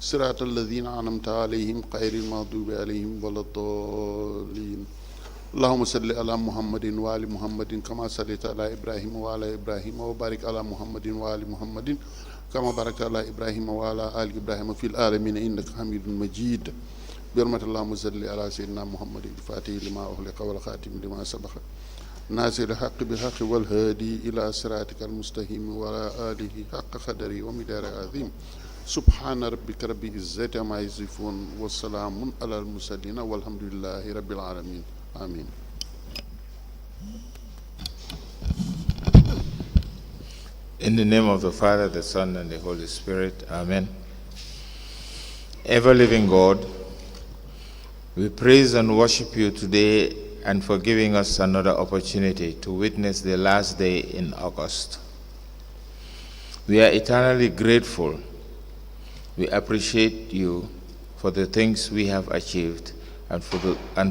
صراط الذين أنعمت عليهم غير المغضوب عليهم ولا الضالين اللهم صل على محمد وآل محمد كما صليت على إبراهيم وعلى إبراهيم وبارك على محمد وآل محمد كما باركت على إبراهيم وعلى آل إبراهيم في العالمين إنك حميد مجيد برحمة اللهم صل على سيدنا محمد الفاتح لما أغلق والخاتم لما سبق ناصر الحق بالحق والهادي إلى صراطك المستقيم وعلى آله حق قدره ومقدار عظيم سبحان ربك رب العزة عما يصفون والسلام على المرسلين والحمد لله رب العالمين آمين. In the name of the Father, the Son, and the Holy Spirit, Amen. Ever-living God, we praise and worship you today and for giving us another opportunity to witness the last day in August. We are eternally grateful. We appreciate you for the things we have achieved and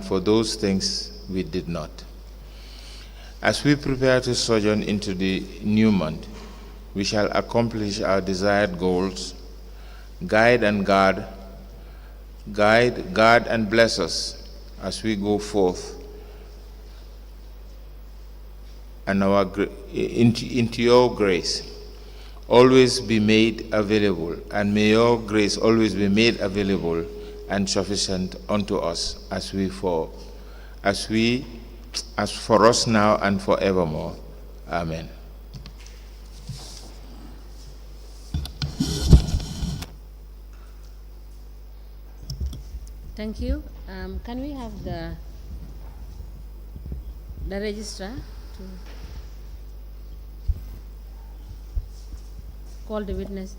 for those things we did not. As we prepare to sojourn into the new month, we shall accomplish our desired goals. Guide, guard, and bless us as we go forth and into your grace. Always be made available, and may your grace always be made available and sufficient unto us as for us now and forevermore. Amen. Thank you. Can we have the registrar to call the witness?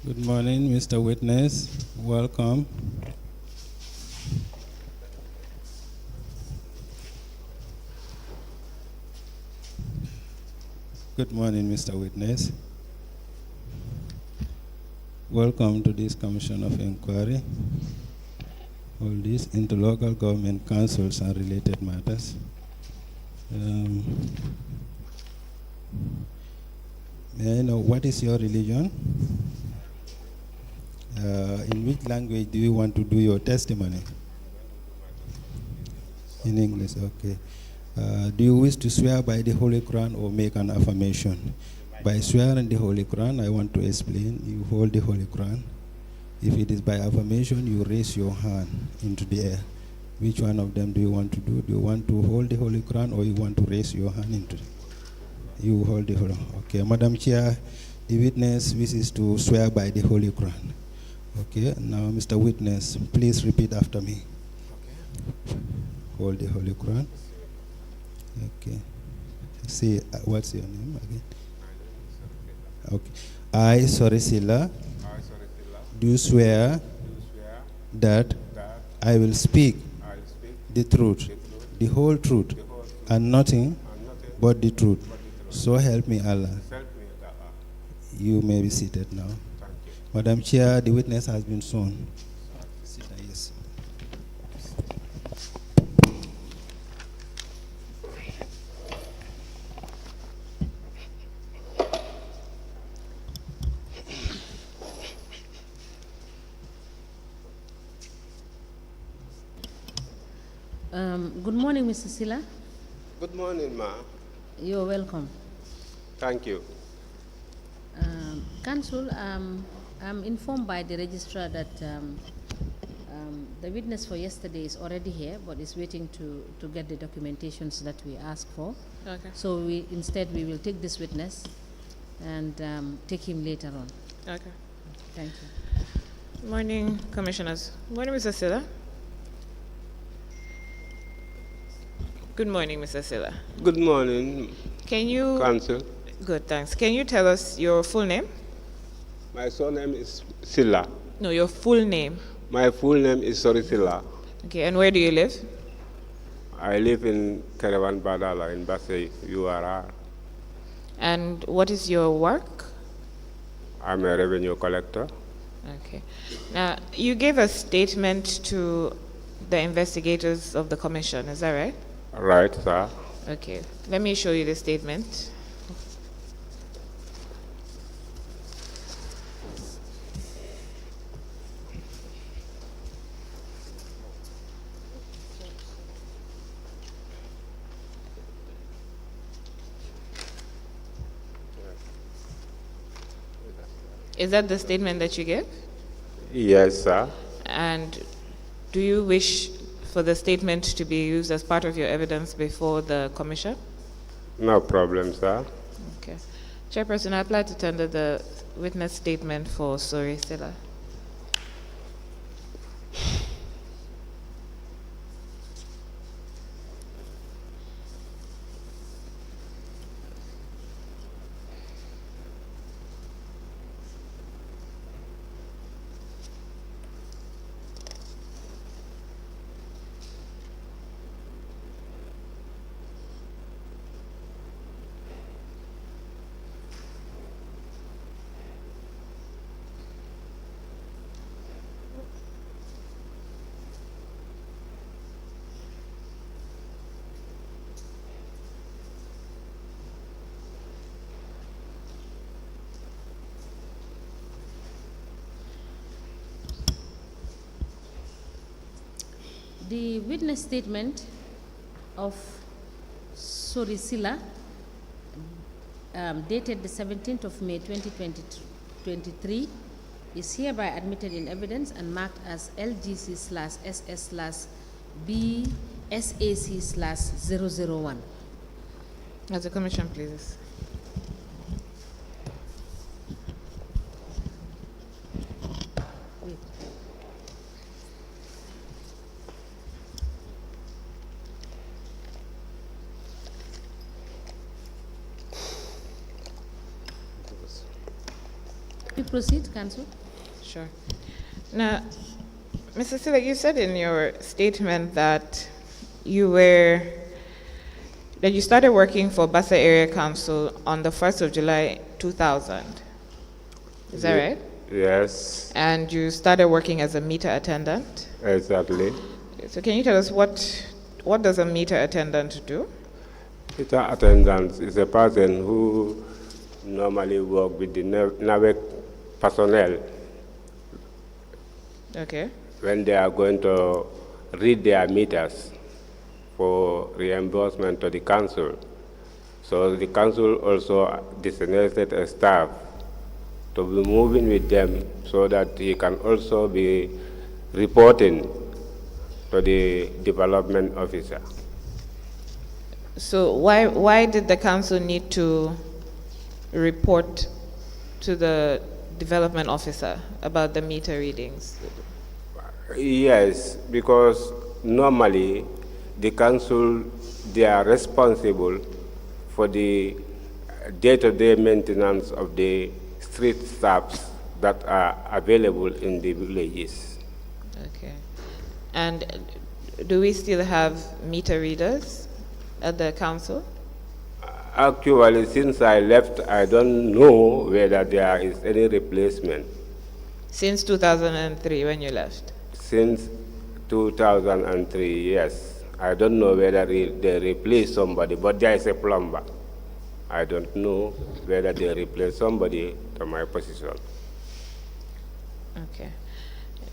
Good morning, Mr. Witness. Welcome. Good morning, Mr. Witness. Welcome to this Commission of Inquiry. All these interlocal government councils and related matters. May I know what is your religion? In which language do you want to do your testimony? In English, okay. Do you wish to swear by the Holy Quran or make an affirmation? By swearing the Holy Quran, I want to explain, you hold the Holy Quran. If it is by affirmation, you raise your hand into the air. Which one of them do you want to do? Do you want to hold the Holy Quran or you want to raise your hand into it? You hold the Holy. Okay, Madam Chair, the witness wishes to swear by the Holy Quran. Okay, now Mr. Witness, please repeat after me. Okay. Hold the Holy Quran. Okay. See, what's your name again? Okay. I, Sorisila, do swear that I will speak the truth, the whole truth, and nothing but the truth. So help me Allah. You may be seated now. Madam Chair, the witness has been sworn. Yes. Good morning, Mr. Silla. Good morning, Ma. You're welcome. Thank you. Counsel, I'm informed by the registrar that the witness for yesterday is already here, but is waiting to get the documentations that we asked for. Okay. So instead we will take this witness and take him later on. Okay. Thank you. Morning, Commissioners. Morning, Mr. Silla. Good morning, Mr. Silla. Good morning, Can you... Council. Good, thanks. Can you tell us your full name? My surname is Silla. No, your full name. My full name is Silla. Okay, and where do you live? I live in Caravan Badala in Basay, URR. And what is your work? I'm a revenue collector. Okay. Now, you gave a statement to the investigators of the commission, is that right? Right, sir. Okay. Let me show you the statement. Is that the statement that you gave? Yes, sir. And do you wish for the statement to be used as part of your evidence before the commission? No problem, sir. Okay. Chairperson, I apply to tender the witness statement for Sori Silla. The witness statement of Sori Silla, dated the 17th of May 2023, is hereby admitted in evidence and marked as LGC/SS/BSAC/001. As the commission pleases. We proceed, Council. Sure. Now, Mr. Silla, you said in your statement that you started working for Bassa Area Council on the 1st of July 2000. Is that right? Yes, And you started working as a meter attendant. exactly. So can you tell us what does a meter attendant do? Meter attendant is a person who normally work with the NAVEC personnel Okay. when they are going to read their meters for reimbursement to the council. So the council also designated a staff to be moving with them so that he can also be reporting to the development officer. So why did the council need to report to the development officer about the meter readings? Yes, because normally the council, they are responsible for the day-to-day maintenance of the street staffs that are available in the villages. Okay. And do we still have meter readers at the council? Actually, since I left, I don't know whether there is any replacement. Since 2003, when you left? Since 2003, yes. I don't know whether they replace somebody, but there is a plumber. I don't know whether they replace somebody to my position. Okay.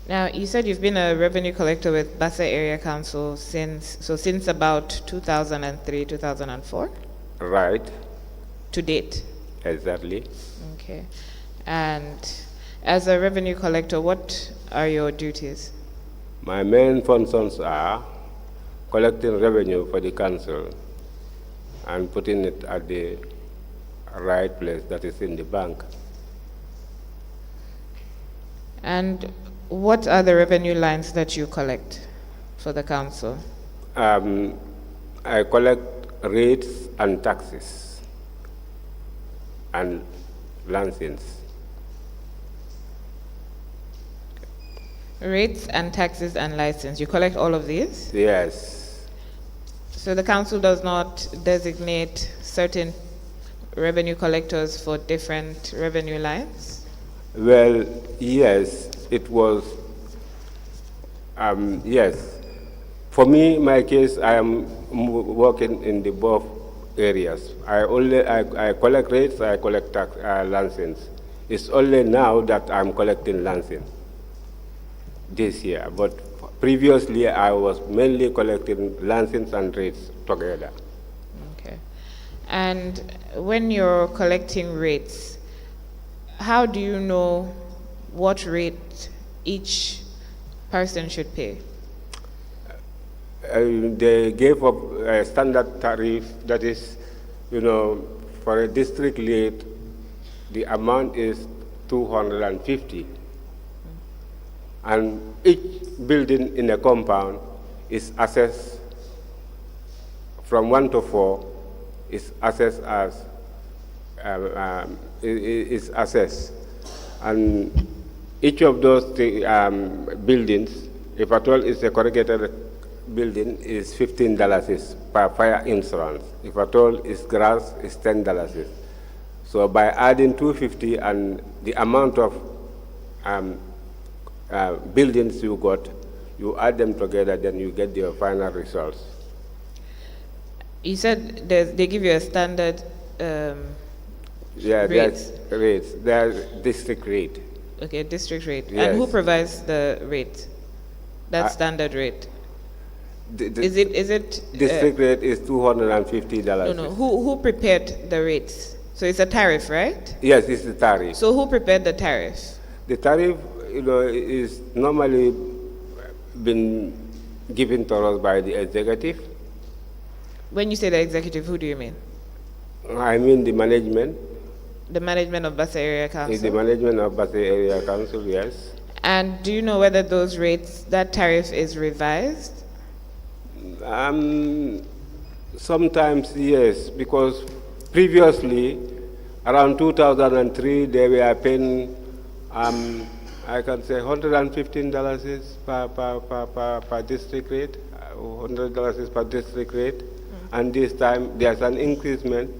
Now, you said you've been a revenue collector with Bassa Area Council since about 2003, 2004? Right, To date? exactly. Okay. And as a revenue collector, what are your duties? My main functions are collecting revenue for the council and putting it at the right place, that is in the bank. And What are the revenue lines that you collect for the council? I collect rates and taxes and license. Rates and taxes and license. You collect all of these? Yes. So the council does not designate certain revenue collectors for different revenue lines? Well, yes, it was, yes. For me, my case, I am working in the both areas. I collect rates, I collect tax, license. It's only now that I'm collecting license this year, but previously I was mainly collecting license and rates together. Okay. And when you're collecting rates, how do you know what rate each person should pay? They gave up a standard tariff that is, for a district rate, the amount is 250. And each building in a compound is assessed from 1 to 4, is assessed as is assessed, and each of those buildings, if at all is a corrugated building, is $15 per fire insurance. If at all is grass, is $10. So by adding 250 and the amount of buildings you got, you add them together, then you get your final results. You said they give you a standard rates. Rates. They're district rate. Okay, district rate. Yes. And who provides the rate? That standard rate. Is it district rate is $250. No. Who prepared the rates? So it's a tariff, right? Yes, it's the tariff. So who prepared the tariff? The tariff, is normally been given to us by the executive. When you say the executive, who do you mean? I mean the management. The management of Basse Area Council? The management of Basse Area Council, yes. And do you know whether those rates, that tariff is revised? Sometimes, yes, because previously, around 2003, they were paying, I can say $115 is per district rate, $100 is per district rate, and this time there's an increasement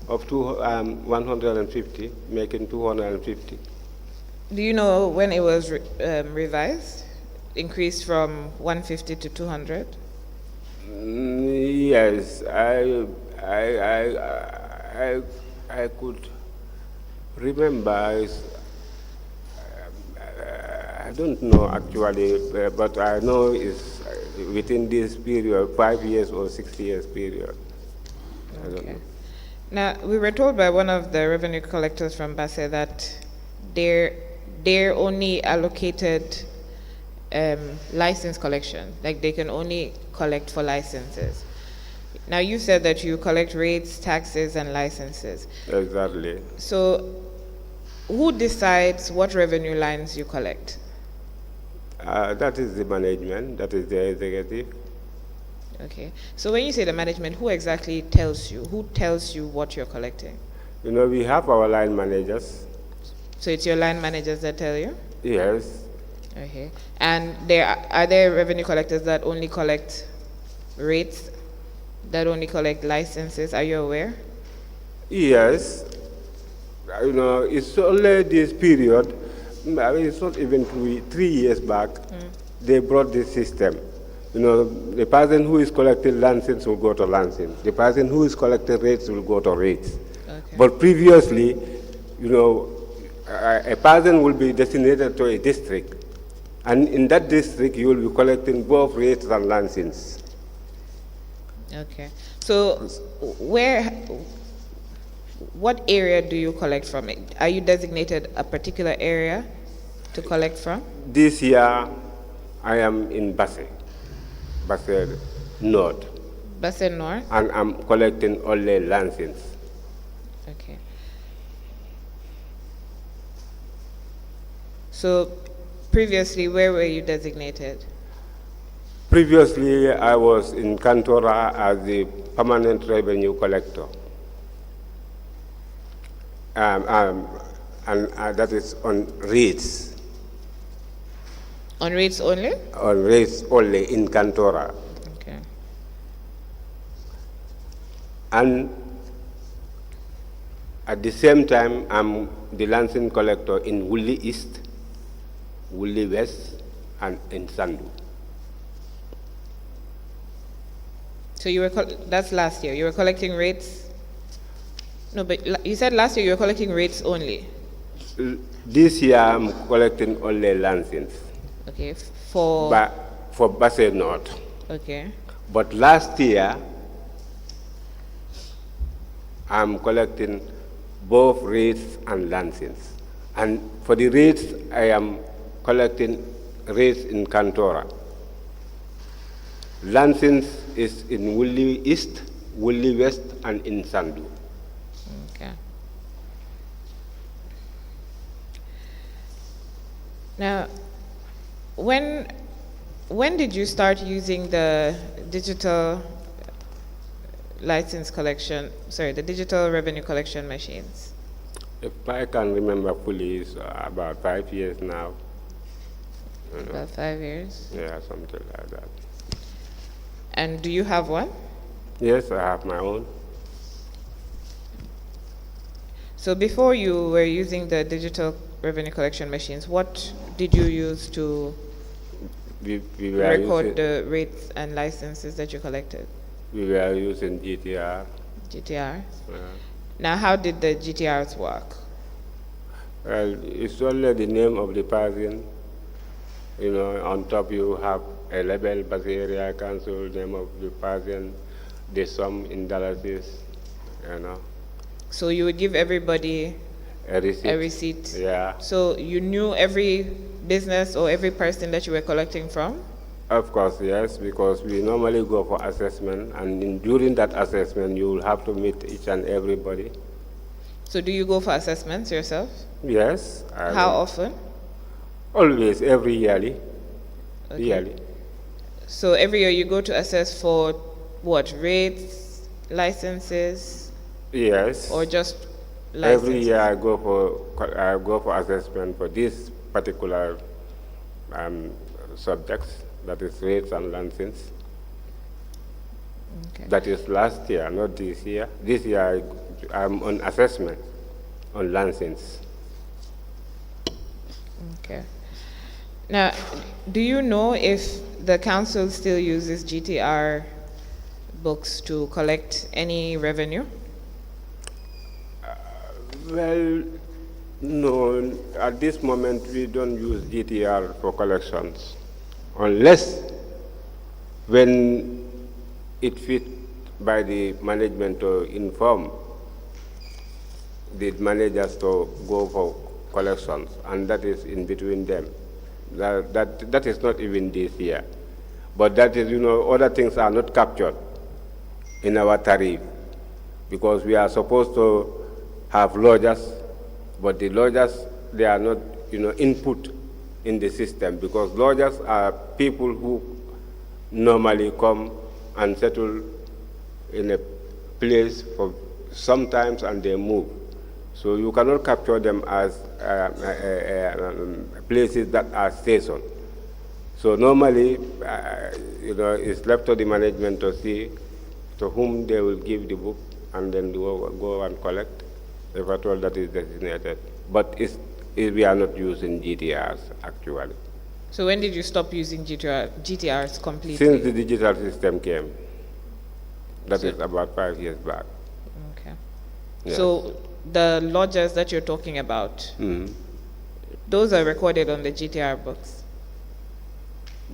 of 150, making 250. Do you know when it was revised? Increased from 150 to 200? Yes, I could remember. I don't know actually, but I know it's within this period, 5 years or 6 years period. I don't know. Now, we were told by one of the revenue collectors from Basse that they're only allocated license collection, like they can only collect for licenses. Now, you said that you collect rates, taxes, and licenses. Exactly. So, who decides what revenue lines you collect? That is the management, that is the executive. Okay. So when you say the management, who exactly tells you? Who tells you what you're collecting? We have our line managers. So it's your line managers that tell you? Yes. Okay. And are there revenue collectors that only collect rates, that only collect licenses? Are you aware? Yes. It's only this period, it's not even 3 years back, they brought this system. The person who is collecting license will go to license. The person who is collecting rates will go to rates. Okay. But previously, a person will be designated to a district. And in that district, you will be collecting both rates and license. Okay. So what area do you collect from? Are you designated a particular area to collect from? This year, I am in Basse North. Basse North? And I'm collecting only license. Okay. So previously, where were you designated? Previously, I was in Cantora as the permanent revenue collector. And that is on rates. On rates only? On rates only in Cantora. Okay. And at the same time, I'm the Lansing collector in Woolly East, Woolly West, and in Sandu. So you were, that's last year. You were collecting rates? No, but you said last year you were collecting rates only. This year, I'm collecting only Lansings. Okay, for Basse North. okay. But last year, I'm collecting both rates and Lansings. And for the rates, I am collecting rates in Cantora. Lansings is in Woolly East, Woolly West, and in Sandu. Okay. Now, when did you start using the digital license collection, sorry, the digital revenue collection machines? If I can remember fully, it's about 5 years now. You know. About 5 years. Yeah, something like that. And do you have one? Yes, I have my own. So before you were using the digital revenue collection machines, what did you use to We were record using, the rates and licenses that you collected? we were using GTR. GTR. Now, how did the GTRs work? Well, it's only the name of the person. You know, on top you have a label, Basse Area Council, name of the person, the sum in dollars, you know. So you would give everybody A receipt. a receipt. Yeah. So you knew every business or every person that you were collecting from? Of course, yes, because we normally go for assessment, and during that assessment, you will have to meet each and everybody. So do you go for assessments yourself? Yes. I How will. often? Always, every yearly. Okay. Yearly. So every year you go to assess for what? Rates, licenses, Yes. or just licenses? Every year I go for assessment for this particular subjects, that is rates and licenses. Okay. That is last year, not this year. This year I'm on assessment on license. Okay. Now, do you know if the council still uses GTR books to collect any revenue? Well, no, at this moment we don't use GTR for collections, unless when it fit by the management to inform the managers to go for collections, and that is in between them. That is not even this year. But that is, you know, other things are not captured in our tariff, because we are supposed to have lodgers, but the lodgers, they are not, you know, input in the system, because lodgers are people who normally come and settle in a place for sometimes and they move. So you cannot capture them as places that are stationed. So normally, you know, it's left to the management to see to whom they will give the book and then go and collect, if at all that is designated. But we are not using GTRs, actually. So when did you stop using GTRs completely? Since the digital system came, that is about 5 years back. Okay. Yes. So the lodgers that you're talking about, those are recorded on the GTR books?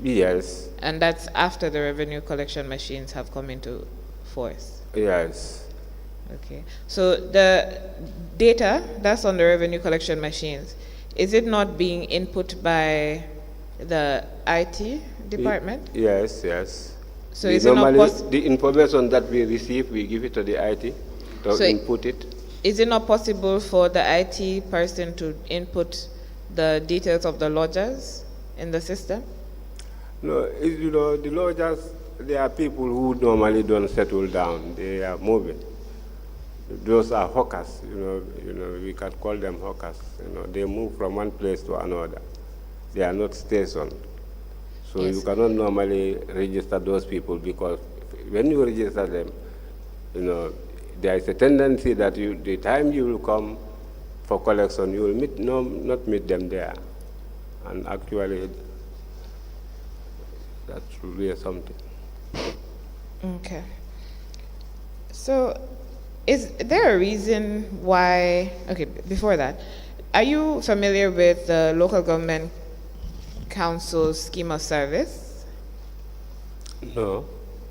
Yes. And that's after the revenue collection machines have come into force? Yes. Okay. So the data that's on the revenue collection machines, is it not being input by the IT department? Yes, yes. So is it not the information that we receive, we give it to the IT to So input it. Is it not possible for the IT person to input the details of the lodgers? in the system? No, the law just, there are people who normally don't settle down. They are moving. Those are hawkers, we can call them hawkers. They move from one place to another. They are not stationed. So Yes. you cannot normally register those people, because when you register them, there is a tendency that the time you will come for collection, you will not meet them there. And actually, that's really something. Okay. So, is there a reason why? Okay, before that, are you familiar with the local government council scheme of service? No.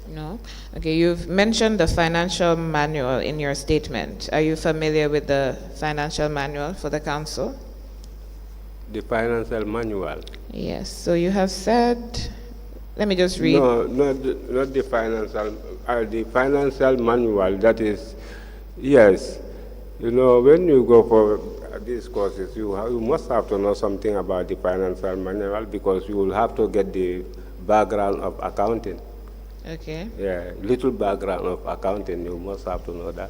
No. Okay, you've mentioned the financial manual in your statement. Are you familiar with the financial manual for the council? The financial manual. Yes. So you have said. Let me just read. No, not the financial. The financial manual. That is, yes. When you go for these courses, you must have to know something about the financial manual, because you will have to get the background of accounting. Okay. Yeah, little background of accounting. You must have to know that.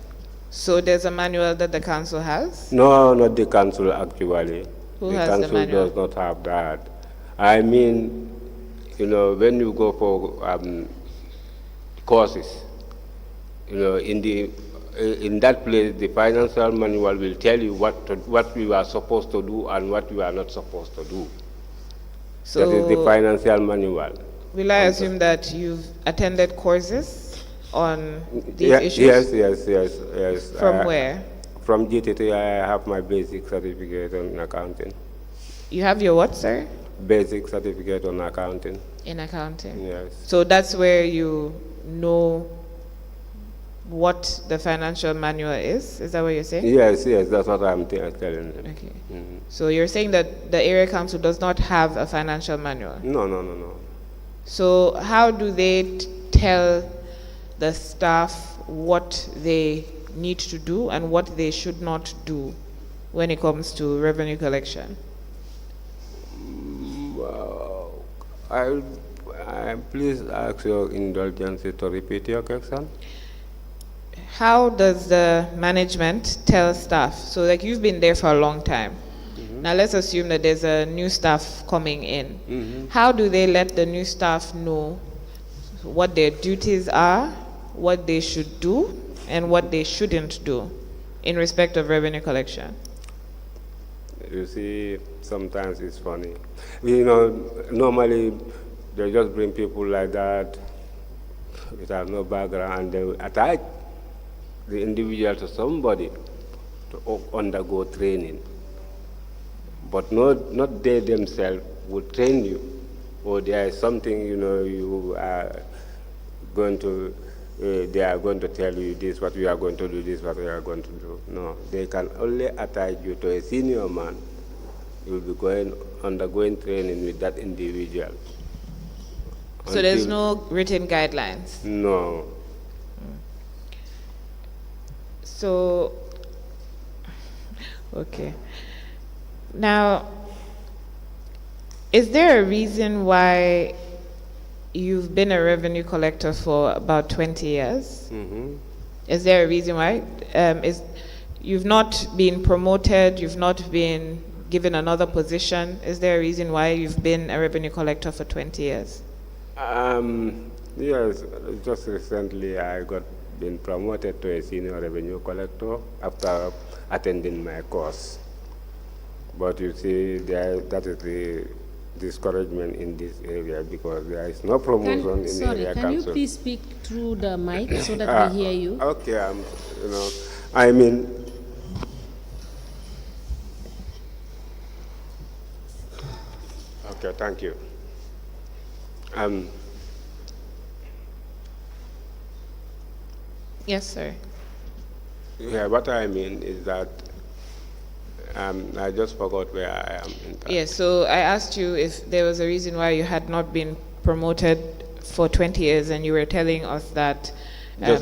So there's a manual that the council has? No, not the council actually. Who the has the council manual? does not have that. I mean, when you go for courses, in that place, the financial manual will tell you what you are supposed to do and what you are not supposed to do. So That is the financial manual. will I assume that you've attended courses on these issues? Yes. From where? From GTT, I have my basic certificate on accounting. You have your what, sir? Basic certificate on accounting. In accounting. Yes. So that's where you know what the financial manual is? Is that what you're saying? Yes, that's what I'm telling them. Okay. Mhm. So you're saying that the area council does not have a financial manual? No. So how do they tell the staff what they need to do and what they should not do when it comes to revenue collection? I please ask your indulgence to repeat your question. How does the management tell staff? So like you've been there for a long time. Now let's assume that there's a new staff coming in. How do they let the new staff know what their duties are, what they should do, and what they shouldn't do in respect of revenue collection? You see, sometimes it's funny. Normally they just bring people like that without no background, and they attach the individual to somebody to undergo training. But not they themselves would train you, or there is something you are going to. They are going to tell you this, what you are going to do, this, what you are going to do. No, they can only attach you to a senior man. You will be undergoing training with that individual. So there's no written guidelines? No. So, okay. Now, is there a reason why you've been a revenue collector for about 20 years? Is there a reason why? You've not been promoted, you've not been given another position. Is there a reason why you've been a revenue collector for 20 years? Yes, just recently I got been promoted to a senior revenue collector after attending my course. But you see, that is the discouragement in this area, because there is no promotion in area Can council. you please speak through the mic so that we hear you? Okay, I mean, okay, thank you. Yes, sir. Yeah, what I mean is that I just forgot where I am. Yes, so I asked you if there was a reason why you had not been promoted for 20 years, and you were telling us that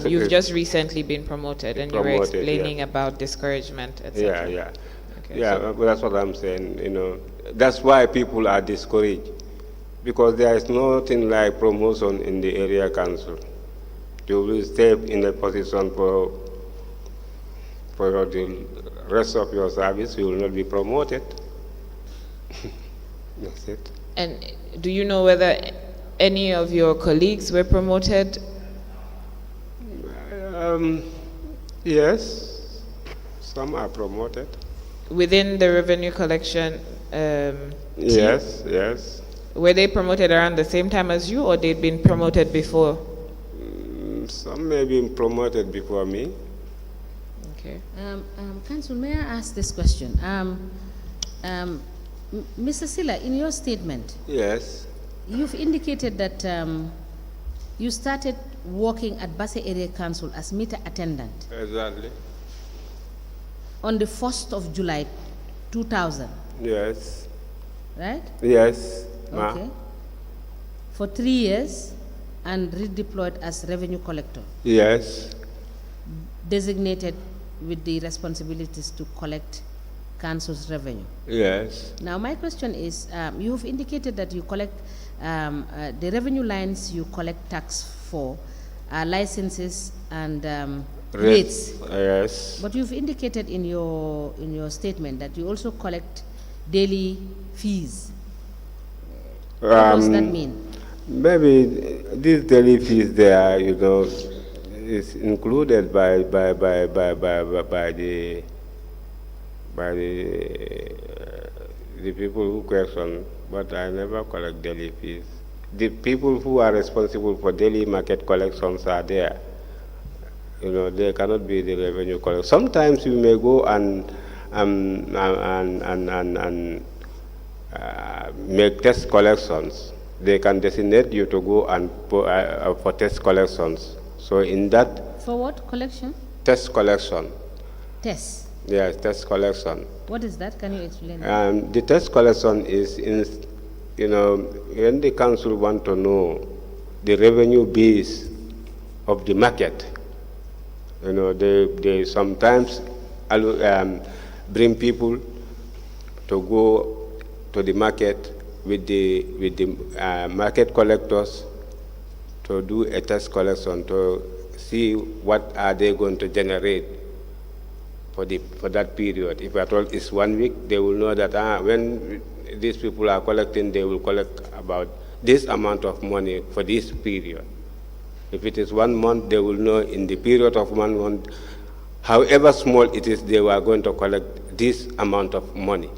you've just recently been promoted, and you were explaining about discouragement, etc. Yeah. Okay, Yeah, but that's what I'm saying. That's why people are discouraged. Because there is nothing like promotion in the area council. You will stay in a position for the rest of your service. You will not be promoted. That's it. And do you know whether any of your colleagues were promoted? Yes, some are promoted. Within the revenue collection team? Yes. Were they promoted around the same time as you, or they'd been promoted before? Some may be promoted before me. Okay. Council, may I ask this question? Mr. Silla, in your statement, Yes. you've indicated that you started working at Basse Area Council as meter attendant Exactly. on the 1st of July 2000, Yes. right? Yes. Ma. Okay. For 3 years and redeployed as revenue collector, Yes. designated with the responsibilities to collect council's revenue. Yes. Now, my question is, you have indicated that you collect the revenue lines you collect tax for are licenses and rates. Yes. But you've indicated in your statement that you also collect daily fees. What does that mean? Maybe these daily fees there, is included by the people who question, but I never collect daily fees. The people who are responsible for daily market collections are there. They cannot be the revenue collector. Sometimes you may go and make test collections. They can designate you to go and for test collections. So in that For what collection? test collection, Tests. yes, test collection. What is that? Can you explain that? The test collection is when the council want to know the revenue base of the market. They sometimes bring people to go to the market with the market collectors to do a test collection to see what are they going to generate for that period. If at all it's 1 week, they will know that when these people are collecting, they will collect about this amount of money for this period. If it is 1 month, they will know in the period of 1 month, however small it is, they are going to collect this amount of money.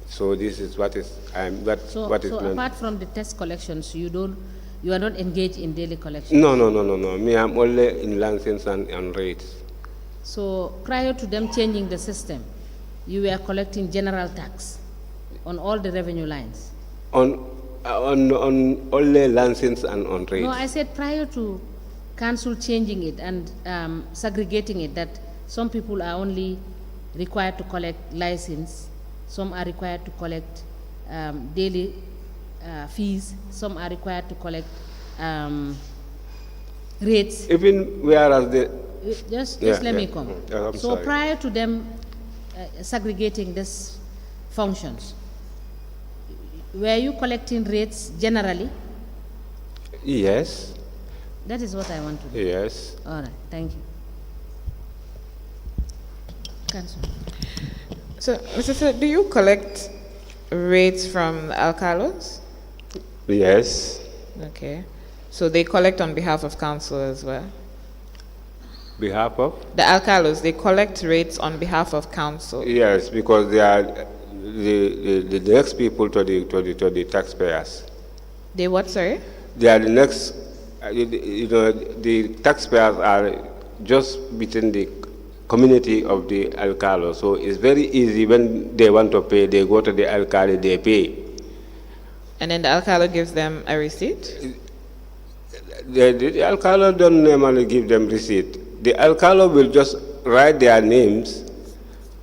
So this is what is So meant. apart from the test collections, you are not engaged in daily collections? No. Me, I'm only in license and rates. So prior to them changing the system, you were collecting general tax on all the revenue lines? On only license and on rates. No, I said prior to council changing it and segregating it, that some people are only required to collect license, some are required to collect daily fees, some are required to collect rates. Even whereas the Just Yeah, let me yeah. come. Yeah, I'm So sorry. prior to them segregating these functions, were you collecting rates generally? yes, That is what I want to know. yes. All right, thank you. Council. So, Mr. Sir, do you collect rates from alcalos? Yes. Okay. So they collect on behalf of council as well? Behalf of? The alcalos, they collect rates on behalf of council? Yes, because they are the next people to the taxpayers. They what, sorry? They are the next. The taxpayers are just within the community of the alcalo. So it's very easy when they want to pay. They go to the alcali, they pay. And then the alcalo gives them a receipt? The alcalo don't normally give them receipt. The alcalo will just write their names.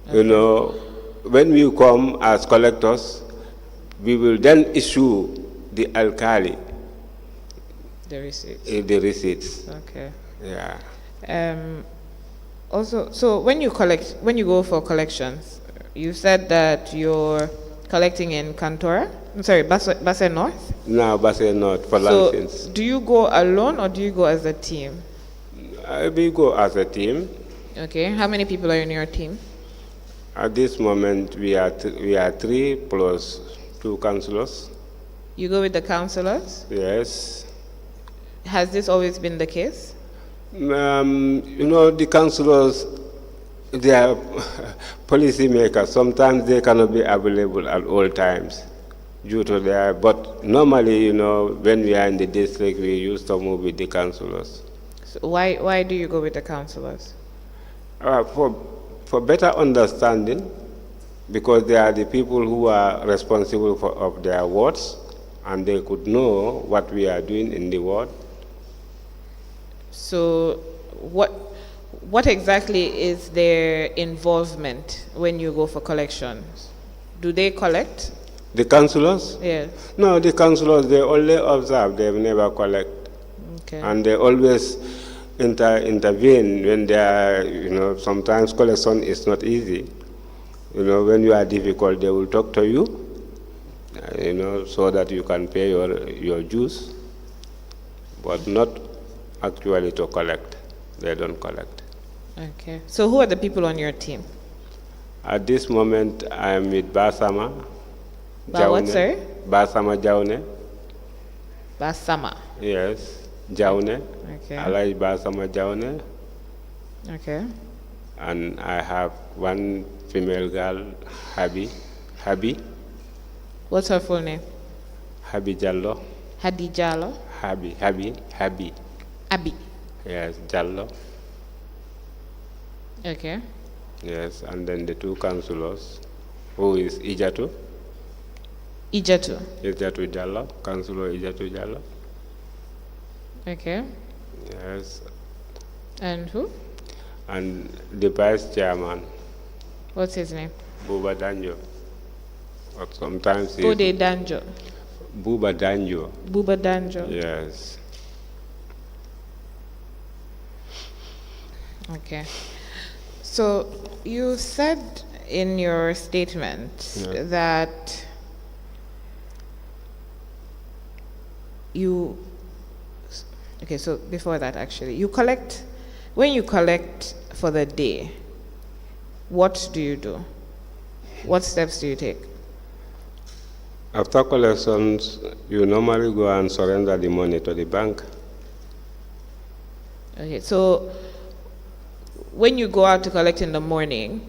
Okay. When we come as collectors, we will then issue the alkali The receipt. the receipts. Okay. Yeah. Also, so when you go for collections, you said that your collecting in Kantora? I'm sorry, Basse North? Now, Basse North for So, license. do you go alone or do you go as a team? We go as a team. Okay, how many people are in your team? At this moment, we are 3 plus 2 councillors. You go with the councillors? Yes. Has this always been the case? The councillors, they are policy makers. Sometimes they cannot be available at all times due to their, but normally, when we are in the district, we used to move with the councillors. So why do you go with the councillors? For better understanding, because they are the people who are responsible of their wards, and they could know what we are doing in the ward. So what exactly is their involvement when you go for collections? Do they collect? The councillors? Yes. No, the councillors, they only observe, they never collect. Okay. And they always intervene when they are, sometimes collection is not easy. When you are difficult, they will talk to you, so that you can pay your dues, but not actually to collect. They don't collect. Okay. So who are the people on your team? At this moment, I am with Basama. What, sir? Basama Jaune. Basama. Yes, Jaune. Okay. I like Basama Jaune. Okay. And I have one female girl, Habi. What's her full name? Habi Jallo. Hadi Jallo? Habi. Abi. Yes, Jallo. Okay. Yes, and then the 2 councillors, who is Ijatu. Ijatu. Ijatu Jallo, Councillor Ijatu Jallo. Okay. Yes. And who? And the vice chairman, What's his name? Buba Danjo. But sometimes he's Bode Danjo. Buba Danjo. Buba Danjo. Yes. Okay. So you said in your statement that okay, so before that actually, when you collect for the day, what do you do? What steps do you take? After collections, you normally go and surrender the money to the bank. Okay, so when you go out to collect in the morning,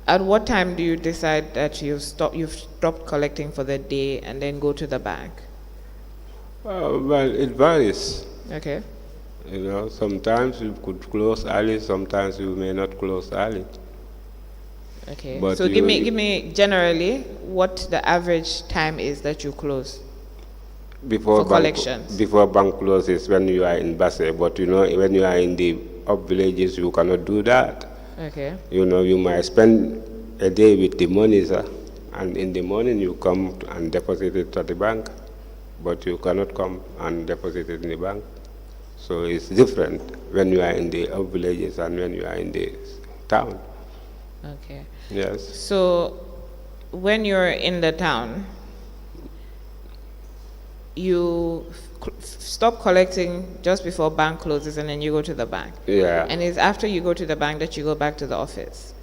at what time do you decide that you've stopped collecting for the day and then go to the bank? Well, it varies. Okay. Sometimes you could close early, sometimes you may not close early. Okay. But So give me generally what the average time is that you close for collections. Before bank closes when you are in Basse, but when you are in the up villages, you cannot do that. Okay. You might spend a day with the money, sir, and in the morning you come and deposit it at the bank, but you cannot come and deposit it in the bank. So it's different when you are in the up villages and when you are in the town. Okay. Yes. So when you're in the town, you stop collecting just before bank closes and then you go to the bank. Yeah. And it's after you go to the bank that you go back to the office.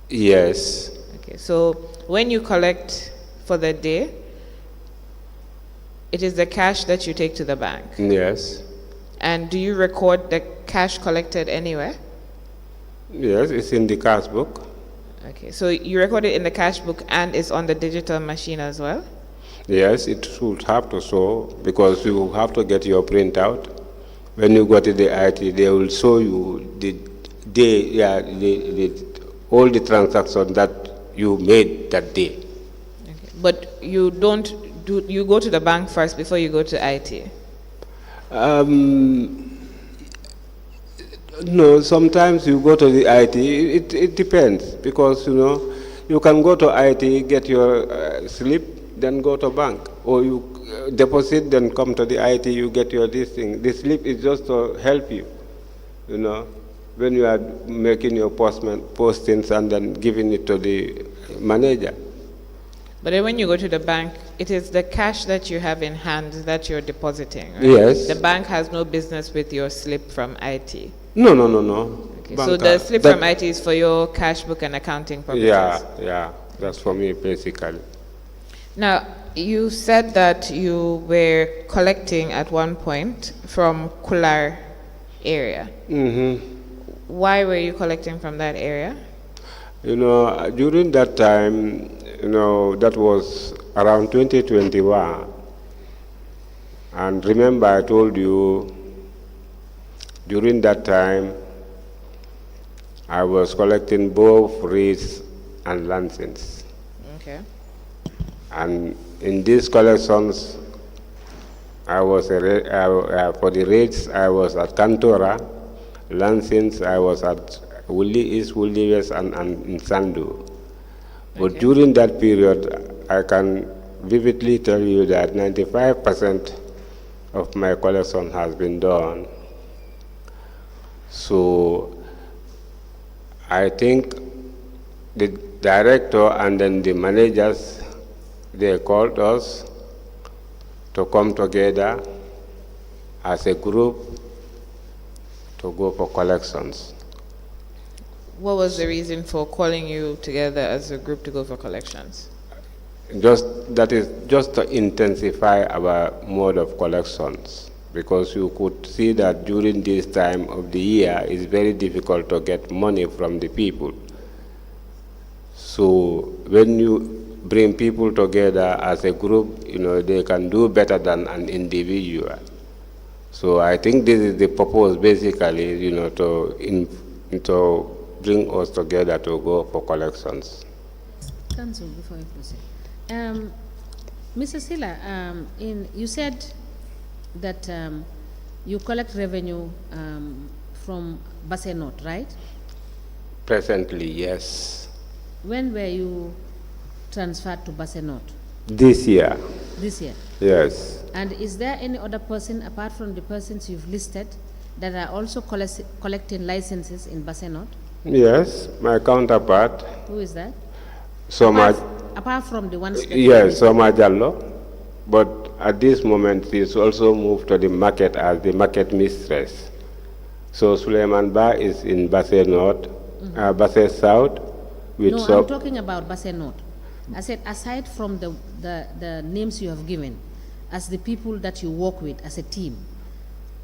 Yes. Okay. So when you collect for the day, it is the cash that you take to the bank. Yes. And do you record the cash collected anywhere? Yes, it's in the cash book. Okay. So you record it in the cash book and it's on the digital machine as well? Yes, it should have to show, because you have to get your printout. When you go to the IT, they will show you all the transactions that you made that day. Okay. But you you go to the bank first before you go to IT? No, sometimes you go to the IT. It depends, because you can go to IT, get your slip, then go to bank, or you deposit, then come to the IT, you get your this thing. The slip is just to help you, when you are making your postings and then giving it to the manager. But then when you go to the bank, it is the cash that you have in hand that you're depositing, right? Yes. The bank has no business with your slip from IT. No. Okay, Bank so the card. slip That- from IT is for your cash book and accounting purposes. Yeah, that's for me basically. Now, you said that you were collecting at one point from Kular area. Why were you collecting from that area? During that time, that was around 2021. And remember, I told you, during that time, I was collecting both rates and license. Okay. And in these collections, I was for the rates, I was at Cantora. License, I was at Wuli East, Wuli West, and in Sandu. But during that period, I can vividly tell you that 95% of my collection has been done. So I think the director and then the managers, they called us to come together as a group to go for collections. What was the reason for calling you together as a group to go for collections? That is just to intensify our mode of collections, because you could see that during this time of the year it's very difficult to get money from the people. So when you bring people together as a group, they can do better than an individual. So I think this is the purpose basically, to bring us together to go for collections. Council, before you proceed. Mr. Silla, you said that you collect revenue from Basse North, right? Presently, yes. When were you transferred to Basse North? This year. This year. Yes. And is there any other person, apart from the persons you've listed, that are also collecting licenses in Basse North? Yes, my counterpart. Who is that? Apart from the ones that Yes, Soma Jallo. But at this moment, she's also moved to the market as the market mistress. So Suleiman Ba is in Basse North, Basse South. No, I'm talking about Basse North. I said, aside from the names you have given, as the people that you work with as a team,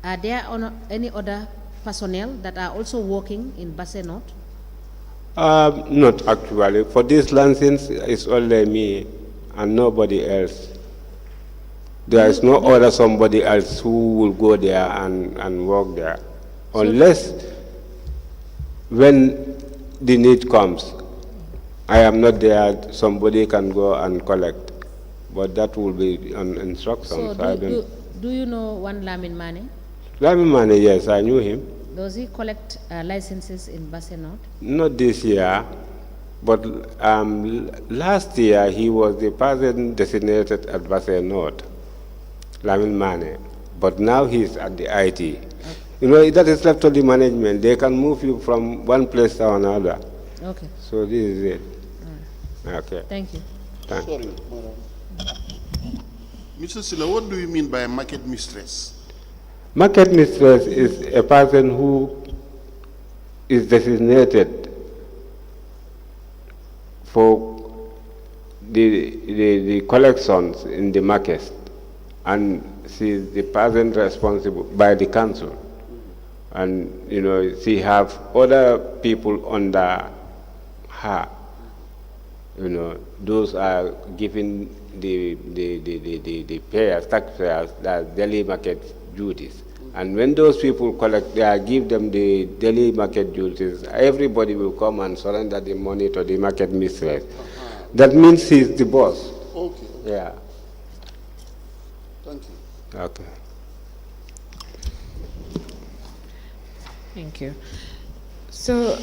are there any other personnel that are also working in Basse North? Not actually. For this license, it's only me and nobody else. There is no other somebody else who will go there and work there. Unless when the need comes, I am not there, somebody can go and collect. But that will be on instructions. So do you know one Lamin Mane? Lamin Mane, yes, I knew him. Does he collect licenses in Basse North? Not this year, but last year he was the person designated at Basse North, Lamin Mane. But now he's at the IT. Okay. That is left to the management. They can move you from one place to another. Okay. So this is it. Okay. Thank you. Thanks. Sorry, madam. Mr. Silla, what do you mean by market mistress? Market mistress is a person who is designated for the collections in the market, and she is the person responsible by the council. And she have other people under her. Those are giving the payers, taxpayers, the daily market duties. And when those people collect, give them the daily market duties, everybody will come and surrender the money to the market mistress. That means he's the boss. Okay. Yeah. Thank you. Okay. Thank you. So,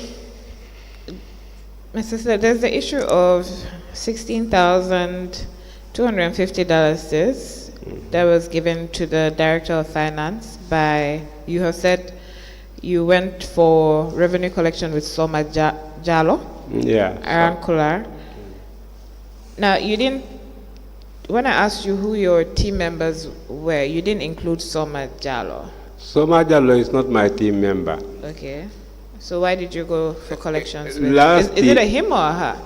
Mr. Silla, there's the issue of $16,250 that was given to the Director of Finance by, you have said you went for revenue collection with Soma Jalo Yeah. around Kular. Now, you didn't, when I asked you who your team members were, you didn't include Soma Jalo. Soma Jallo is not my team member. Okay. So why did you go for collections with? Last Is it a him or a her?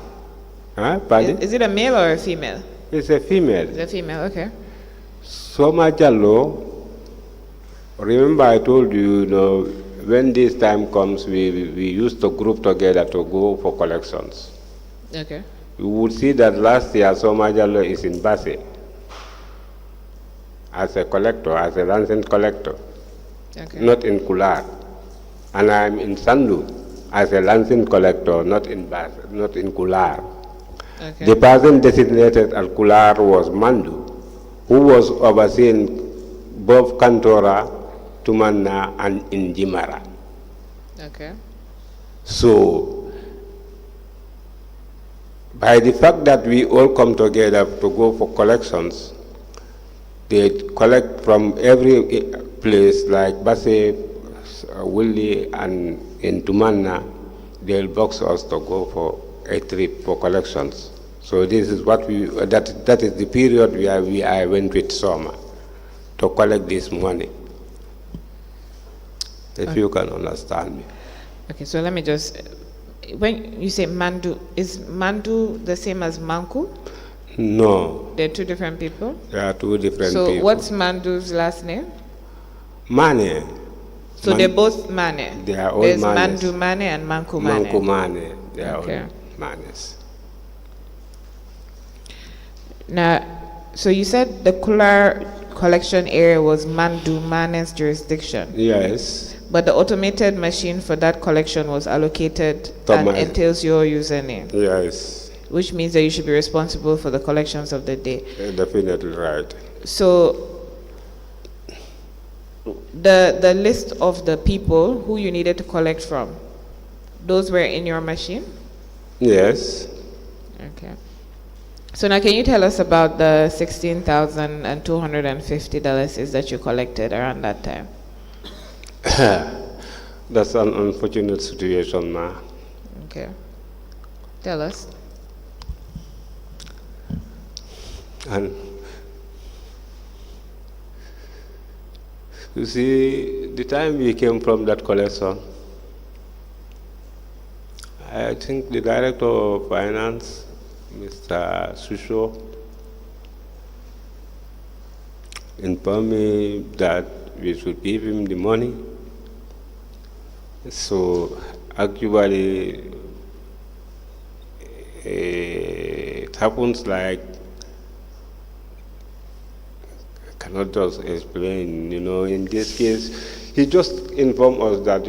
Huh? Pardon? Is it a male or a female? It's a female. It's a female, okay. Soma Jallo, remember I told you, when this time comes, we used to group together to go for collections. Okay. You would see that last year Soma Jallo is in Basse as a collector, as a license collector, Okay. not in Kular. And I'm in Sandu as a license collector, not in Basse, not in Kular. Okay. The person designated at Kular was Mandu, who was overseeing both Kantora, Tumanna, and Injimara. Okay. So, by the fact that we all come together to go for collections, they collect from every place like Basse, Willi, and in Tumanna, they'll box us to go for a trip for collections. So this is what that is the period I went with Soma to collect this money. If you can understand me. Okay, so let me just, when you say Mandu, is Mandu the same as Manku? No, They're two different people? there are two different So people. what's Mandu's last name? Mane? So they're both Mane? They are all There's Manes. Mandu Mane and Manku Mane? Manku Mane. They are Okay. all Manes. Now, so you said the Kular collection area was Mandu Mane's jurisdiction, Yes. but the automated machine for that collection was allocated Thomas. and entails your username, Yes. which means that you should be responsible for the collections of the day. Definitely right. So the list of the people who you needed to collect from, those were in your machine? Yes. Okay. So now can you tell us about the $16,250 that you collected around that time? That's an unfortunate situation, ma. Okay. Tell us. And you see, the time we came from that collection, I think the director of finance, Mr. Susho, informed me that we should give him the money. So actually, it happens like, I cannot just explain, in this case, he just informed us that,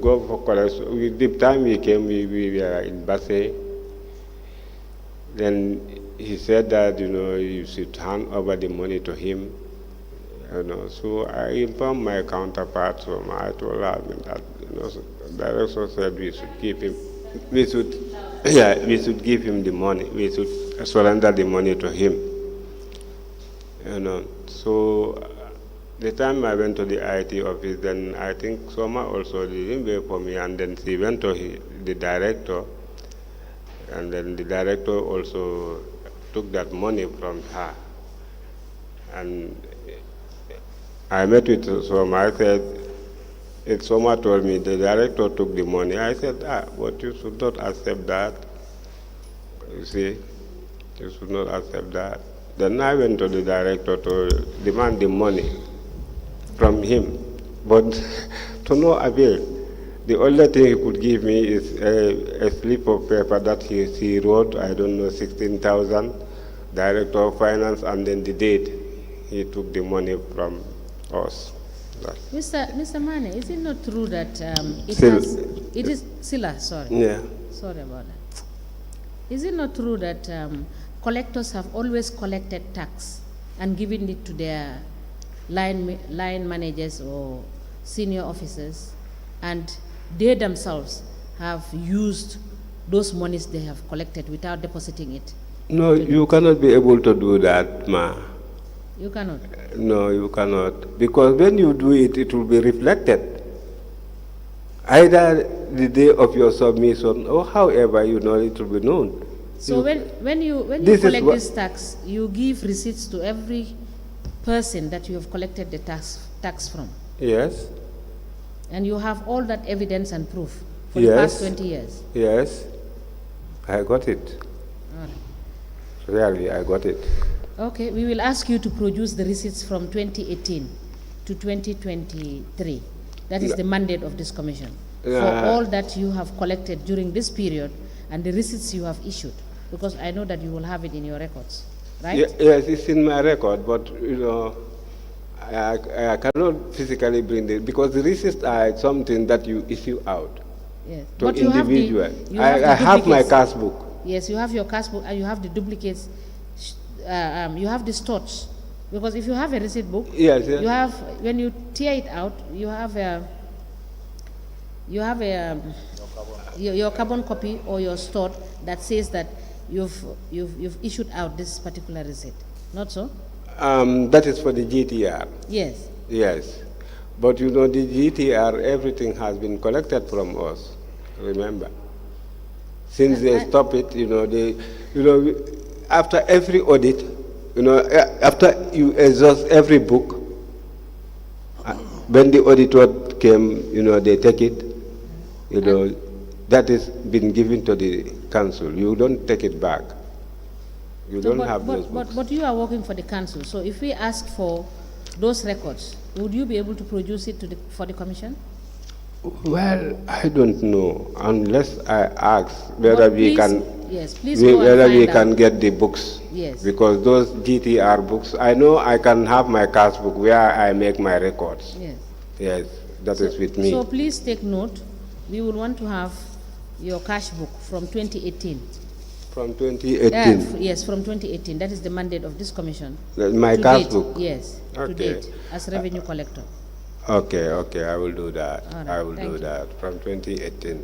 go for collection. The time we came, we were in Basse. Then he said that, you should hand over the money to him. So I informed my counterpart, so I told her that, the director said we should give him, we should give him the money. We should surrender the money to him. So the time I went to the IT office, then I think Soma also didn't wait for me, and then she went to the director, and then the director also took that money from her. And I met with Soma. I said, Soma told me the director took the money. I said, but you should not accept that. You see, you should not accept that. Then I went to the director to demand the money from him, but to no avail. The only thing he could give me is a slip of paper that he wrote, I don't know, 16,000, director of finance, and then the date he took the money from us. Mr. Mane, is it not true that it is Sila, sorry. Yeah. Sorry about that. Is it not true that collectors have always collected tax and given it to their line managers or senior officers, and they themselves have used those monies they have collected without depositing it? No, you cannot be able to do that, ma. You cannot? No, you cannot. Because when you do it, it will be reflected. Either the day of your submission or however, it will be known. So when you This is collect what- this tax, you give receipts to every person that you have collected the tax from, Yes, and you have all that evidence and proof for the past Yes. 20 years. yes, I got it. All right. Really, I got it. Okay, we will ask you to produce the receipts from 2018 to 2023. That is the mandate of this commission. For all that you have collected during this period and the receipts you have issued, because I know that you will have it in your records, right? Yes, it's in my record, but I cannot physically bring it because the receipts are something that you issue out Yes. to But you have the- individual. you have the I have my duplicates. cash book. Yes, you have your cash book and you have the duplicates, you have the storage. Because if you have a receipt book, Yes, yes. you have, when you tear it out, you have your carbon copy or your stored that says that you've issued out this particular receipt. Not so? That is for the GTR. Yes. Yes. But the GTR, everything has been collected from us, remember. Since they stop it, after every audit, after you exhaust every book, when the auditor came, they take it, that is been given to the council. You don't take it back. You So don't have those but books. you are working for the council, so if we ask for those records, would you be able to produce it for the commission? Well, I don't know, unless I ask whether But we please- can, yes, please go and whether we find can out. get the books. Yes. Because those GTR books, I know I can have my cash book where I make my records. Yes. Yes, that is with me. So please take note, we would want to have your cash book from 2018. From 2018, Yes, from 2018, that is the mandate of this commission. my To cash date, book. yes, to Okay. date, as revenue collector. Okay, I will do that. All right, I will thank do you. that from 2018.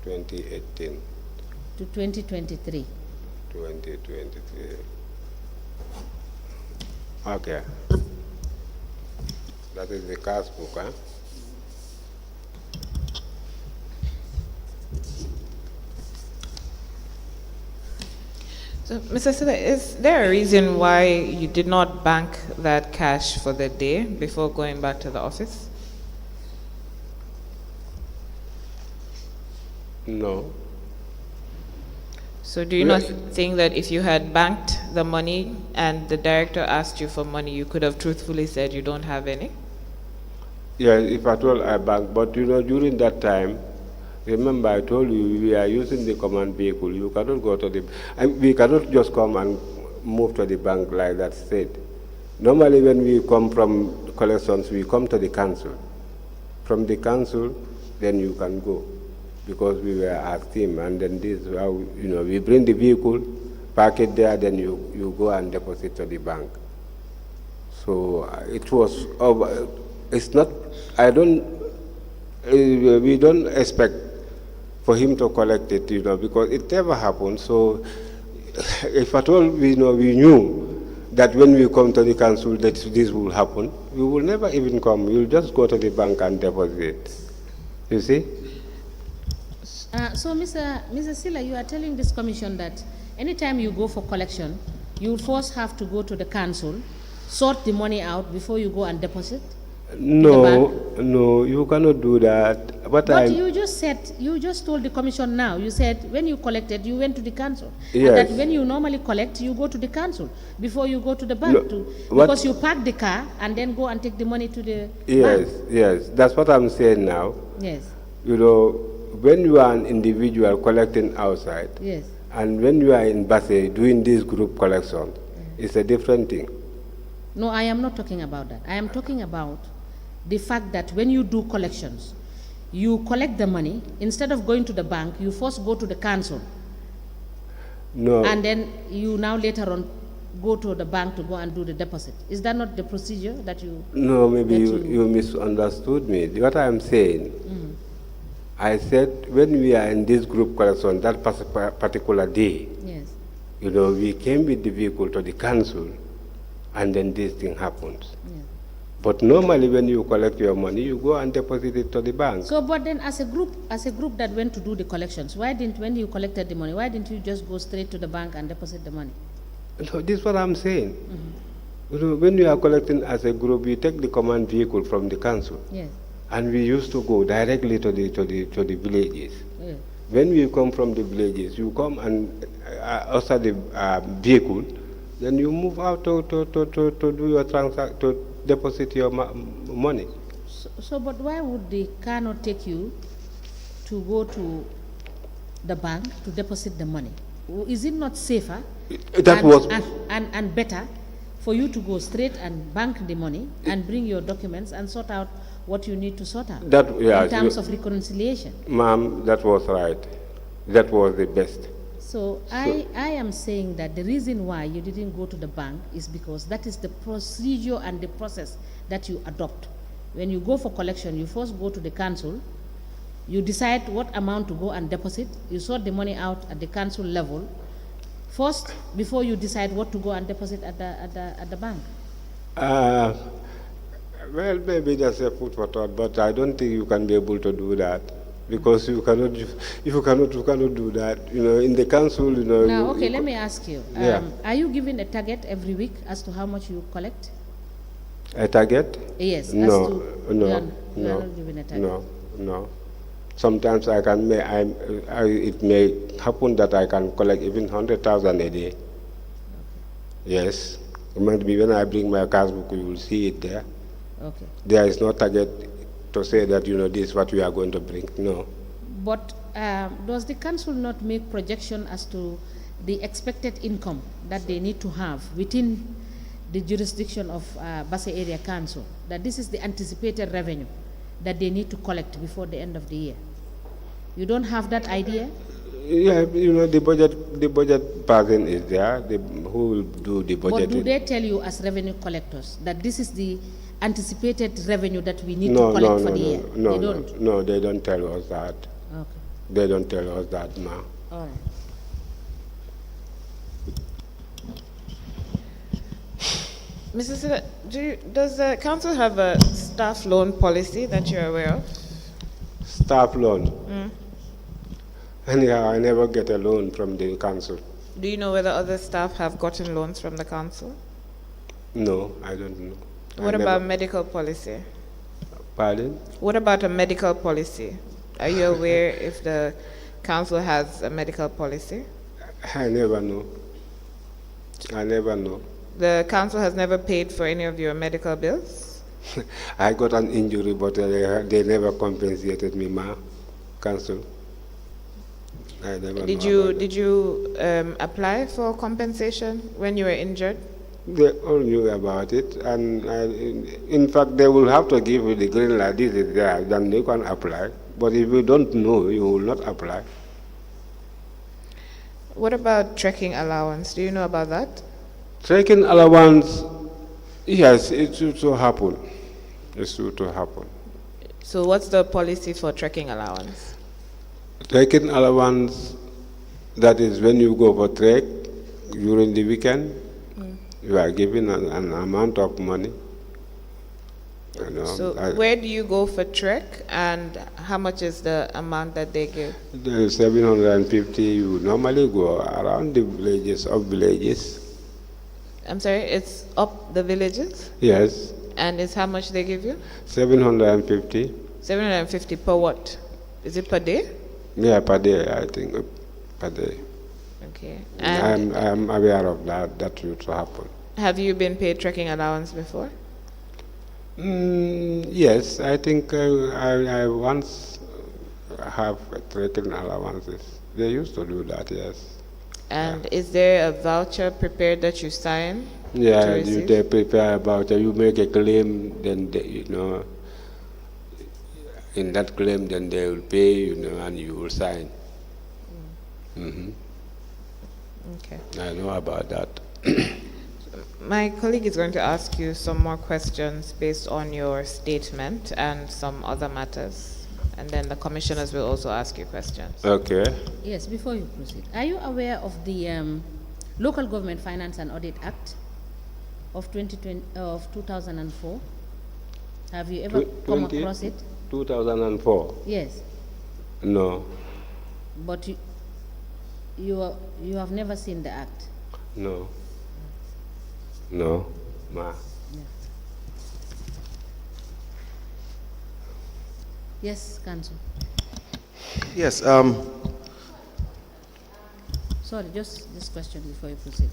2018, To 2023. 2023. Okay. That is the cash book, huh? So, Mr. Silla, is there a reason why you did not bank that cash for the day before going back to the office? No. So do you not think that if you had banked the money and the director asked you for money, you could have truthfully said you don't have any? Yeah, if at all I bank, but during that time, remember I told you we are using the command vehicle. You cannot go to we cannot just come and move to the bank like that said. Normally when we come from collections, we come to the council. From the council, then you can go, because we were as team, and then this is how, we bring the vehicle, park it there, then you go and deposit to the bank. So it was, it's not, we don't expect for him to collect it, because it never happened. So if at all we knew that when we come to the council that this will happen, we will never even come. We'll just go to the bank and deposit. You see? So, Mr. Silla, you are telling this commission that anytime you go for collection, you will first have to go to the council, sort the money out before you go and deposit? No, you cannot do that. But you just told the commission now, you said when you collected, you went to the council. Yes. And that when you normally collect, you go to the council before you go to the bank. No, Because you park the car and then go and take the money to the Yes, bank. yes, that's what I'm saying now. Yes, When you are an individual collecting outside, yes. and when you are in Basse doing this group collection, it's a different thing. No, I am not talking about that. I am talking about the fact that when you do collections, you collect the money, instead of going to the bank, you first go to the council. No. And then you now later on go to the bank to go and do the deposit. Is that not the procedure that you... No, maybe that you misunderstood me. What I'm saying, I said when we are in this group collection, that particular day, Yes. we came with the vehicle to the council, and then this thing happens. Yes. But normally when you collect your money, you go and deposit it to the bank. So, but then as a group that went to do the collections, when you collected the money, why didn't you just go straight to the bank and deposit the money? No, this is what I'm saying. When you are collecting as a group, you take the command vehicle from the council. Yes. And we used to go directly to the villages. Yes. When we come from the villages, you come and outside the vehicle, then you move out to do your to deposit your money. So, but why would the car not take you to go to the bank to deposit the money? Is it not safer and better for you to go straight and bank the money and bring your documents and sort out what you need to sort out in terms of reconciliation? Ma'am, that was right. That was the best. So I am saying that the reason why you didn't go to the bank is because that is the procedure and the process that you adopt. When you go for collection, you first go to the council, you decide what amount to go and deposit, you sort the money out at the council level first before you decide what to go and deposit at the bank. Well, maybe that's a food for thought, but I don't think you can be able to do that. Because you cannot do that. In the council, Now, okay, let me ask you. Yeah. Are you given a target every week as to how much you collect? A target? Yes. No, you are not given a target. No. Sometimes I can it may happen that I can collect even 100,000 a day. Okay. Yes. It might be when I bring my cash book, you will see it there. Okay. There is no target to say that, this is what we are going to bring. No. But does the council not make projection as to the expected income that they need to have within the jurisdiction of Basse Area Council? That this is the anticipated revenue that they need to collect before the end of the year. You don't have that idea? Yeah, the budget person is there, who will do the budget. But do they tell you as revenue collectors that this is the anticipated revenue that we need to collect for the year? They don't? No, they don't tell us that. Okay. They don't tell us that now. All right. Mrs. Sida, does the council have a staff loan policy that you're aware of? Staff loan? Anyhow, I never get a loan from the council. Do you know whether other staff have gotten loans from the council? No, I don't know. What about medical policy? Pardon? What about a medical policy? Are you aware if the council has a medical policy? I never know. I never know. The council has never paid for any of your medical bills? I got an injury, but they never compensated me, council. I never Did you apply for compensation when you were injured? They all knew about it, and in fact, they will have to give you the green light. This is there, then you can apply. But if you don't know, you will not apply. What about trekking allowance? Do you know about that? Trekking allowance, yes, it used to happen. It used to happen. So what's the policy for trekking allowance? Trekking allowance, that is when you go for trek during the weekend, you are given an amount of money. So where do you go for trek, and how much is the amount that they give? The 750, you normally go around the villages. I'm sorry, it's up the villages? Yes. And it's how much they give you? 750. 750 per what? Is it per day? Yeah, per day, I think, per day. Okay. And I'm aware of that used to happen. Have you been paid trekking allowance before? Yes, I think I once have trekking allowances. They used to do that, yes. And is there a voucher prepared that you sign? Yeah, they prepare a voucher. You make a claim, then in that claim, then they will pay, and you will sign. Okay. I know about that. My colleague is going to ask you some more questions based on your statement and some other matters. And then the commissioners will also ask you questions. Okay. Yes, before you proceed, are you aware of the Local Government Finance and Audit Act of 2004? Have you ever come across it? 2004. Yes, No, but you have never seen the act. no, no, ma. Yes, Council. Yes, Sorry, just this question before you proceed.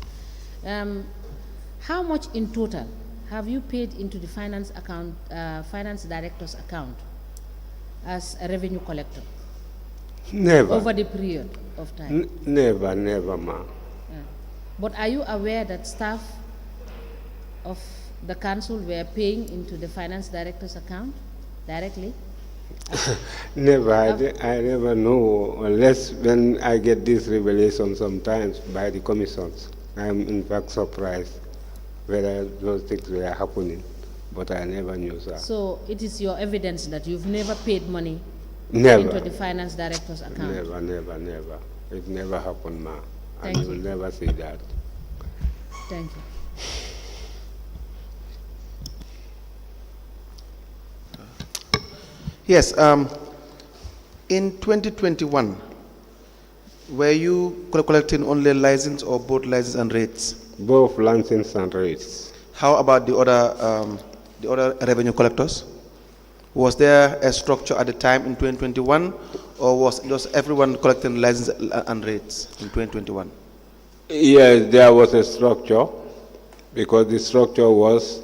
How much in total have you paid into the finance account, finance director's account, as a revenue collector Never. over the period of time? Never, ma. Yeah. But are you aware that staff of the council were paying into the finance director's account directly? Never. I never know, unless when I get this revelation sometimes by the commissions. I am in fact surprised whether those things were happening, but I never knew, sir. So it is your evidence that you've never paid money Never. into the finance director's account? Never. It never happened, ma. Thank And you you. will never see that. Thank you. yes, in 2021, were you collecting only license or both license and rates? Both license and rates. How about the other revenue collectors? Was there a structure at the time in 2021, or was just everyone collecting license and rates in 2021? Yes, there was a structure, because the structure was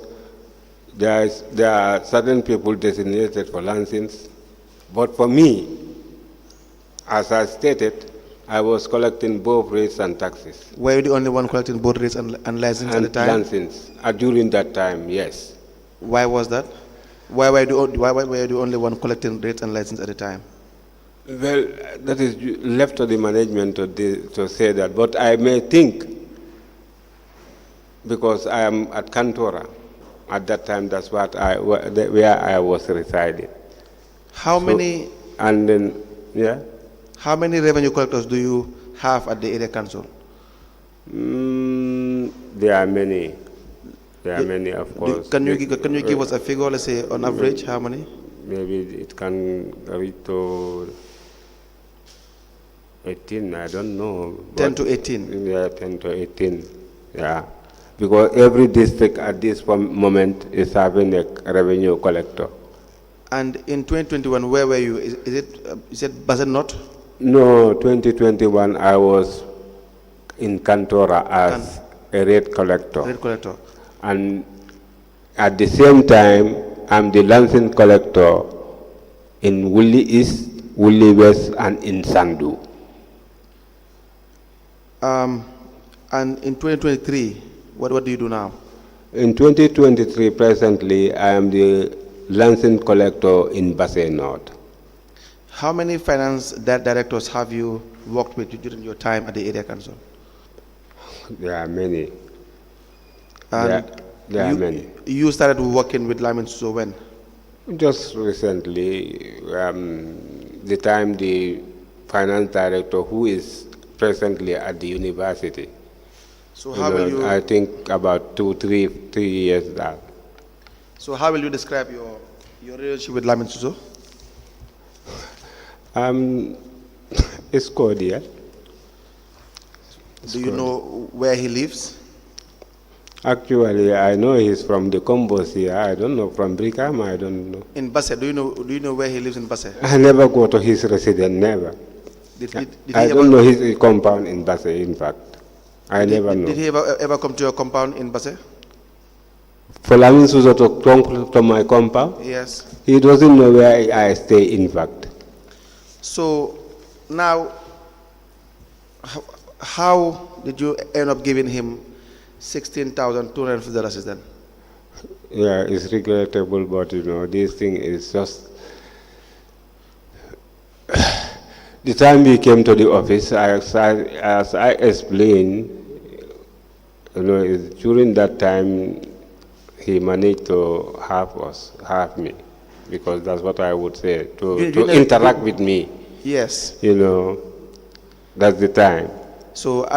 there are certain people designated for license, but for me, as I stated, I was collecting both rates and taxes. Were you the only one collecting both rates and license at the time? License. During that time, yes. Why was that? Why were you the only one collecting rates and license at the time? Well, that is left to the management to say that, but I may think, because I am at Cantora at that time, that's where I was residing. How many? And then, yeah. How many revenue collectors do you have at the area council? There are many. There are many, of course. Can you give us a figure? Let's say on average, how many? Maybe it can reach to 18. I don't know. 10 to 18. Yeah, 10 to 18. Yeah, because every district at this moment is having a revenue collector. And in 2021, where were you? Is it Basse North? No, 2021 I was in Cantora as a rate collector. Rate collector. And at the same time, I'm the license collector in Wuli East, Wuli West, and in Sandu. And in 2023, what do you do now? In 2023, presently, I am the license collector in Basse North. How many finance directors have you worked with during your time at the area council? There are many. And there are many. You started working with Lamin Suso when? Just recently, the time the finance director, who is presently at the university. So how will you? I think about 3 years back. So how will you describe your relationship with Lamin Suso? It's cordial. Do you know where he lives? Actually, I know he's from the Combos here. I don't know from Brikama. I don't know. In Basse, do you know where he lives in Basse? I never go to his residence. Never. I don't know his compound in Basse. In fact, I never know. Did he ever come to your compound in Basse? For Lamin Suso to come to my compound? Yes. He doesn't know where I stay. In fact. So now, how did you end up giving him $16,250 then? Yeah, it's regrettable, but this thing is just. The time we came to the office, as I explained, during that time, he managed to have me, because that's what I would say, to interact with me. Yes. That's the time. So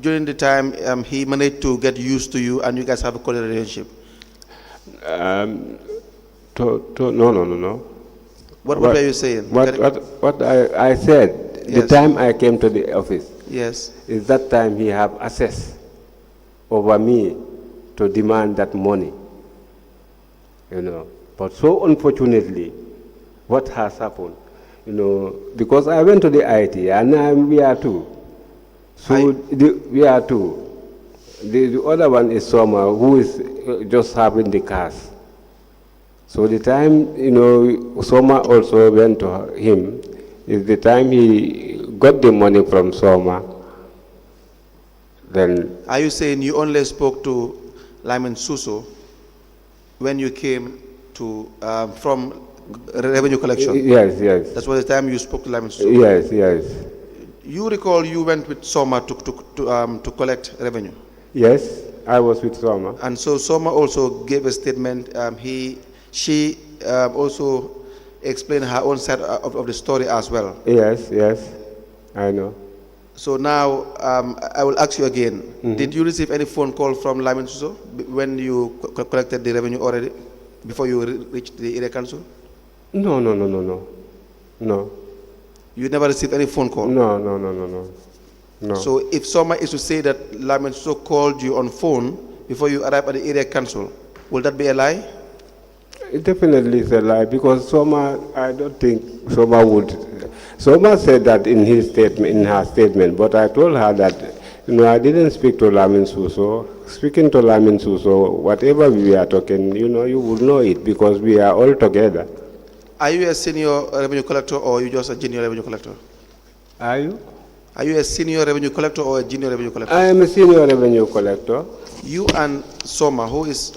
during the time, he managed to get used to you, and you guys have a cordial relationship. No. What were you saying? What I said, the Yes. time I came to the office, Yes. is that time he have access over me to demand that money. But so unfortunately, what has happened, because I went to the IT and we are two. So we are two. The other one is Soma, who is just having the cars. So the time, Soma also went to him, is the time he got the money from Soma, then... Are you saying you only spoke to Lyman Suso when you came to from revenue collection? Yes. That's what the time you spoke to Lyman Suso? Yes. You recall you went with Soma to collect revenue? Yes, I was with Soma. And so Soma also gave a statement. She also explained her own side of the story as well. Yes, I know. So now I will ask you again. Did you receive any phone call from Lyman Suso when you collected the revenue already, before you reached the area council? No. You never received any phone call? No. So if Soma is to say that Lyman Suso called you on phone before you arrived at the area council, will that be a lie? It definitely is a lie, because Soma, I don't think Soma would. Soma said that in her statement, but I told her that, I didn't speak to Lyman Suso. Speaking to Lyman Suso, whatever we are talking, you would know it, because we are all together. Are you a senior revenue collector or are you just a junior revenue collector? Are you? Are you a senior revenue collector or a junior revenue collector? I am a senior revenue collector. You and Soma, who is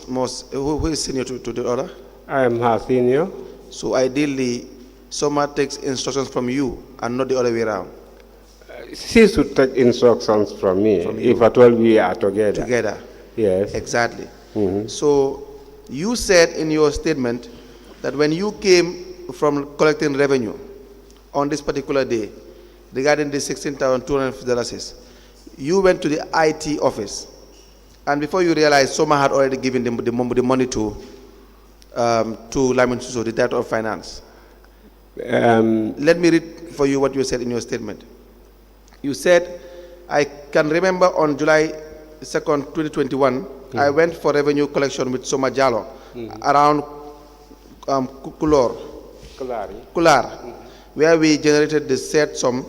senior to the other? I am her senior. So ideally, Soma takes instructions from you and not the other way around. She should take instructions from me, if at all we are together. Together. Yes. Exactly. So you said in your statement that when you came from collecting revenue on this particular day, regarding the $16,250, you went to the IT office, and before you realized, Soma had already given the money to Lyman Suso, the Director of Finance. Let me read for you what you said in your statement. You said, I can remember on July 2nd, 2021, I went for revenue collection with Soma Jallo around Kular, where we generated the said sum,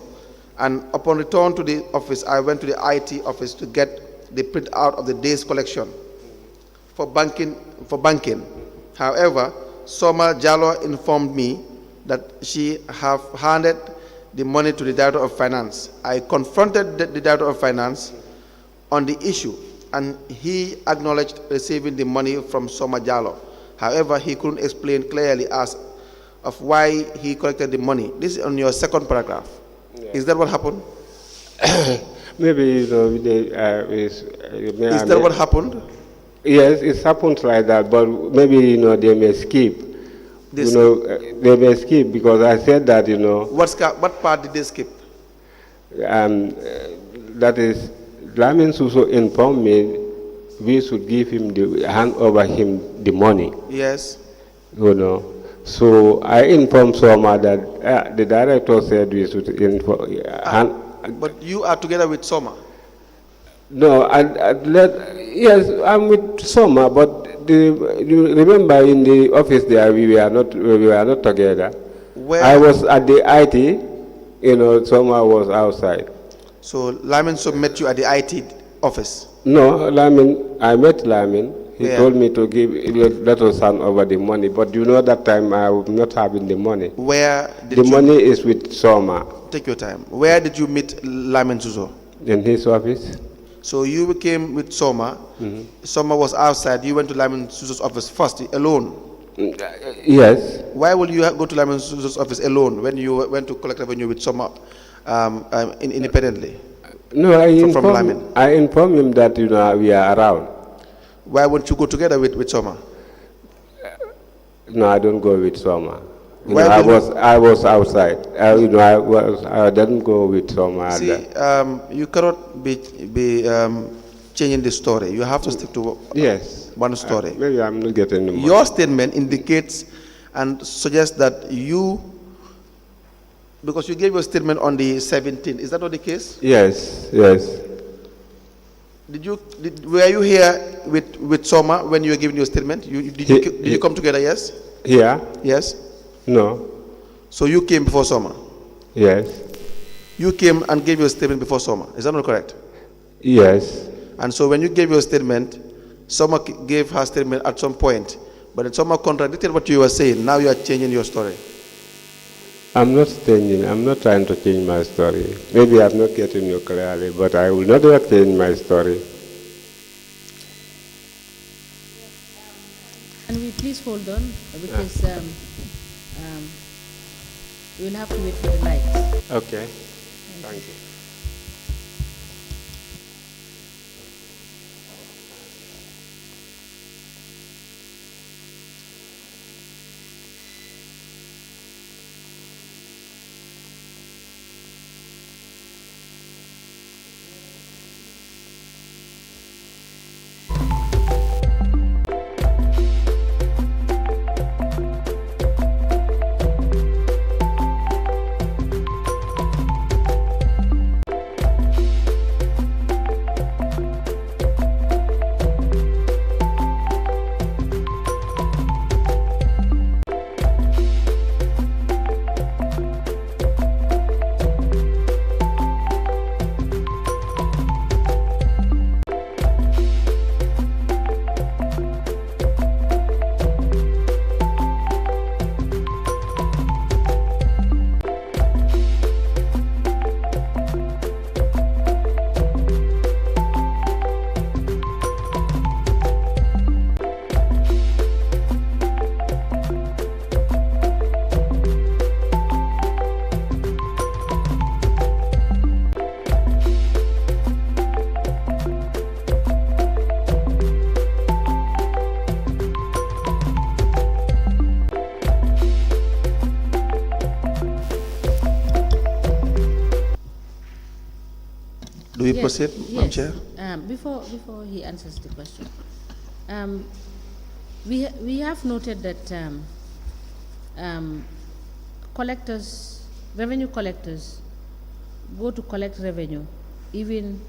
and upon return to the office, I went to the IT office to get the printout of the day's collection for banking. However, Soma Jallo informed me that she have handed the money to the Director of Finance. I confronted the Director of Finance on the issue, and he acknowledged receiving the money from Soma Jallo. However, he couldn't explain clearly as of why he collected the money. This is on your second paragraph. Yeah. Is that what happened? Maybe, is that what happened? Yes, it happens like that, but maybe, they may skip. They may skip, because I said that, What part did they skip? That is, Lyman Suso informed me we should hand over him the money. Yes. So I informed Soma that the director said we should but you are together with Soma? No, yes, I'm with Soma, but you remember in the office there we were not together. Where? I was at the IT, Soma was outside. So Lyman met you at the IT office? No, I met Lyman. He told me to let us hand over the money, but that time I was not having the money. Where did the money is with Soma. Take your time. Where did you meet Lyman Suso? In his office. So you came with Soma. Soma was outside. You went to Lyman Suso's office first, alone? Yes. Why will you go to Lyman Suso's office alone when you went to collect revenue with Soma independently? No, I informed him that we are around. Why won't you go together with Soma? No, I don't go with Soma. I was outside. I didn't go with Soma. See, you cannot be changing the story. You have to stick to one story. Maybe I'm not getting the money. Your statement indicates and suggest that you, because you gave your statement on the 17th, is that not the case? Yes, yes. Were you here with Soma when you were giving your statement? Did you come together, yes? Here? Yes? No. So you came before Soma? Yes. You came and gave your statement before Soma, is that not correct? Yes. And so when you gave your statement, Soma gave her statement at some point, but then Soma contradicted what you were saying. Now you are changing your story. I'm not changing. I'm not trying to change my story. Maybe I'm not getting you clearly, but I will not change my story. Can we please hold on, because we'll have to wait for the lights. Okay. Thank you. Do we proceed, Madam Yes. Chair? Before he answers the question, we have noted that collectors, revenue collectors, go to collect revenue even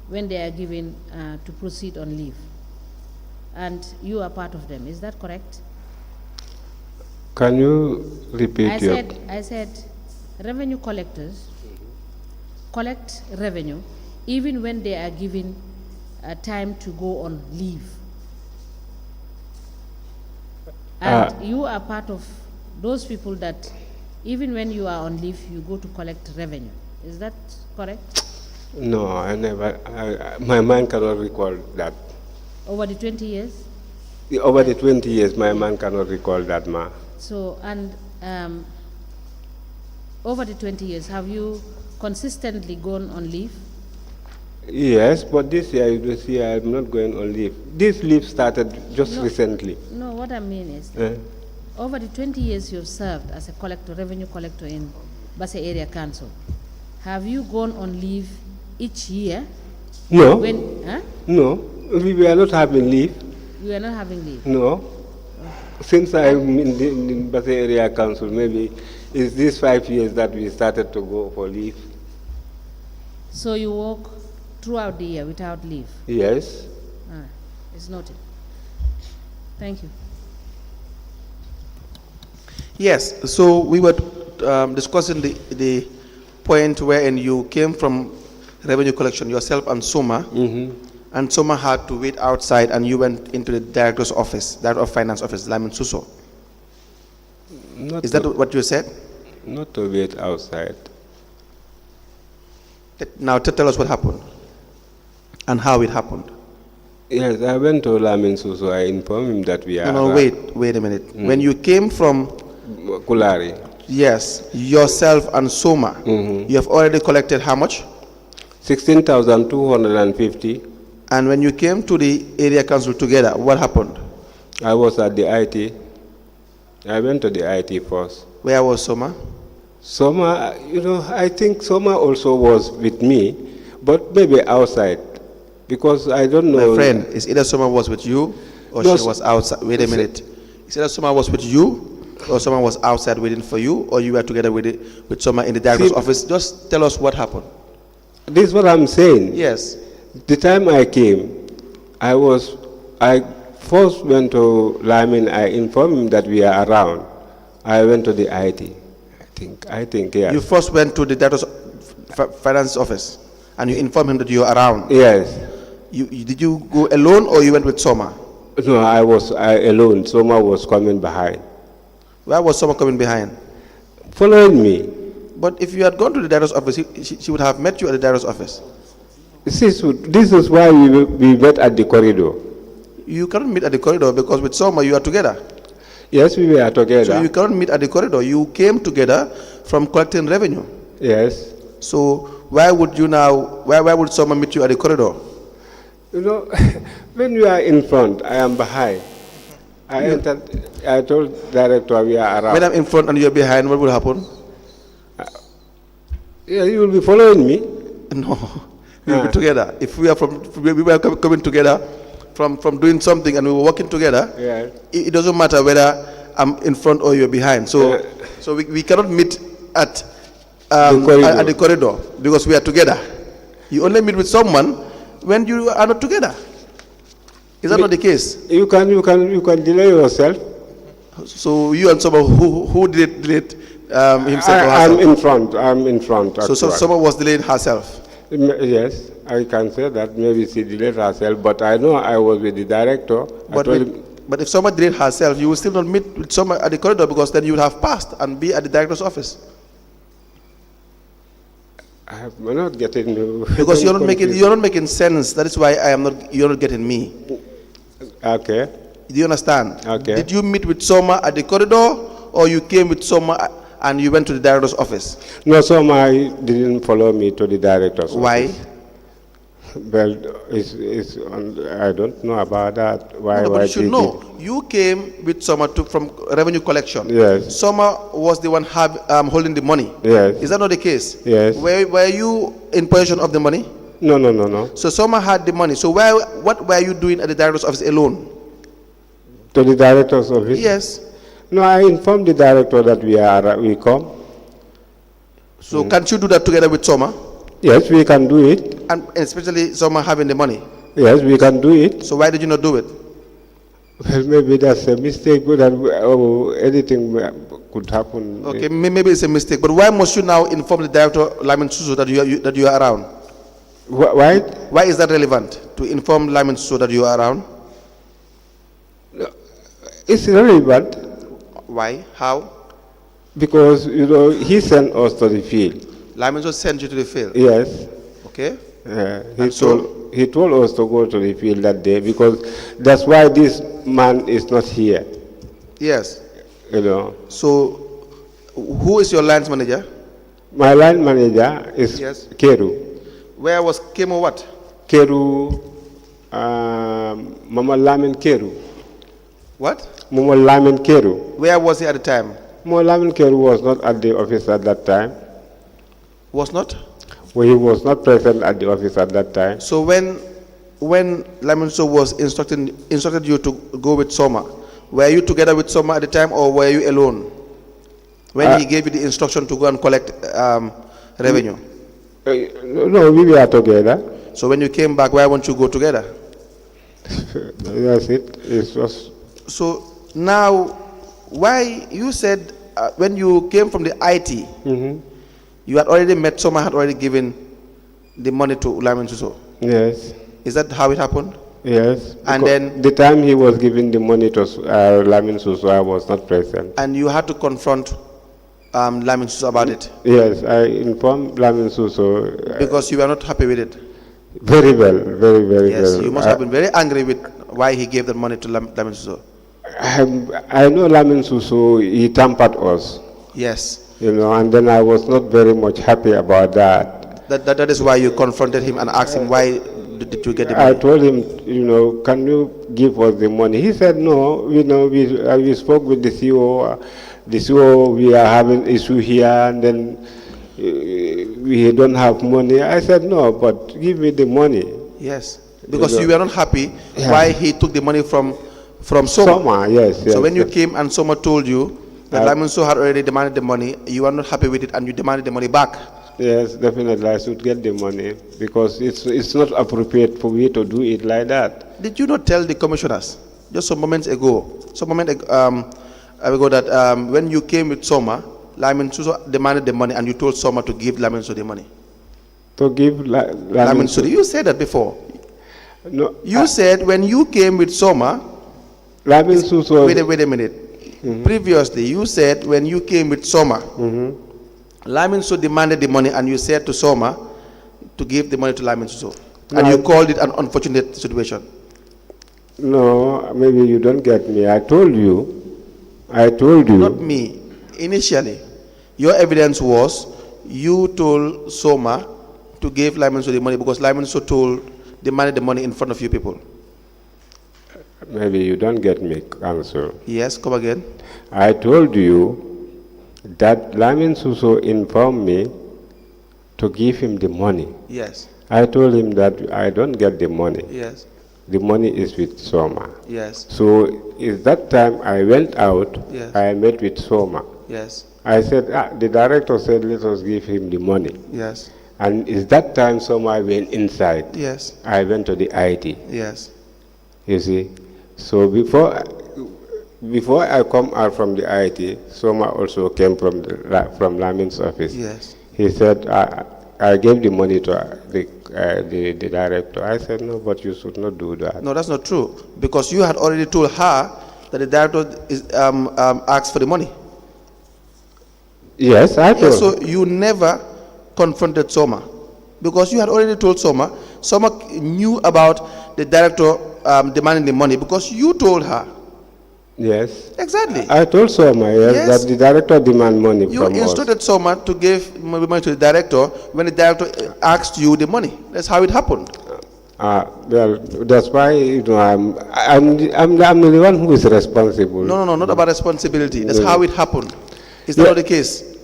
when they are given to proceed on leave, and you are part of them. Is that correct? Can you repeat I said revenue collectors collect revenue even when they are given time to go on leave. And you are part of those people that even when you are on leave, you go to collect revenue. Is that correct? No, I never. My mind cannot recall that. Over the 20 years? Over the 20 years, my mind cannot recall that, ma. So, and over the 20 years, have you consistently gone on leave? Yes, but this year I'm not going on leave. This leave started just recently. No, what I mean is, over the 20 years you've served as a collector, revenue collector in Basse Area Council, have you gone on leave each year? No. No, we were not having leave. You are not having leave? No. Since I'm in Basse Area Council, maybe it's these 5 years that we started to go for leave. So you work throughout the year without leave? Yes. It's noted. Thank you. Yes, so we were discussing the point wherein you came from revenue collection, yourself and Soma, and Soma had to wait outside and you went into the director's office, Director of Finance office, Lamin Suso. Is that what you said? Not to wait outside. Now tell us what happened and how it happened. Yes, I went to Lamin Suso. I informed him that we are... No, wait a minute. When you came from... Kulari. Yes, yourself and Soma, you have already collected how much? 16,250. And when you came to the area council together, what happened? I was at the IT. I went to the IT first. Where was Soma? Soma, I think Soma also was with me, but maybe outside, because I don't know. My friend, is either Soma was with you or she was outside. Wait a minute. Is either Soma was with you or someone was outside waiting for you, or you were together with someone in the director's See- office? Just tell us what happened. This is what I'm saying. Yes. The time I came, I first went to Lyman. I informed him that we are around. I went to the IT. I think yes. You first went to the director's finance office, and you informed him that you were around. Yes. Did you go alone, or you went with Soma? No, I was alone. Soma was coming behind, Where was Soma coming behind? following me. But if you had gone to the director's office, she would have met you at the director's office. This is why we met at the corridor. You cannot meet at the corridor because with Soma you are together. Yes, we were together. So you cannot meet at the corridor. You came together from collecting revenue. Yes. So why would Soma meet you at the corridor? You know, when you are in front, I am behind. I entered. I told director we are around. When I'm in front and you're behind, what will happen? Yeah, you will be following me. No, we'll be together. If we were coming together from doing something and we were working together, Yes. it doesn't matter whether I'm in front or you're behind. So we cannot meet at the corridor because we are together. You only meet with someone when you are not together. Is that not the case? You can delay yourself. So you and someone who did himself or I'm herself? in front. So actually. someone was delaying herself. Yes, I can say that. Maybe she delayed herself, but I know I was with the director. But if someone delayed herself, you will still not meet with someone at the corridor because then you would have passed and be at the director's office. I'm not getting. Because you're not making sense. That is why you're not getting me. Okay. Do you understand? Okay. Did you meet with Soma at the corridor, or you came with Soma and you went to the director's office? No, Soma didn't follow me to the director's Why? office. Well, I don't know about that. Why? No, but why you should did know. You came with Soma from revenue collection. Yes. Soma was the one holding the money. Yes. Is that not the case? Yes. Were you in possession of the money? No. So Soma had the money. So what were you doing at the director's office alone? To the director's office? Yes. No, I informed the director that we come. So can't you do that together with Soma? Yes, we can do it. And especially Soma having the money. Yes, we can do it. So why did you not do it? Well, maybe that's a mistake, but anything could happen. Okay, maybe it's a mistake. But why must you now inform the director, Lyman Suso, that you are around? Why? Why is that relevant to inform Lyman Suso that you are around? It's relevant Why? How? because he sent us to the field. Lyman Suso sent you to the field. Yes. Okay. He told us to go to the field that day because that's why this man is not here. Yes. So who is your lines manager? my line manager is Yes. Keru. Where was Kemo what? Keru, Mama Lamin Keru. What? Mama Lamin Keru. Where was he at the time? Mama Lamin Keru was not at the office at that time. Was not? Well, he was not present at the office at that time. So when Lyman Suso was instructed you to go with Soma, were you together with Soma at the time or were you alone? When he gave you the instruction to go and collect revenue. No, we were together. So when you came back, why won't you go together? That's it. It was. So now, why you said when you came from the IT, you had already met Soma, had already given the money to Lyman Suso. Yes. Is that how it happened? Yes. And then the time he was giving the money to Lamin Suso, I was not present. And you had to confront Lyman Suso about it? Yes, I informed Lamin Suso. Because you were not happy with it? Very well, very well. Yes, you must have been very angry with why he gave that money to Lyman Suso. I know Lamin Suso, he tampered us. Yes. And then I was not very much happy about that. That is why you confronted him and asked him, why did you get the money? I told him, can you give us the money? He said, no, we spoke with the CEO. The CEO, we are having issue here, and then we don't have money. I said, no, but give me the money. Yes, because you were not happy why he took the money from Soma. Yes. So when you came and Soma told you That Lyman So had already demanded the money, you are not happy with it, and you demanded the money back. Yes, definitely I should get the money because it's not appropriate for me to do it like that. Did you not tell the commissioners just some moments ago, that when you came with Soma, Lyman So demanded the money, and you told Soma to give Lyman So the money? To give Lyman So, you said that before. No, You said when you came with Soma. Lyman So. Wait a minute. Previously, you said when you came with Soma, Lyman So demanded the money, and you said to Soma to give the money to Lyman So, and you called it an unfortunate situation. No, maybe you don't get me. I told you. Not me. Initially, your evidence was you told Soma to give Lyman So the money because Lyman So demanded the money in front of you people. Maybe you don't get me, Council. Yes, come again. I told you that Lyman So informed me to give him the money. Yes. I told him that I don't get the money. Yes. The money is with Soma. Yes. So at that time I went out, Yes. I met with Soma. Yes. I said, the director said, let us give him the money. Yes. And at that time Soma went inside. Yes. I went to the IT. Yes. You see? So before I come out from the IT, Soma also came from Lamin's office. Yes. He said, I gave the money to the director. I said, no, but you should not do that. No, that's not true. Because you had already told her that the director is, asked for the money. Yes, I told. Yes, so you never confronted Soma. Because you had already told Soma. Soma knew about the director demanding the money because you told her. Yes. Exactly. I told Soma, yes, that the director demand money You from us. instructed Soma to give money to the director when the director asked you the money. That's how it happened. Well, that's why I'm the one who is responsible. No, not about responsibility. That's how it happened. Is that not the case?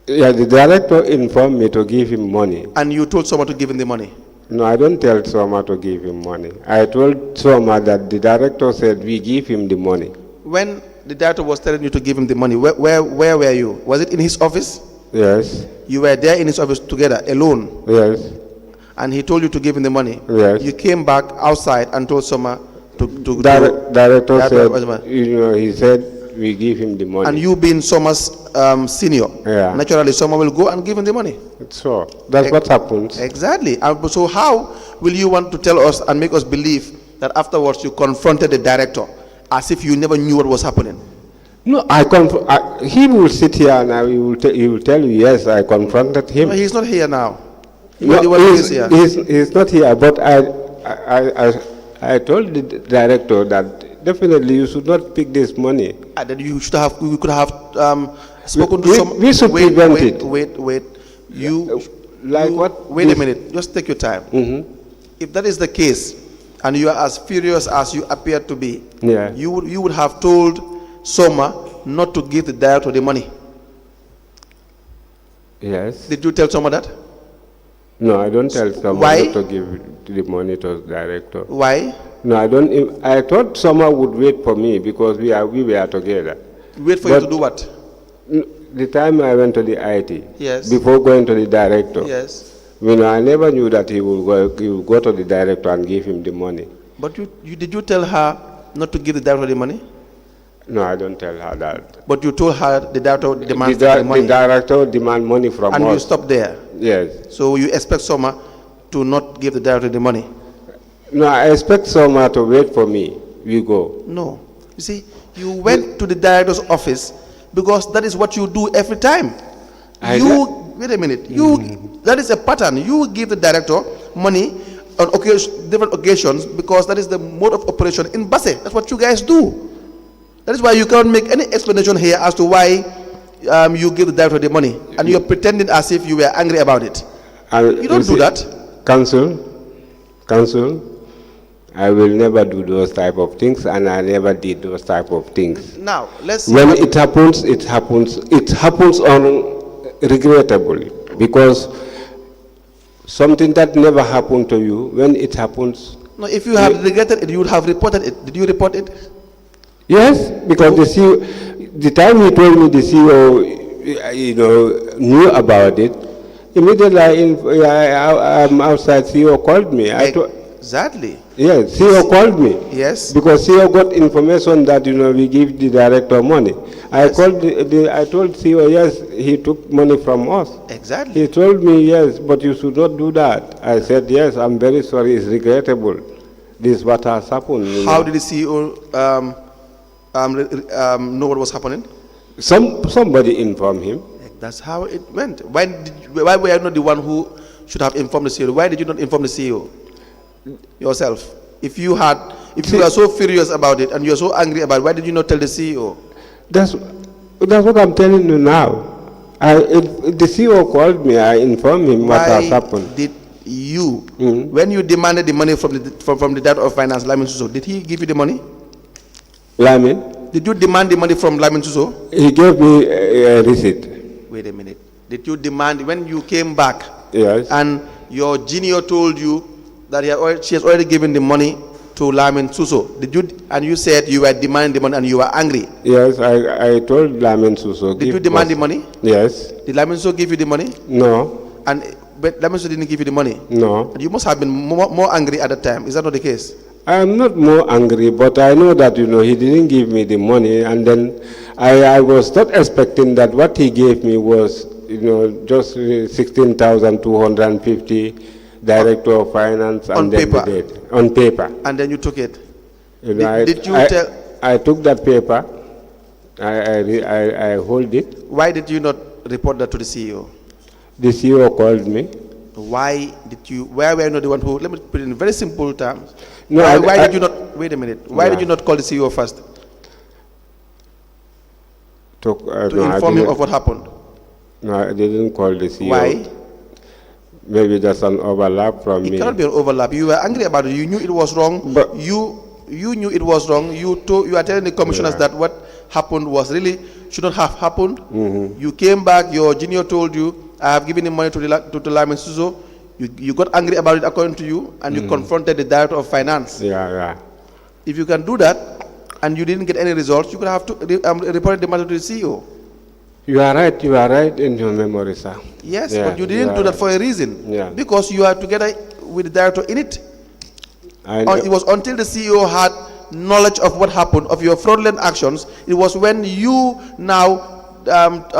Yeah, the director informed me to give him money. And you told Soma to give him the money? No, I don't tell Soma to give him money. I told Soma that the director said we give him the money. When the director was telling you to give him the money, where were you? Was it in his office? Yes. You were there in his office together, alone? Yes. And he told you to give him the money? Yes. You came back outside and told Soma to Director said, he said we give him the money. And you being Soma's senior, naturally Soma will go and give him the money. So that's what happens. Exactly. So how will you want to tell us and make us believe that afterwards you confronted the director as if you never knew what was happening? No, he will sit here and he will tell you, yes, I confronted him. No, he's not here now. No, Here. he's not here, but I told the director that definitely you should not pick this money. That you should have, we could have spoken to some. We should prevent it. Wait. What? Wait a minute. Just take your time. If that is the case, and you are as furious as you appear to be, you would have told Soma not to give the director the money. Yes. Did you tell Soma that? No, I don't tell Soma not to give the money to the director. Why? No, I don't. I thought Soma would wait for me because we were together. Wait for you to do what? The time I went to the IT, yes, before going to the director, yes, I never knew that he would go to the director and give him the money. But did you tell her not to give the director the money? No, I don't tell her that. But you told her the director demands the money. The director demand money from us. And you stopped there? Yes. So you expect Soma to not give the director the money? No, I expect Soma to wait for me. We go. No. You see, you went to the director's office because that is what you do every time. Wait a minute. That is a pattern. You give the director money on different occasions because that is the mode of operation in Basse. That's what you guys do. That is why you cannot make any explanation here as to why you give the director the money, and you're pretending as if you were angry about it. You don't do that. Council, I will never do those type of things, and I never did those type of things. Now, let's. When it happens, it happens. It happens regrettably, because something that never happened to you, when it happens. No, if you have regretted it, you would have reported it. Did you report it? Yes, because the time he told me the CEO, knew about it, immediately I'm outside, CEO called me. Exactly. Yes, CEO called me. Yes. Because CEO got information that, we give the director money. I called I told CEO, yes, he took money from us. Exactly. He told me, yes, but you should not do that. I said, yes, I'm very sorry, it's regrettable. This is what has happened. How did the CEO know what was happening? Somebody informed him. That's how it went. Why were you not the one who should have informed the CEO? Why did you not inform the CEO yourself? If you were so furious about it and you are so angry about it, why did you not tell the CEO? That's what I'm telling you now. The CEO called me, I informed him what has happened. Did you, when you demanded the money from the Director of Finance, Lamin Suso, did he give you the money? Lamin? Did you demand the money from Lamin Suso? He gave me a receipt. Wait a minute. Did you demand, when you came back, yes, and your junior told you that she has already given the money to Lamin Suso, and you said you were demanding the money and you were angry? Yes, I told Lamin Suso. Did you demand the money? Yes. Did Lamin Suso give you the money? No. But Lamin Suso didn't give you the money? No. And you must have been more angry at that time. Is that not the case? I am not more angry, but I know that, he didn't give me the money, and then I was not expecting that what he gave me was, just 16,250, Director of Finance, on and then paper. the date. On paper. And then you took it. Did you tell? I took that paper. I hold it. Why did you not report that to the CEO? The CEO called me. Why were you not the one who, let me put it in very simple terms. No, why did you not, wait a minute, why did you not call the CEO first? To inform him of what happened? No, I didn't call the CEO. Why? Maybe there's an overlap from me. It cannot be an overlap. You were angry about it. You knew it was wrong. But you knew it was wrong. You are telling the commissioners that what happened was really should not have happened. You came back. Your junior told you, I have given him money to Lamin Suso. You got angry about it according to you, and you confronted the Director of Finance. Yeah. If you can do that, and you didn't get any results, you could have to report the matter to the CEO. You are right in your memory, sir. Yes, but you didn't do that for a reason. Yeah. Because you are together with the director in it. It was until the CEO had knowledge of what happened, of your fraudulent actions, it was when you now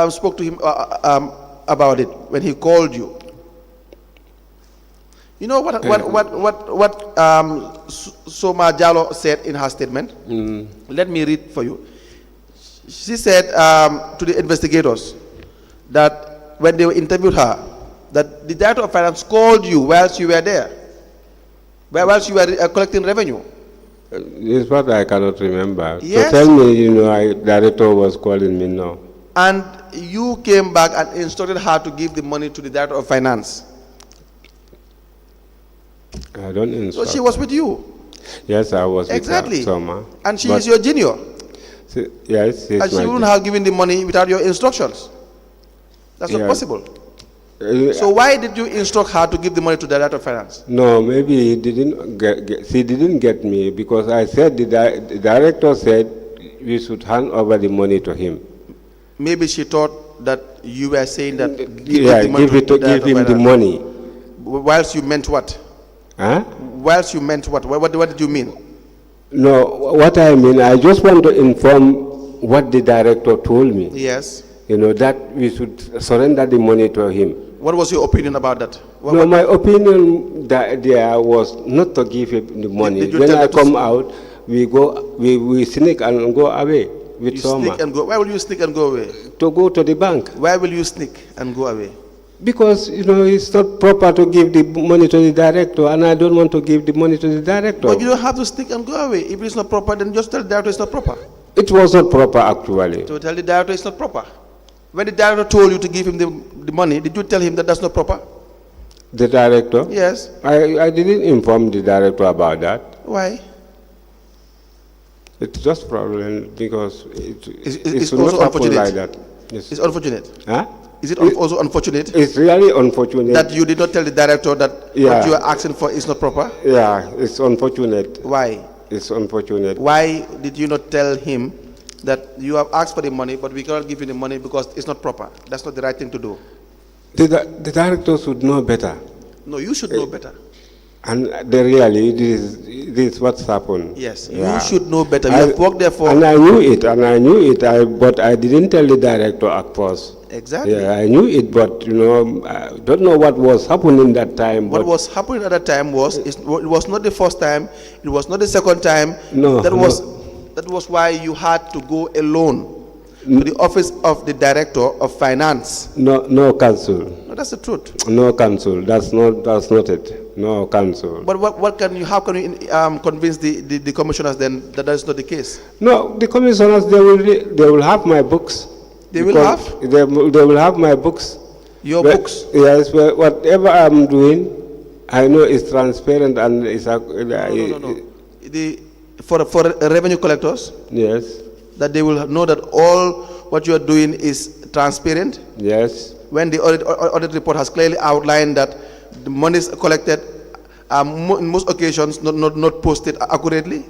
spoke to him about it, when he called you. You know what Soma Jallo said in her statement? Let me read for you. She said to the investigators that when they interviewed her, that the Director of Finance called you whilst you were there, whilst you were collecting revenue. This is what I cannot remember. Yes. So tell me, Director was calling me now. And you came back and instructed her to give the money to the Director of Finance. I don't instruct. So she was with you. Yes, I was exactly. with her, Soma. And she is your junior. Yes, and she wouldn't have given the money without your instructions. That's not possible. So why did you instruct her to give the money to the Director of Finance? No, maybe he didn't she didn't get me, because I said the director said we should hand over the money to him. Maybe she thought that you were saying that give him the money. Whilst you meant what? Huh? Whilst you meant what? What did you mean? No, what I mean, I just want to inform what the director told me. Yes. That we should surrender the money to him. What was your opinion about that? My opinion there was not to give him the money. When I come out, we sneak and go away with Soma. Sneak and go. Why will you sneak and go away? To go to the bank. Why will you sneak and go away? Because, it's not proper to give the money to the director, and I don't want to give the money to the director. But you don't have to sneak and go away. If it's not proper, then just tell the director it's not proper. It was not proper, actually. So tell the director it's not proper. When the director told you to give him the money, did you tell him that that's not proper? The director? Yes. I didn't inform the director about that. Why? It's just problem because it's not also unfortunate like that. Yes. It's unfortunate. Huh? Is it also unfortunate? It's really unfortunate. That you did not tell the director that what you are asking for is not proper? Yeah, it's unfortunate. Why? It's unfortunate. Why did you not tell him that you have asked for the money, but we cannot give you the money because it's not proper. That's not the right thing to do. The directors would know better. No, you should know better. And this is what's happened. Yes, Yeah. you should know better. You have worked there for... And I knew it, but I didn't tell the director at first. Exactly. Yeah, I knew it, but, I don't know what was happening that time. What was happening at that time was, it was not the first time, it was not the second time. No. That was why you had to go alone to the office of the director of finance. No council. No, that's the truth. No council. That's not it. No council. But how can you convince the commissioners then that is not the case? No, the commissioners, they will have my books. They will have? They will have my books. Your books? Yes, whatever I'm doing, I know it's transparent and it's... No. For revenue collectors? Yes. That they will know that all what you are doing is transparent? Yes. When the audit report has clearly outlined that the monies collected are in most occasions not posted accurately?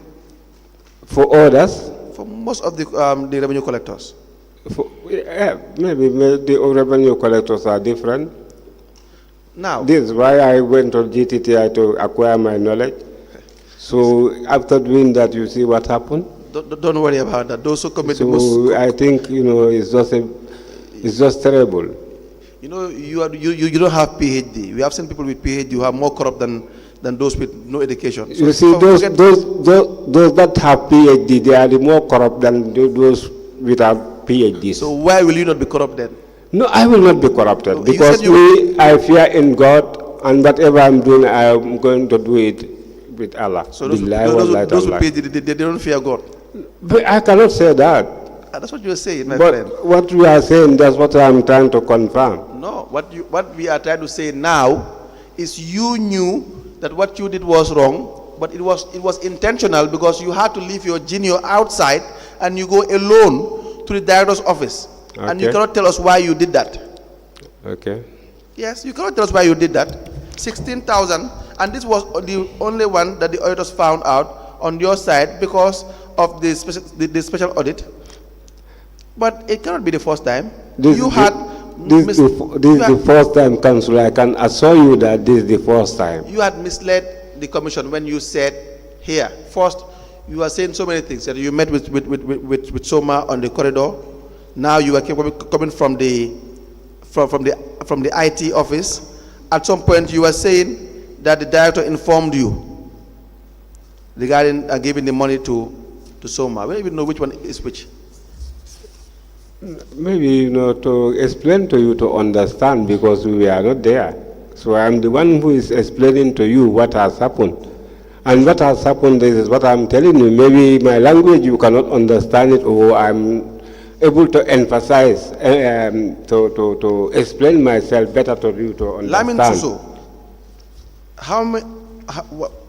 For others? For most of the revenue collectors. Maybe the revenue collectors are different. Now, this is why I went to GTTI to acquire my knowledge. So after doing that, you see what happened. Don't worry about that. Those who commit so the most. I think it's just terrible. You don't have PhD. We have seen people with PhD who are more corrupt than those with no education. So you see, those that have PhD, they are the more corrupt than those without PhDs. So why will you not be corrupt then? No, I will not be corrupted, No, because I fear in God, and whatever I'm doing, I am going to do it with Allah. So those with PhD, they don't fear God. But I cannot say that. That's what you are saying, my but friend. What we are saying, that's what I'm trying to confirm. No, what we are trying to say now is you knew that what you did was wrong, but it was intentional because you had to leave your junior outside and you go alone to the director's office. Okay. And you cannot tell us why you did that. Okay. Yes, you cannot tell us why you did that. 16,000, and this was the only one that the auditors found out on your side because of the special audit. But it cannot be the first time. This is the first time, Councillor. I can assure you that this is the first time. You had misled the commission when you said here. First, you are saying so many things. That you met with Soma on the corridor. Now you are coming from the IT office. At some point, you were saying that the director informed you regarding giving the money to Soma. We don't even know which one is which. Maybe, to explain to you to understand, because we are not there. So I'm the one who is explaining to you what has happened. And what has happened, this is what I'm telling you. Maybe my language, you cannot understand it, or I'm able to emphasize, to explain myself better to you to understand. Lamin Suso,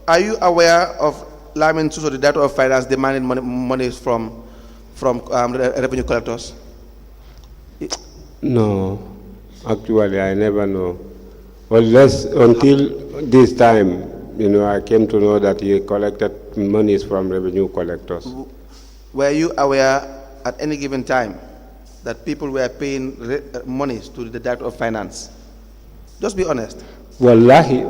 are you aware of Lamin Suso, the director of finance, demanding money from revenue collectors? No, actually, I never know. Unless until this time, I came to know that he collected monies from revenue collectors. Were you aware at any given time that people were paying monies to the director of finance? Just be honest. Wallahi,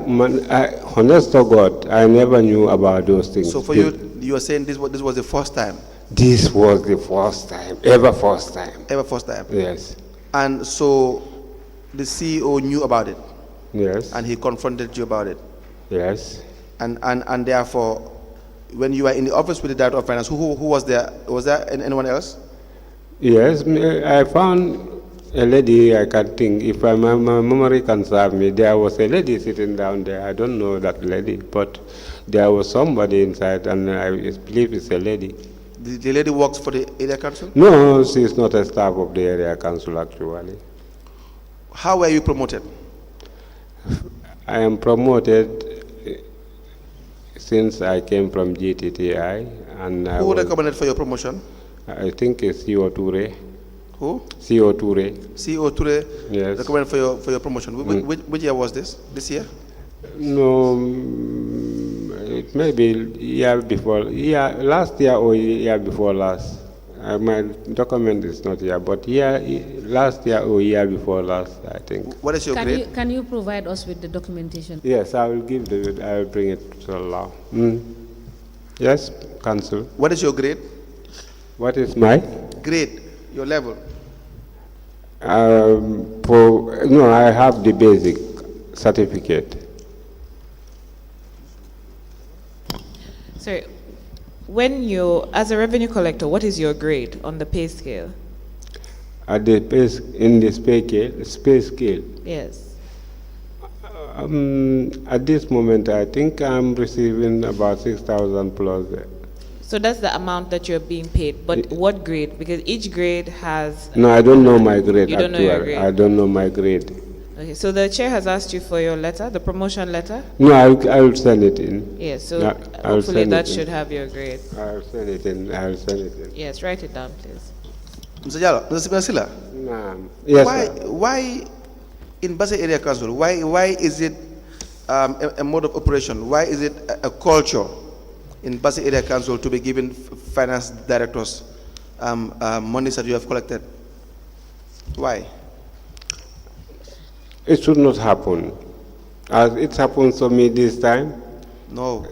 honest to God, I never knew about those things. So for you are saying this was the first time? This was the first time, ever first time. Ever first time? Yes. And so the CEO knew about it? Yes. And he confronted you about it? Yes. And therefore, when you were in the office with the director of finance, who was there? Was there anyone else? Yes, I found a lady. I can think, if my memory can serve me, there was a lady sitting down there. I don't know that lady, but there was somebody inside, and I believe it's a lady. The lady works for the area council? No, she's not a staff of the area council, actually. How were you promoted? I am promoted since I came from GTTI. And who recommended for your promotion? I think it's CO Toure. Who? CO Toure. CO Toure, yes, recommended for your promotion. Which year was this? This year? No, it may be year before, last year or year before last. My document is not here, but last year or year before last, I think. What is your grade? Can you provide us with the documentation? Yes, I will I will bring it to Allah. Yes, Council. What is your grade? What is my? Grade, your level. No, I have the basic certificate. Sorry, when you, as a revenue collector, what is your grade on the pay scale? At the in the pay scale. Yes. At this moment, I think I'm receiving about 6,000 plus. So that's the amount that you're being paid. But what grade? Because each grade has. No, I don't know my grade. You don't know your grade? I don't know my grade. Okay, so the chair has asked you for your letter, the promotion letter? No, I'll send it in. Yes, so Yeah, I'll hopefully send that it in. should have your grade. I'll send it in. I'll send it in. Yes, write it down, please. Mr. Jallo, Mr. Sila, Yes, why in Basse Area Council, why is it a mode of operation? Why is it a culture in Basse Area Council to be giving finance directors monies that you have collected? Why? It should not happen. As it happens to me this time. No,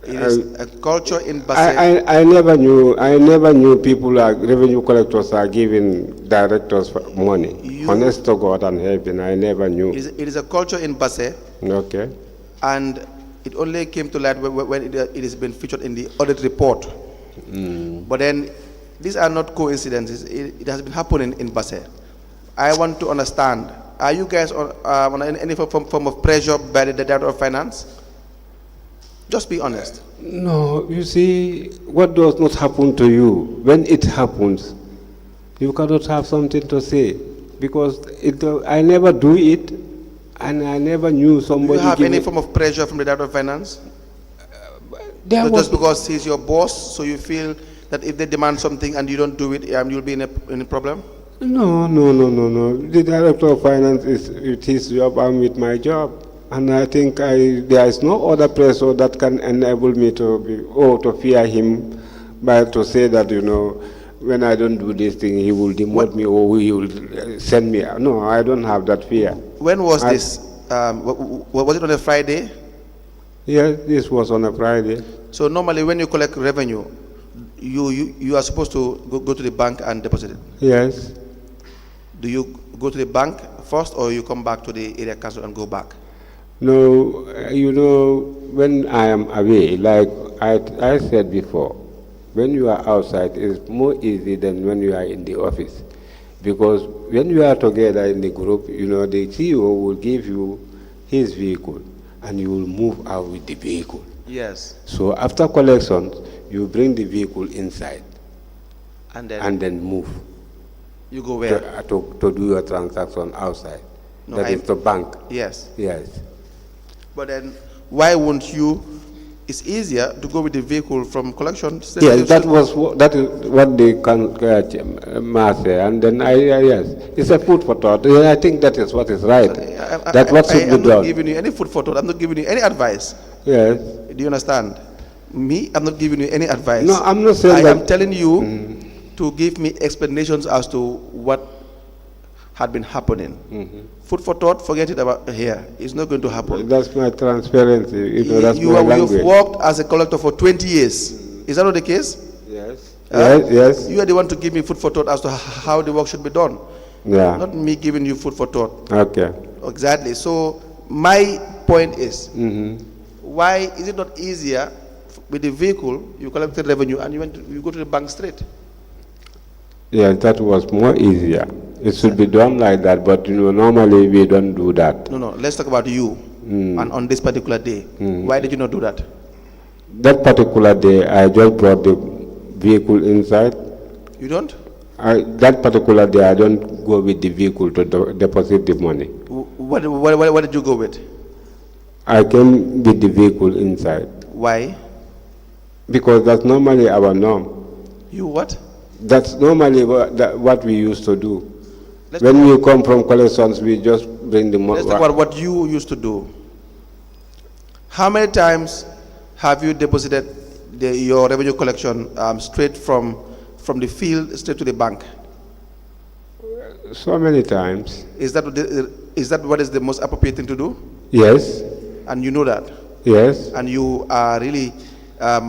it is a culture in Basse. I never knew people like revenue collectors are giving directors money. Honest to God and heaven, I never knew. It is a culture in Basse. Okay. And it only came to light when it has been featured in the audit report. But then, these are not coincidences. It has been happening in Basse. I want to understand, are you guys on any form of pressure by the Director of Finance? Just be honest. No, you see, what does not happen to you, when it happens, you cannot have something to say. Because I never do it, and I never knew somebody. Do you have any form of pressure from the Director of Finance? Just because he's your boss, so you feel that if they demand something and you don't do it, you'll be in a problem? No. The Director of Finance is with his job, I'm with my job. And I think there is no other pressure that can enable me to fear him, but to say that, when I don't do this thing, he will demote me or he will send me. No, I don't have that fear. When was this? Was it on a Friday? Yes, this was on a Friday. So normally when you collect revenue, you are supposed to go to the bank and deposit it? Yes. Do you go to the bank first or you come back to the area council and go back? No, when I am away, like I said before, when you are outside, it's more easy than when you are in the office. Because when you are together in the group, the CEO will give you his vehicle and you will move out with the vehicle. Yes. So after collections, you bring the vehicle inside and then move. You go where? To do your transaction outside. No, that is the bank. Yes. Yes. But then why won't you? It's easier to go with the vehicle from collection. Yes, that is what the master, and then yes, it's a food for thought. I think that is what is right. That's what should be done. I'm not giving you any food for thought. I'm not giving you any advice. Yes. Do you understand? Me, I'm not giving you any advice. No, I'm not saying I that. am telling you to give me explanations as to what had been happening. Food for thought, forget it about here. It's not going to happen. That's my transparency. That's my language. You've worked as a collector for 20 years. Is that not the case? Yes. Yes. You are the one to give me food for thought as to how the work should be done. Yeah. Not me giving you food for thought. Okay. Exactly. So my point is, why is it not easier with the vehicle, you collected revenue and you go to the bank straight? Yeah, that was more easier. It should be done like that, but normally we don't do that. No, let's talk about you. And on this particular day, why did you not do that? That particular day, I just brought the vehicle inside. You don't? That particular day, I don't go with the vehicle to deposit the money. What did you go with? I came with the vehicle inside. Why? Because that's normally our norm. You what? That's normally what we used to do. When we come from collections, we just bring the money. Let's talk about what you used to do. How many times have you deposited your revenue collection straight from from the field straight to the bank? So many times. Is that what is the most appropriate thing to do? Yes, And you know that? yes, And you are really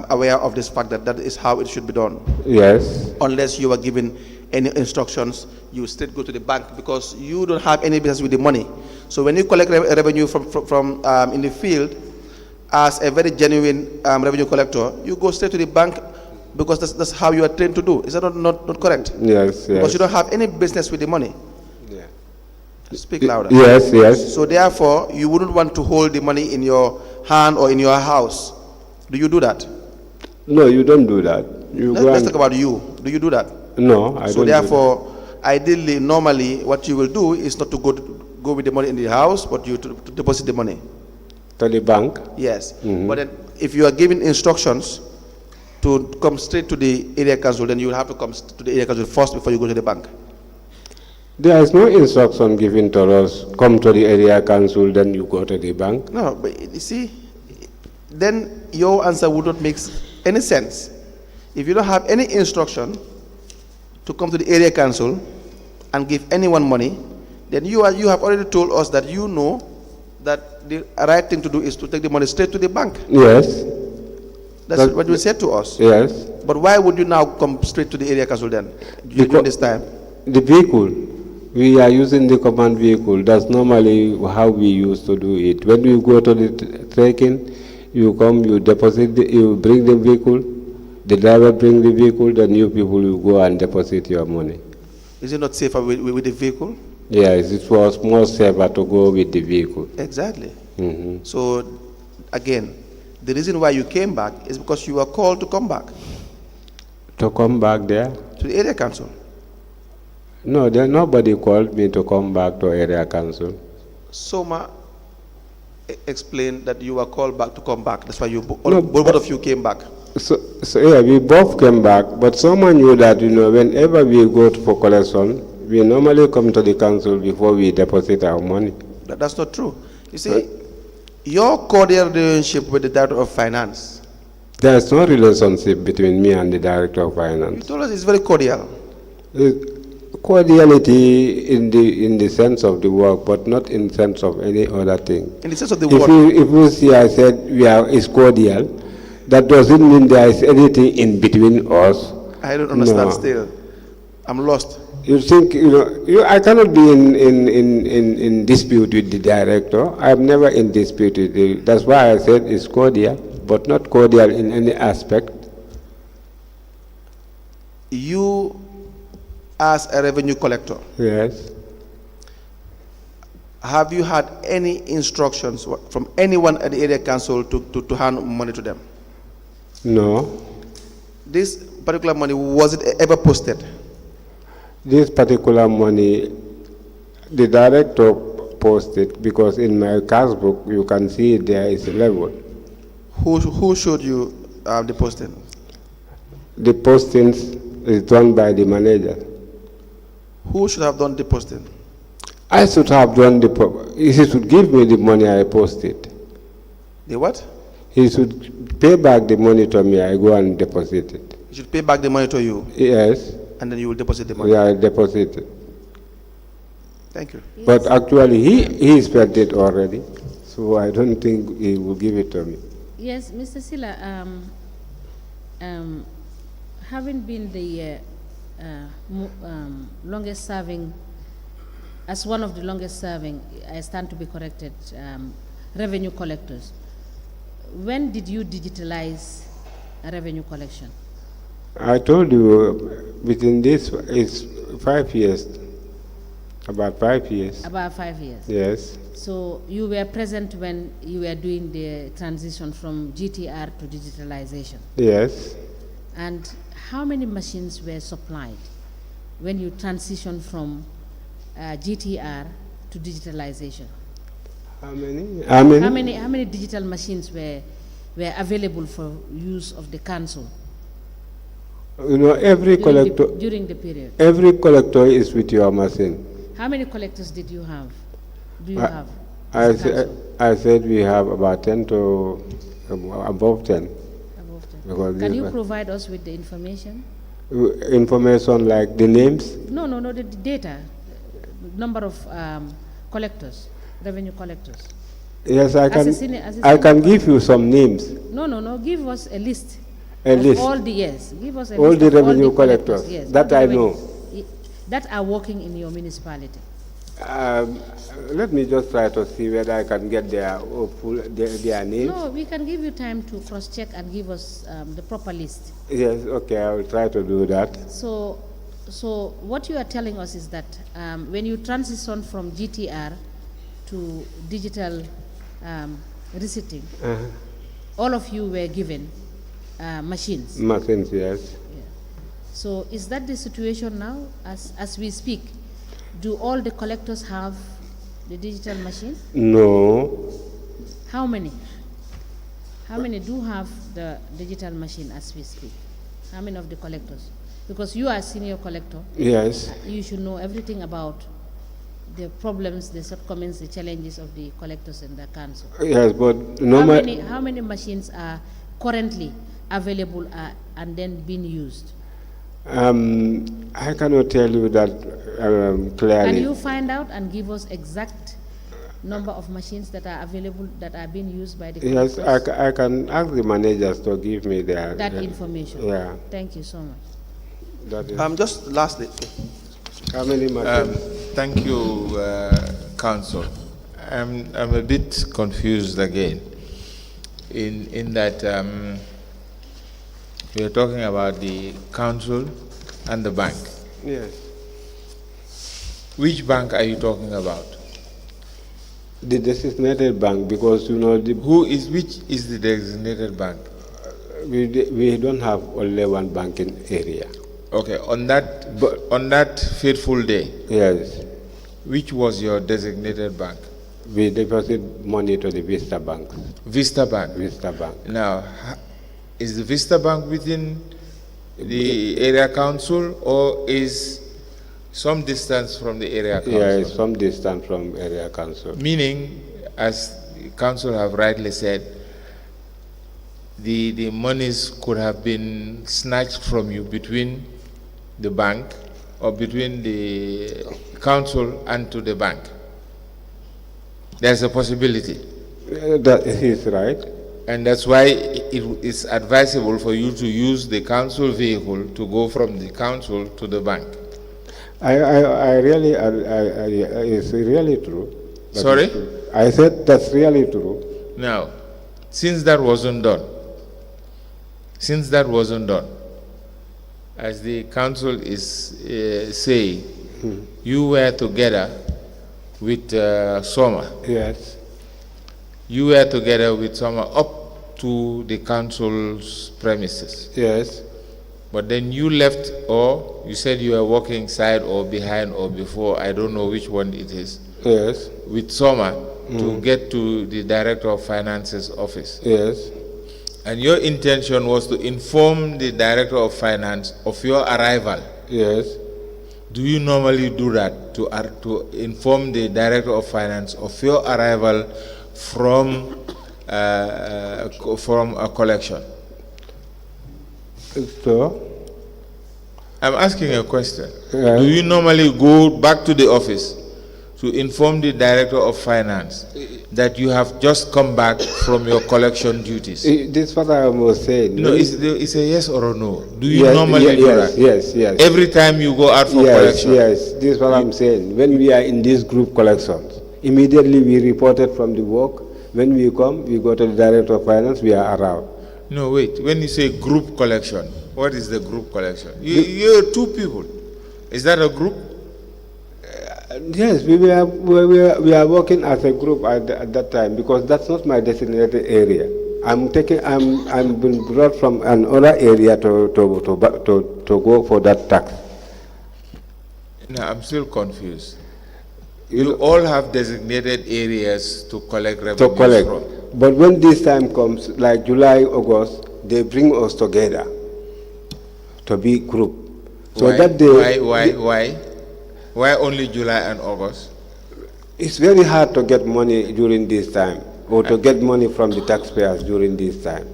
aware of this fact that that is how it should be done? yes. Unless you are given any instructions, you straight go to the bank because you don't have any business with the money. So when you collect revenue from in the field, as a very genuine revenue collector, you go straight to the bank because that's how you are trained to do. Is that not correct? Yes, yes. Because you don't have any business with the money. Yeah. Speak louder. Yes, yes. So therefore, you wouldn't want to hold the money in your hand or in your house. Do you do that? No, you don't do that. You go Let's and- talk about you. Do you do that? No, I So don't. therefore, ideally, normally, what you will do is not to go with the money in the house, but you to deposit the money. To the bank. Yes. But then, if you are given instructions to come straight to the area council, then you will have to come to the area council first before you go to the bank. There is no instruction given to us. Come to the area council, then you go to the bank. No, but you see, then your answer would not make any sense. If you don't have any instruction to come to the area council and give anyone money, then you have already told us that you know that the right thing to do is to take the money straight to the bank. Yes, That's what you said to us. yes. But why would you now come straight to the area council then during Because- this time? The vehicle, we are using the command vehicle. That's normally how we used to do it. When you go to the trekking, you come, you deposit, you bring the vehicle, the driver bring the vehicle, then you people will go and deposit your money. Is it not safer with the vehicle? Yes, it was more safer to go with the vehicle. Exactly. Mhm. So again, the reason why you came back is because you were called to come back To come back there? to the area council. No, there nobody called me to come back to area council. Soma explained that you were called back to come back. That's why No, both of you came back. So yeah, we both came back, but someone knew that, whenever we go for collection, we normally come to the council before we deposit our money. That's not true. You see, your cordial relationship with the director of finance, There's no relationship between me and the director of you finance. told us it's very cordial. Cordiality in the sense of the work, but not in sense of any other thing. In the sense of the If word, you see, I said is cordial, that doesn't mean there is anything in between us. I don't understand No. still. I'm lost. You think, I cannot be in dispute with the director. I'm never in dispute with the, that's why I said it's cordial, but not cordial in any aspect. You, as a revenue collector, Yes. have you had any instructions from anyone at the area council to hand money to them? No. This particular money, was it ever posted? This particular money, the director posted, because in my cash book, you can see there is a level. Who showed you the posting? The postings is done by the manager. Who should have done the posting? I should have done he should give me the money I posted. The what? He should pay back the money to me, I go and deposit it. You should pay back the money to you, Yes, and then you will deposit the money. yeah, I deposit it. Thank you. But actually, he spent it already, so I don't think he will give it to me. Yes, Mr. Silla, having been the longest serving, as one of the longest serving, I stand to be corrected, revenue collectors, when did you digitalize revenue collection? I told you within this is 5 years, about 5 years. About 5 years. Yes, So you were present when you were doing the transition from GTR to digitalization. yes. And how many machines were supplied when you transitioned from GTR to digitalization? How many? How many digital machines were available for use of the council Every collector, during the period? every collector is with your machine. How many collectors did you have? Do you have? I as a council? said we have about 10 to above 10. Above 10. Because Can these you were- provide us with the information? Information like the names? No, the data, number of collectors, revenue collectors. Yes, I As a can. senior- as a I senior can give you some names. No, give us a list. A of list. all the, yes, give us a All list the of revenue collectors. yes, That all the I revenue- know. that are working in your municipality. Let me just try to see whether I can get their their names. No, we can give you time to cross-check and give us the proper list. Yes, okay, I will try to do that. So what you are telling us is that when you transition from GTR to digital receipting, all of you were given machines. Machines, yes. So is that the situation now as we speak? Do all the collectors have the digital machine? No. How many? How many do have the digital machine as we speak? How many of the collectors? Because you are a senior collector. Yes. You should know everything about the problems, the shortcomings, the challenges of the collectors in the council. Yes, but normally. How many machines are currently available and then being used? I cannot tell you that clearly. Can you find out and give us exact number of machines that are available, that are being used by the Yes, collectors? I can ask the managers to give me that their information. Yeah. Thank you so much. That is, Just lastly, how many machines? Thank you, Council. I'm a bit confused again in that we are talking about the council and the bank. Yes. Which bank are you talking about? The designated bank, because you know Which is the designated bank? we don't have only one banking area. Okay, on that fateful day, Yes. which was your designated bank? We deposit money to the Vista Bank. Vista Bank. Vista Bank. Now, is the Vista Bank within the area council or is some distance from the area council? Yeah, it's some distance from area council. Meaning, as the council have rightly said, the monies could have been snatched from you between the bank or between the council and to the bank. There's a possibility. That is right. And that's why it is advisable for you to use the council vehicle to go from the council to the bank. It's really true. Sorry? I said that's really true. Now, since that wasn't done, as the council is saying, you were together with Soma. Yes. You were together with Soma up to the council's premises. Yes. But then you left, or you said you were walking side or behind or before, I don't know which one it is, Yes. with Soma to get to the Director of Finance's office. Yes. And your intention was to inform the Director of Finance of your arrival. Yes. Do you normally do that, to inform the Director of Finance of your arrival from a collection? So, I'm asking a question. Yeah. Do you normally go back to the office to inform the Director of Finance that you have just come back from your collection duties? this is what I was saying. No, it's a yes or a no. Do you normally do that? Yes. Every time you go out for collection? Yes, this is what I'm saying. When we are in these group collections, immediately we reported from the work. When we come, we go to the Director of Finance, we are around. No, wait. When you say group collection, what is the group collection? You're two people. Is that a group? Yes, we are working as a group at that time, because that's not my designated area. I'm been brought from another area to go for that tax. No, I'm still confused. You all have designated areas to collect revenues from. But when this time comes, like July, August, they bring us together to be group. So Why? that day, Why only July and August? it's very hard to get money during this time, or to get money from the taxpayers during this time.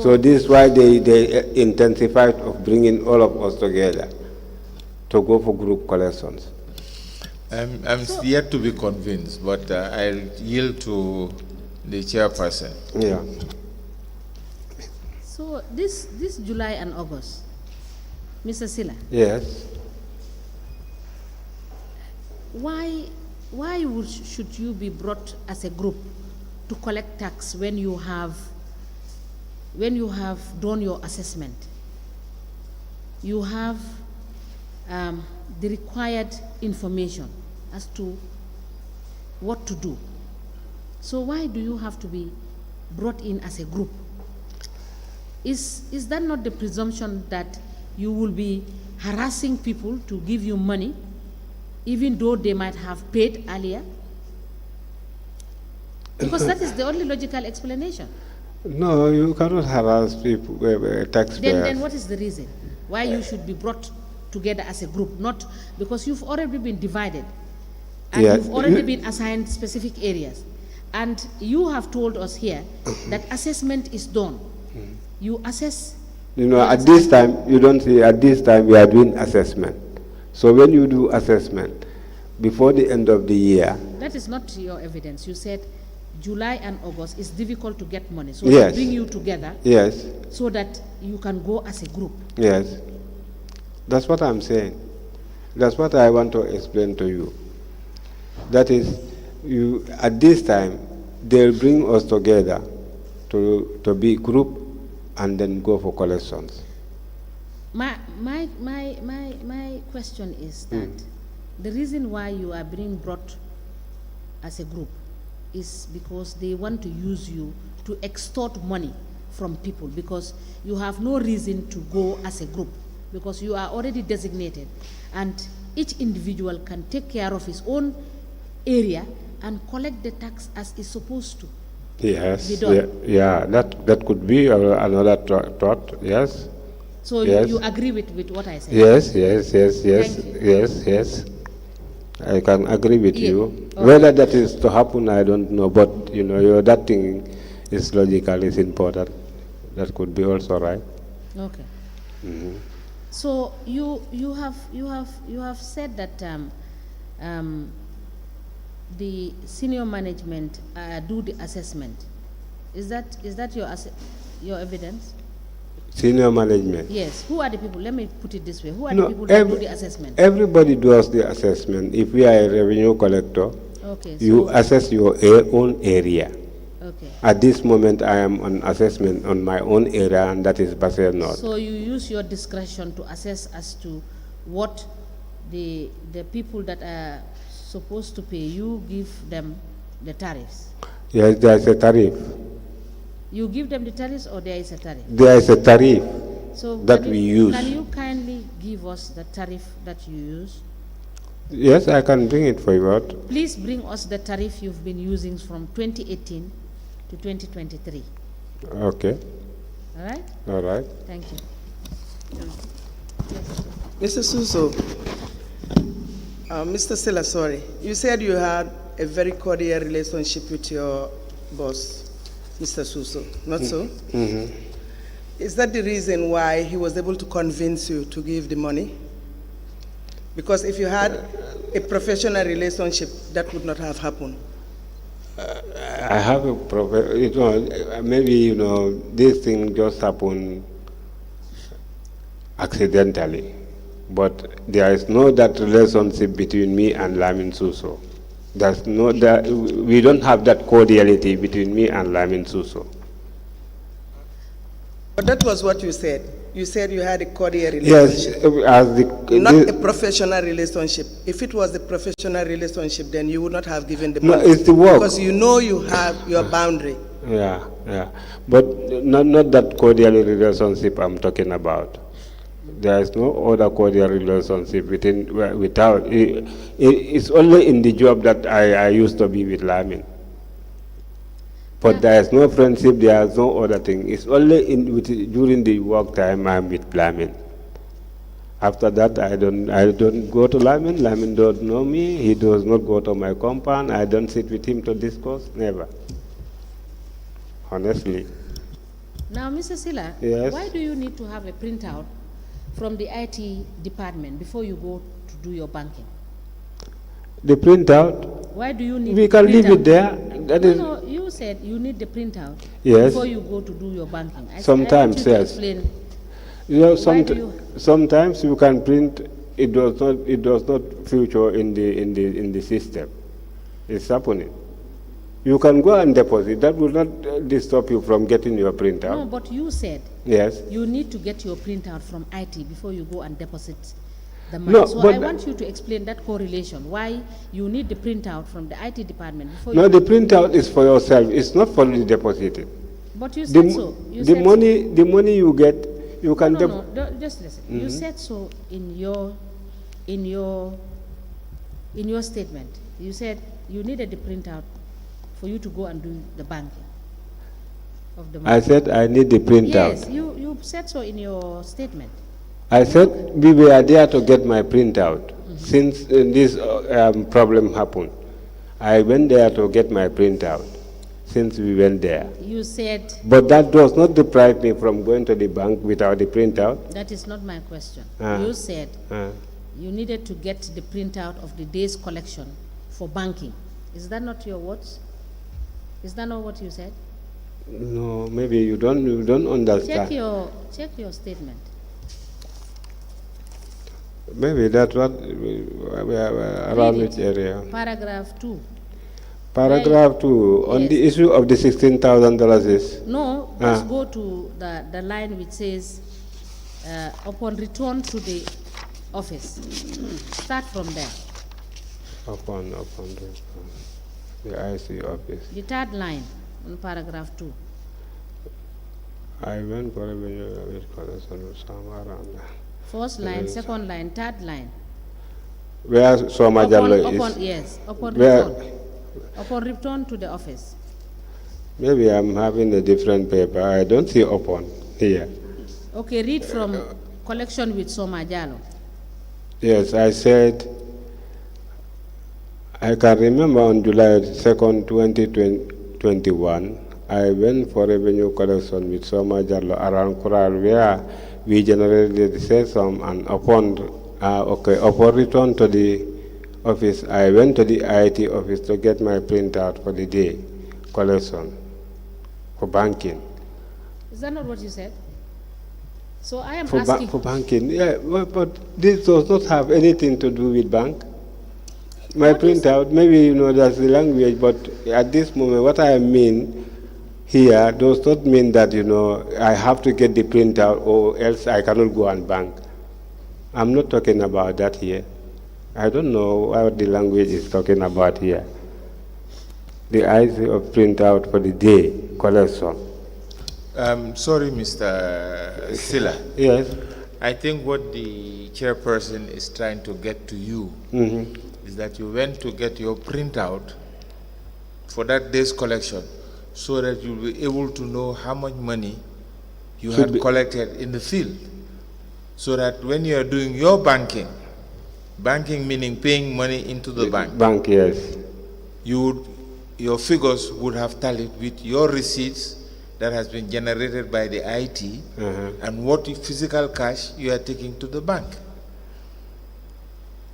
So this is why they intensified of bringing all of us together to go for group collections. I'm yet to be convinced, but I'll yield to the chairperson. Yeah. So this July and August, Mr. Silla, Yes. why should you be brought as a group to collect tax when you have done your assessment? You have the required information as to what to do. So why do you have to be brought in as a group? Is that not the presumption that you will be harassing people to give you money, even though they might have paid earlier? Because that is the only logical explanation. No, you cannot harass people, taxpayers. Then what is the reason why you should be brought together as a group? Not because you've already been divided and Yeah, you've already been assigned specific areas. And you have told us here that assessment is done. You assess. You know, at this time, you don't see, at this time we are doing assessment. So when you do assessment, before the end of the year. That is not your evidence. You said July and August is difficult to get money. So Yes. they bring you together. Yes. So that you can go as a group. Yes. That's what I'm saying. That's what I want to explain to you. That is, you at this time, they'll bring us together to be group and then go for collections. My question is that the reason why you are being brought as a group is because they want to use you to extort money from people, because you have no reason to go as a group, because you are already designated and each individual can take care of his own area and collect the tax as is supposed to. Yes. Be done. Yeah, that could be another thought. Yes. So Yes. you agree with what I said? Yes. Thank you. Yes. I can agree with Yeah. you. Okay. Whether that is to happen, I don't know. But you know, that thing is logical, is important. That could be also right. Okay. So you have said that the senior management do the assessment. Is that your evidence? Senior management. Yes. Who are the people? Let me put it this way. Who are No, the people that do the assessment? Everybody does the assessment. If we are a revenue collector, Okay. you So, assess your own area. okay. At this moment, I am on assessment on my own area, and that is Basel North. So you use your discretion to assess as to what the people that are supposed to pay, you give them the tariffs. Yes, there is a tariff. You give them the tariffs, or there is a tariff? There is a tariff So that can we you- use. Can you kindly give us the tariff that you use? Yes, I can bring it for you out. Please bring us the tariff you've been using from 2018 to 2023. Okay. All right? All right. Thank you. Mr. Suso, Mr. Silla, sorry. You said you had a very cordial relationship with your boss, Mr. Suso, not so? Is that the reason why he was able to convince you to give the money? Because if you had a professional relationship, that would not have happened. I have a maybe, this thing just happened accidentally. But there is no that relationship between me and Lamin Suso. There's no that, we don't have that cordiality between me and Lamin Suso. But that was what you said. You said you had a cordial Yes, relationship. Not a professional relationship. If it was a professional relationship, then you would not have given the No, money. it's the work. Because you know you have your boundary. Yeah. But not that cordial relationship I'm talking about. There is no other cordial relationship without. It's only in the job that I used to be with Lamin. But there is no friendship, there is no other thing. It's only during the work time I'm with Lamin. After that, I don't go to Lamin. Lamin don't know me. He does not go to my compound. I don't sit with him to discuss. Never. Honestly. Now, Mr. Silla, Yes. why do you need to have a printout from the IT department before you go to do your banking? The printout, Why do you need we the can leave printout? it there. That No, is, no, you said you need the printout Yes. before you go to do your banking. I Sometimes, want you to yes. explain. you know, Why do you- sometimes you can print, it does not feature in the system. It's happening. You can go and deposit. That will not stop you from getting your printout. No, but you said Yes. you need to get your printout from IT before you go and deposit the money. No, So but I want you to explain that correlation, why you need the printout from the IT department before No, you... the printout is for yourself. It's not for the deposited. But you The, said so. You the said money, the money you get, you so. can No, just listen. Mm-hmm. You said so in your statement. You said you needed the printout for you to go and do the banking of the money. I said I need the printout. Yes, you said so in your statement. I said we were there to get my printout since this problem happened. I went there to get my printout since we went there. You said But that does not deprive me from going to the bank without the printout. that is not my question. Ah. You said Uh, you needed to get the printout of the day's collection for banking. Is that not your words? Is that not what you said? no, maybe you don't understand. Check your statement. Maybe that's what we are around Read which it. area. Paragraph 2. Paragraph 2 on Yes. the issue of the $16,000 is. No, just go to the line which says, upon return to the office. Start from there. Upon the IC office. The third line on paragraph 2. I went for revenue collection somewhere around there. First line, second line, third line. Where Soma Jallo is. Yes, upon Where- return. Upon return to the office. Maybe I'm having a different paper. I don't see upon here. Okay, read from collection with Soma Jalo. Yes, I said, I can remember on July 2nd, 2021, I went for revenue collection with Soma Jallo around Kural where we generated the sales sum, and upon return to the office, I went to the IT office to get my printout for the day collection for banking. Is that not what you said? So I am For asking. for banking, yeah, but this does not have anything to do with bank. My What is- printout, maybe you know that's the language, but at this moment, what I mean here does not mean that I have to get the printout or else I cannot go and bank. I'm not talking about that here. I don't know what the language is talking about here. The idea of printout for the day collection. Sorry, Mr. Silla. Yes. I think what the chairperson is trying to get to you is that you went to get your printout for that day's collection so that you'll be able to know how much money you Should had be- collected in the field. So that when you are doing your banking meaning paying money into the bank, Bank, yes. your figures would have tallied with your receipts that has been generated by the IT and what physical cash you are taking to the bank.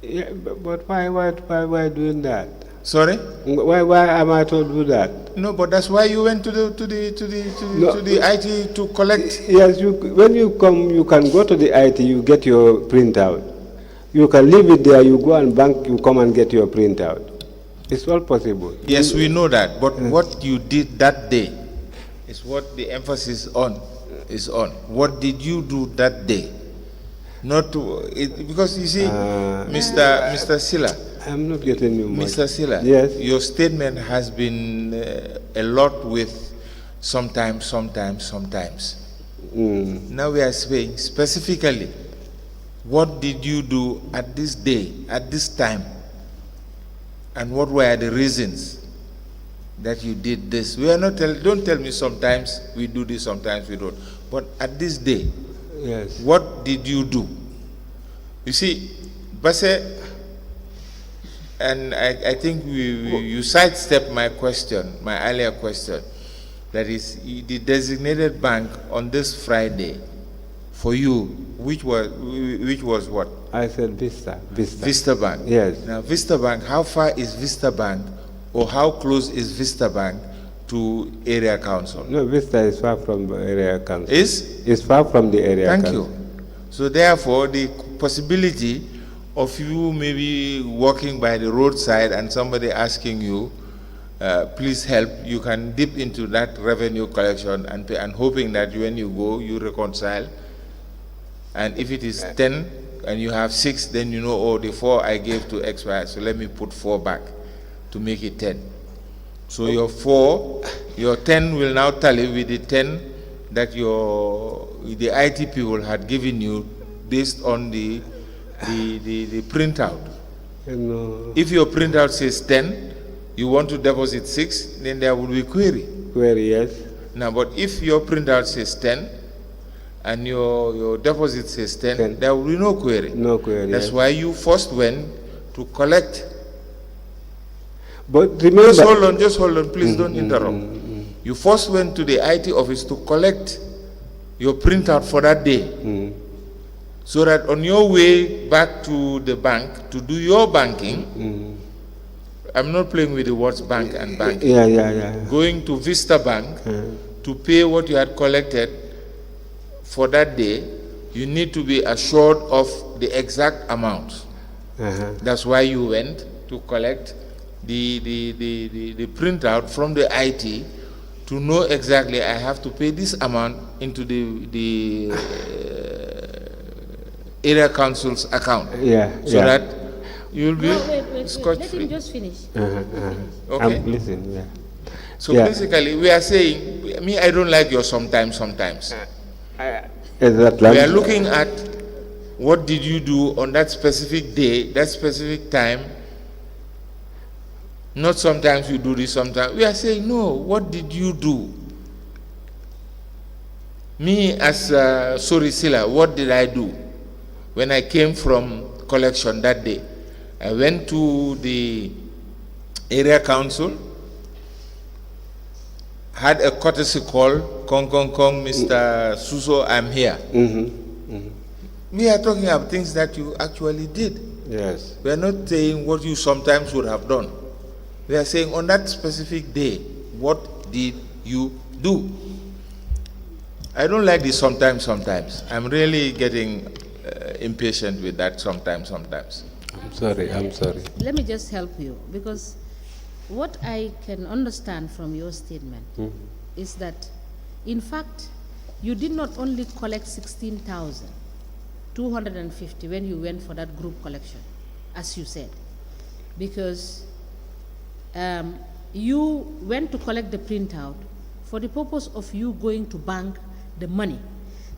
Yeah, but why doing that? Sorry? Why am I to do that? No, but that's why you went to the IT to collect. Yes, when you come, you can go to the IT, you get your printout. You can leave it there, you go and bank, you come and get your printout. It's all possible. Yes, we know that. But what you did that day is what the emphasis is on. What did you do that day? Not to, because you see, Mr. Silla, I'm not getting you much. Mr. Silla, Yes. your statement has been a lot with sometimes. Now we are saying specifically, what did you do at this day, at this time, and what were the reasons that you did this? We are not don't tell me sometimes we do this, sometimes we don't. But at this day, Yes. what did you do? You see, Basse, and I think you sidestepped my question, my earlier question, that is the designated bank on this Friday for you which was what? I said Vista. Vista Bank. Yes. Now, Vista Bank, how far is Vista Bank, or how close is Vista Bank to area council? No, Vista is far from the area council. Is far from the area Thank council. you. So therefore, the possibility of you maybe walking by the roadside and somebody asking you, please help, you can dip into that revenue collection and pay, and hoping that when you go, you reconcile. And if it is 10 and you have 6, then you know, oh, the 4 I gave to XY, so let me put 4 back to make it 10. So your 10 will now tally with the 10 that the IT people had given you based on the printout. No. If your printout says 10, you want to deposit 6, then there will be query. Query, yes. Now, but if your printout says 10 and your deposit says 10, there will be no query. No query. That's yes. why you first went to collect. But remember, just hold on, please don't interrupt. You first went to the IT office to collect your printout for that day. So that on your way back to the bank to do your banking, I'm not playing with the words bank and bank. Yeah. Going to Vista Bank to pay what you had collected for that day, you need to be assured of the exact amount. That's why you went to collect the printout from the IT to know exactly I have to pay this amount into the area council's account. So that you'll be scotch Let free. him just finish. Okay. I'm listening, yeah. So basically, we are saying, I don't like your sometimes. Exactly. We are looking at what did you do on that specific day, that specific time. Not sometimes you do this, sometimes. We are saying, no, what did you do? Me as Sorisila, what did I do when I came from collection that day? I went to the area council, had a courtesy call, Kong, Mr. Suso, I'm here. We are talking about things that you actually did. Yes. We are not saying what you sometimes would have done. We are saying on that specific day, what did you do? I don't like this sometimes. I'm really getting impatient with that sometimes. I'm sorry. Let me just help you, because what I can understand from your statement is that, in fact, you did not only collect 16,250 when you went for that group collection, as you said, because you went to collect the printout for the purpose of you going to bank the money.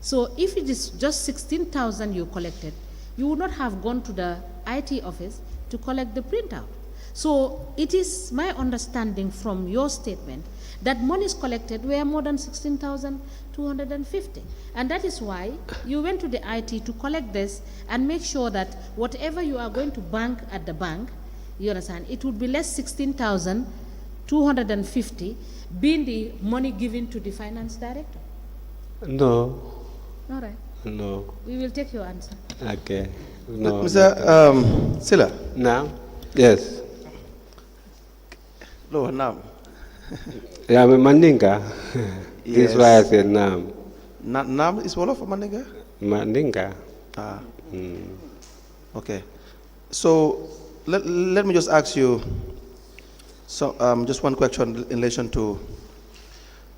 So if it is just 16,000 you collected, you would not have gone to the IT office to collect the printout. So it is my understanding from your statement that monies collected were more than 16,250. And that is why you went to the IT to collect this and make sure that whatever you are going to bank at the bank, you understand, it would be less 16,250 being the money given to the finance director. No. All right. No. We will take your answer. Okay. No. Mr. Silla. Now? Yes. No, now. Yeah, I'm a Mandinka. This is why I Yes. said Nam. Nam is Wolof or Mandinka? Mandinka. Ah. Okay. So let me just ask you just one question in relation to,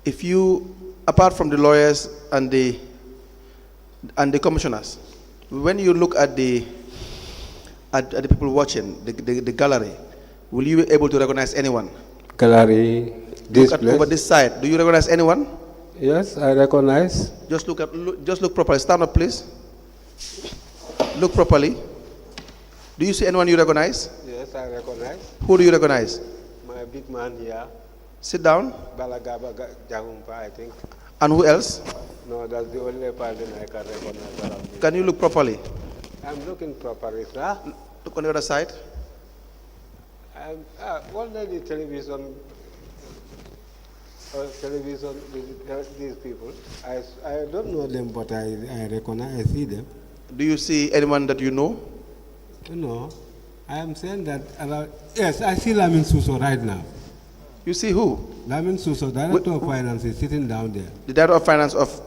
if you, apart from the lawyers and the commissioners, when you look at the people watching the gallery, will you be able to recognize anyone? Gallery. This Look at place. over this side. Do you recognize anyone? Yes, I recognize. Just look properly. Stand up, please. Look properly. Do you see anyone you recognize? Yes, I recognize. Who do you recognize? My big man here. Sit down. Balagaba Jahumpa, I think. And who else? No, that's the only person I can recognize around me. Can you look properly? I'm looking properly, sir. Look on the other side. I'm already television. television, these people. I don't know them, but I recognize, I see them. Do you see anyone that you know? No, I am saying that, yes, I see Lamin Suso right now. You see who? Lamin Suso, Director of Finance, is sitting down there. The Director of Finance of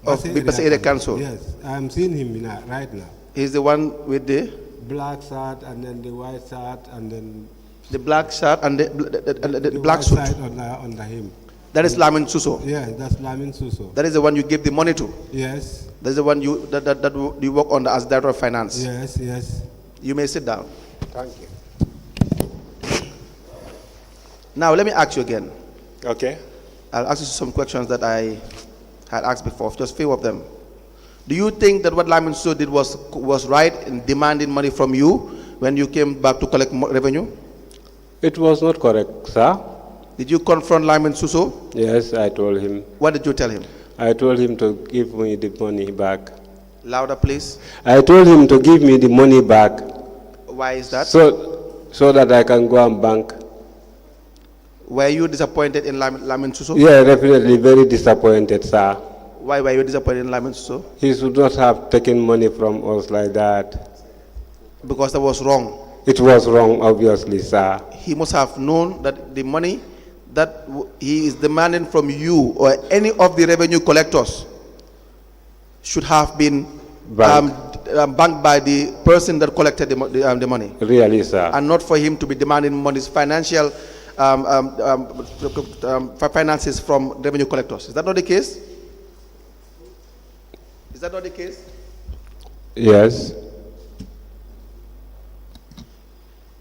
Basse Area Council? Yes, I am seeing him right now. He's the one with the? Black shirt and then the white shirt and then... The black shirt and the black suit? Under him. That is Lamin Suso? Yeah, that's Lamin Suso. That is the one you give the money to? Yes. That's the one you work on as Director of Finance? Yes, yes. You may sit down. Thank you. Now, let me ask you again. Okay. I'll ask you some questions that I had asked before, just a few of them. Do you think that what Lamin Suso did was right in demanding money from you when you came back to collect revenue? It was not correct, sir. Did you confront Lamin Suso? Yes, I told him. What did you tell him? I told him to give me the money back. Louder, please. I told him to give me the money back. Why is that? So that I can go and bank. Were you disappointed in Lamin Suso? Yeah, definitely very disappointed, sir. Why were you disappointed in Lamin Suso? He should not have taken money from us like that. Because that was wrong. It was wrong, obviously, sir. He must have known that the money that he is demanding from you or any of the revenue collectors should have been banked by the person that collected the money. Really, sir. And not for him to be demanding money's financial finances from revenue collectors. Is that not the case? Is that not the case? Yes.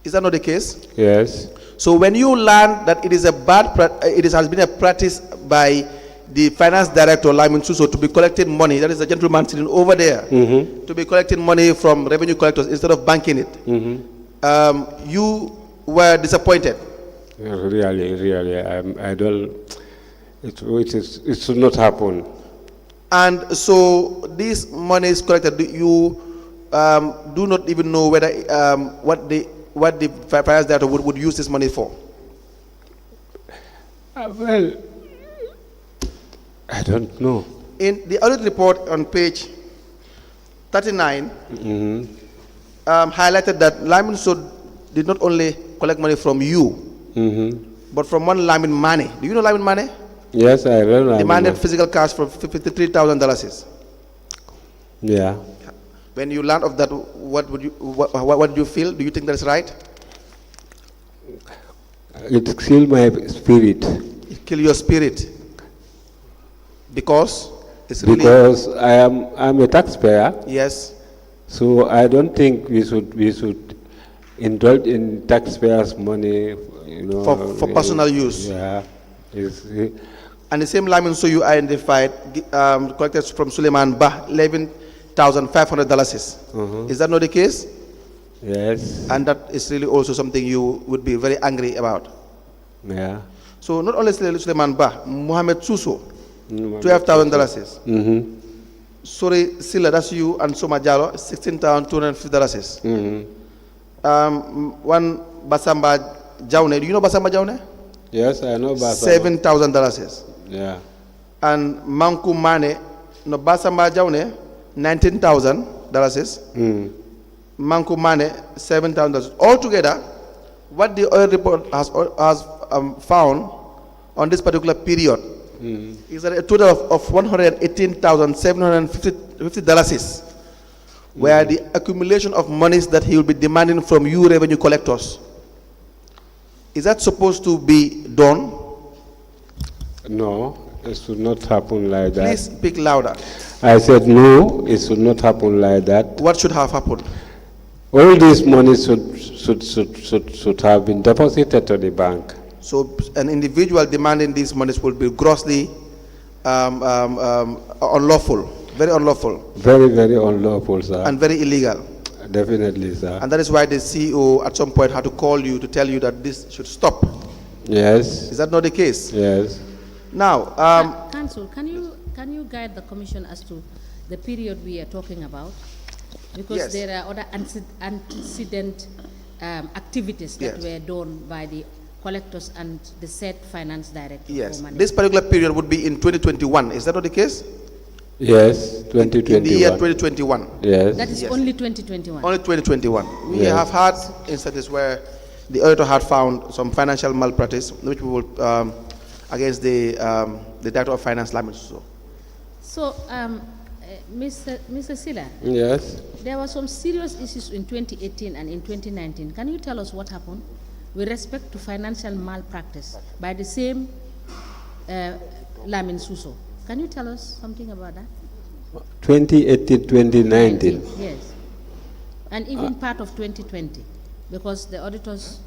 Is that not the case? Yes. So when you learn that it is has been a practice by the finance director, Lamin Suso, to be collecting money, that is the gentleman sitting over there, to be collecting money from revenue collectors instead of banking it, you were disappointed? Really, I don't, it should not happen. And so this money is collected, you do not even know whether, what the finance director would use this money for? Well, I don't know. In the audit report on page 39, highlighted that Lamin Suso did not only collect money from you, but from one Lamin Mane. Do you know Lamin Mane? Yes, I know. Demanded physical cash for $53,000. Yeah. When you learned of that, what did you feel? Do you think that's right? It killed my spirit. It killed your spirit because it's really, because I'm a taxpayer. Yes. So I don't think we should indulge in taxpayers' money, for personal use. Yeah. And the same Lamin Suso you identified collected from Suleiman Bah, $11,500. Is that not the case? Yes. And that is really also something you would be very angry about. Yeah. So not only Suleiman Bah, Mohamed Suso, $12,000. Sorry, Silla, that's you, and Soma Jalo, $16,250. One Basamba Jaune, do you know Basamba Jaune? Yes, I know Basamba. $7,000. Yeah. And Manku Mane, no Basamba Jaune, $19,000. Manku Mane, $7,000. Altogether, what the oil report has found on this particular period is that a total of $118,750 where the accumulation of monies that he will be demanding from you revenue collectors. Is that supposed to be done? No, it should not happen like that. Please speak louder. I said no, it should not happen like that. What should have happened? All this money should have been deposited to the bank. So an individual demanding these monies will be grossly unlawful, very unlawful. Very, very unlawful, sir. And very illegal. Definitely, sir. And that is why the CEO at some point had to call you to tell you that this should stop. Yes. Is that not the case? Yes. Now, Council, can you guide the Commission as to the period we are talking about? Because Yes. there are other antecedent activities that Yes. were done by the collectors and the said finance director. Yes. for management. This particular period would be in 2021. Is that not the case? Yes, 2021. In the year 2021. Yes. That is Yes. only 2021. Only 2021. We Yes. have had instances where the auditor had found some financial malpractice, which we will, against the Director of Finance, Lamin Suso. So, Mr. Silla, Yes. there were some serious issues in 2018 and in 2019. Can you tell us what happened with respect to financial malpractice by the same Lamin Suso? Can you tell us something about that? 2018, 2019. Yes. And even part of 2020, because the auditors...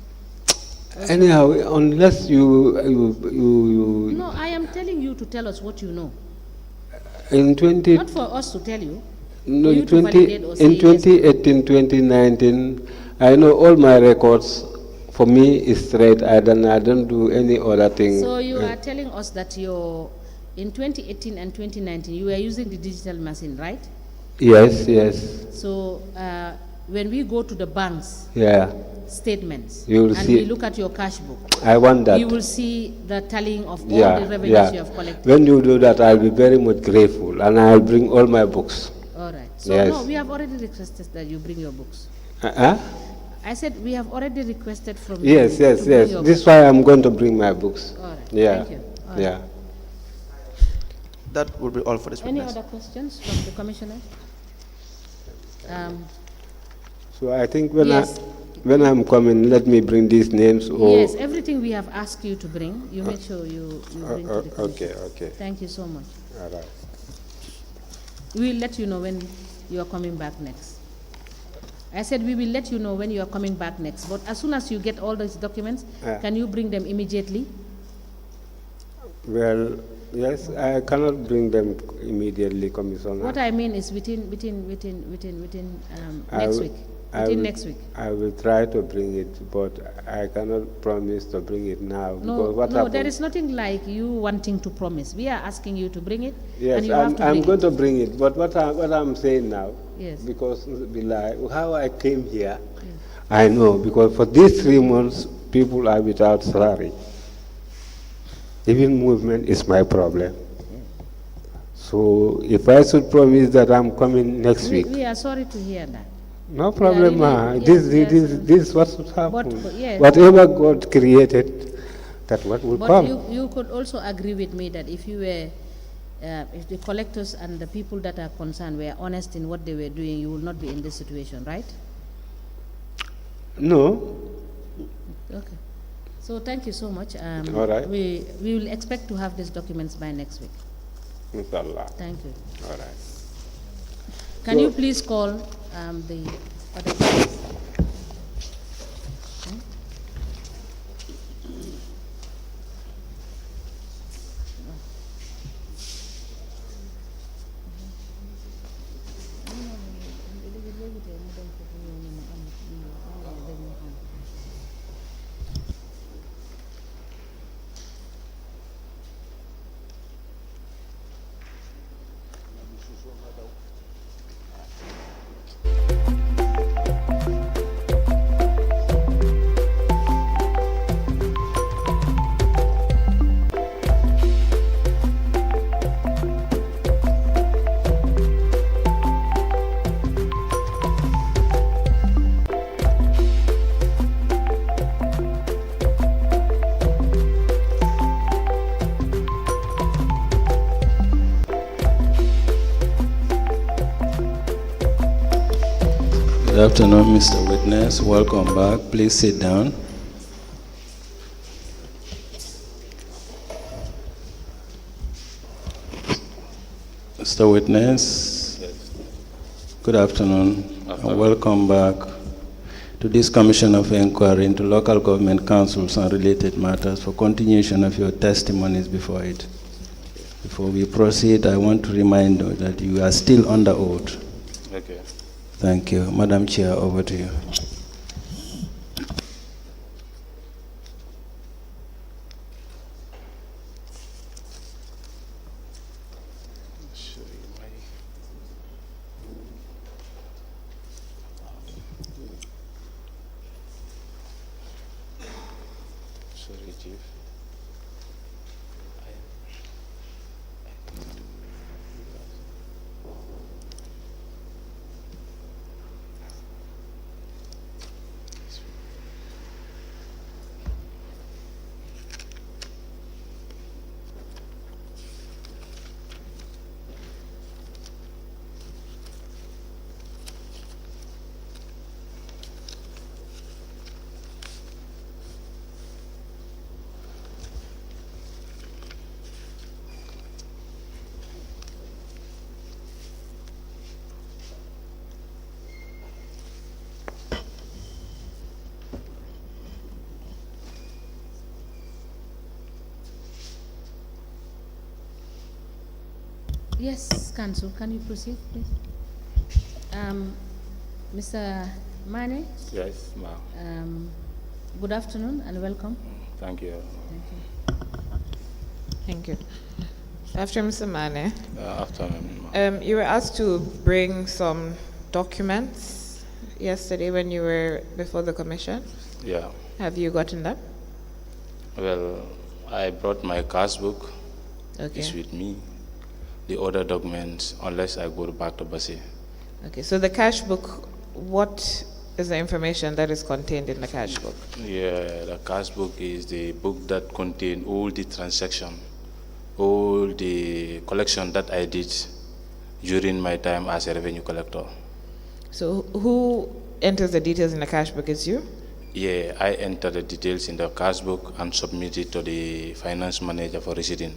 Anyhow, unless you No, I am telling you to tell us what you know. in 20, Not for us to tell you. no, for you to validate or say in yes. 2018, 2019, I know all my records. For me, is straight. I don't do any other thing. So you are telling us that in 2018 and 2019, you were using the digital machine, right? Yes, yes, So when we go to the bank's yeah. statements You will and see- we look at your cash book, I want that. you will see the tallying of all Yeah, the revenues yeah. you have collected. When you do that, I'll be very much grateful, and I'll bring all my books. All right. So Yes. no, we have already requested that you bring your books. Uh-huh. I said we have already requested from you. Yes, yes, to bring yes. your This is books. why I'm going to bring my books. All right. Yeah, Thank you. All right. yeah. That would be all for this Any witness. other questions from the commissioner? So I think Yes. when I'm coming, let me bring these names. Or Yes, everything we have asked you to bring, you make sure you bring to the commission. okay, okay. Thank you so much. All right. We'll let you know when you are coming back next. I said we will let you know when you are coming back next, but as soon as you get all those documents, Yeah. can you bring them immediately? Well, yes, I cannot bring them immediately, Commissioner. What I mean is within I next will- week. I Within will- next week. I will try to bring it, but I cannot promise to bring it now. No, because what no, happened? there is nothing like you wanting to promise. We are asking you to bring it, Yes, and you have to bring I'm going it. to bring it, but what I'm saying now, Yes. because how I came here, I know, because for these 3 months, people are without salary. Even movement is my problem. So if I should promise that I'm coming next week, We are sorry to hear that. no problem, really- this, yes, this, yes. this is what should happen. But yes. Whatever God created, that's what will But come. you could also agree with me that if you were, if the collectors and the people that are concerned were honest in what they were doing, you would not be in this situation, right? No, Okay. So thank you so much. All right. We will expect to have these documents by next week. inshallah. Thank you. All right. Can you please call the other parties? Good afternoon, Mr. Witness. Welcome back. Please sit down. Mr. Witness, good afternoon, and welcome back to this Commission of Inquiry into Local Government Councils and related matters for continuation of your testimonies before it. Before we proceed, I want to remind you that you are still under oath. Okay. Thank you. Madam Chair, over to you. Sorry, Chief. Yes, Council, can you proceed, please? Mr. Mane, Yes, ma'am. good afternoon and welcome. Thank you. Thank you. After Mr. Mane, Afternoon, ma'am. you were asked to bring some documents yesterday when you were before the commission. Yeah. Have you gotten them? Well, I brought my cash book. Okay. It's with me. The other documents, unless I go back to Basi. Okay, so the cash book, what is the information that is contained in the cash book? Yeah, the cash book is the book that contains all the transaction, all the collection that I did during my time as a revenue collector. So who enters the details in the cash book? Is you? Yeah, I enter the details in the cash book and submit it to the finance manager for receiving.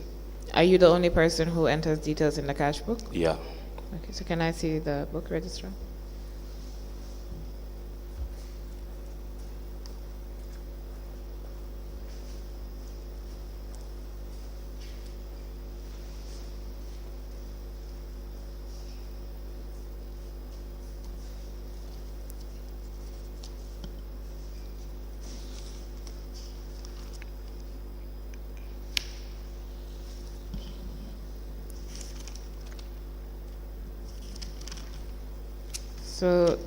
Are you the only person who enters details in the cash book? Yeah. Okay, so can I see the book registrar? So,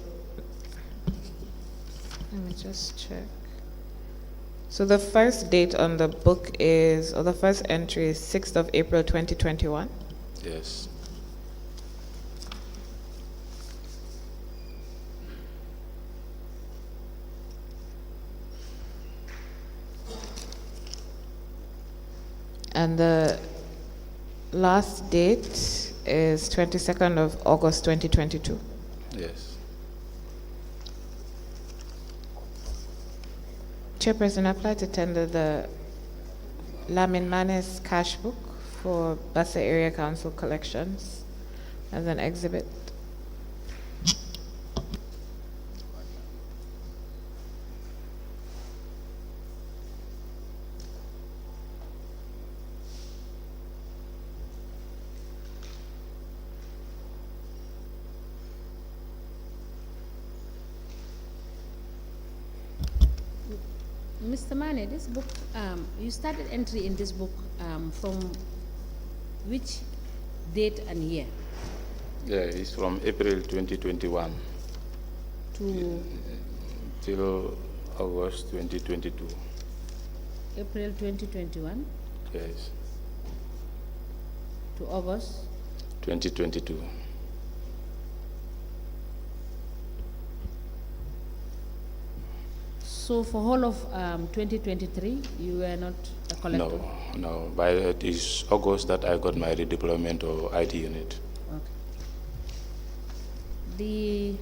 let me just check. So the first date on the book is, or the first entry is 6th of April 2021. Yes. And the last date is 22nd of August 2022. Yes. Chairperson, I apply to tender the Lamin Manes cash book for Bassa Area Council collections as an exhibit. Mr. Mane, this book, you started entry in this book from which date and year? Yeah, it's from April 2021 To till August 2022. April 2021 Yes, to August 2022. So for whole of 2023, you were not a collector? No. By it is August that I got my redeployment or IT unit. Okay. The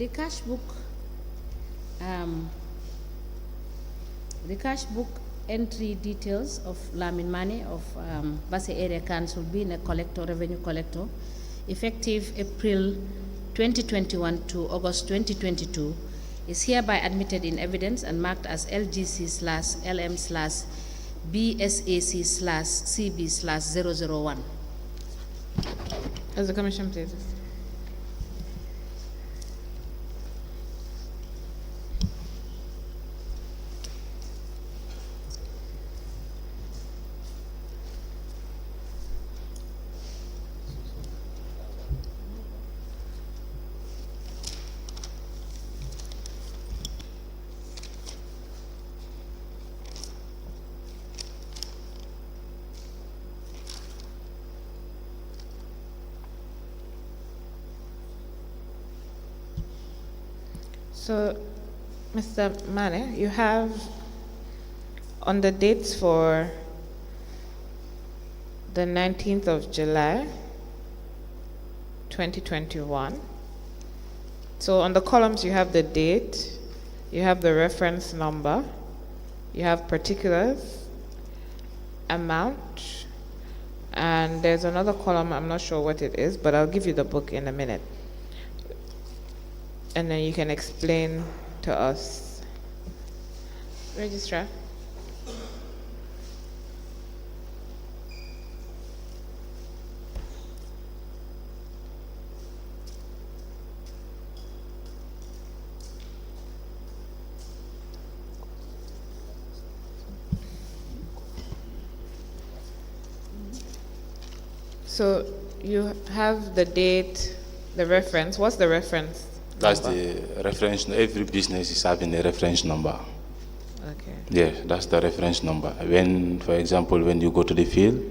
the cash book, entry details of Lamin Mane of Basse Area Council being a collector, revenue collector, effective April 2021 to August 2022, is hereby admitted in evidence and marked as LGC/LM/BSAC/CB/001. As the commission please. So, Mr. Mane, you have on the dates for the 19th of July, 2021. So on the columns you have the date, you have the reference number, you have particulars, amount, and there's another column, I'm not sure what it is, but I'll give you the book in a minute. And then you can explain to us. Registrar. So you have the date, the reference. What's the reference? That's number? the reference. Every business is having a reference number. Okay. Yeah, that's the reference number. When, for example, when you go to the field,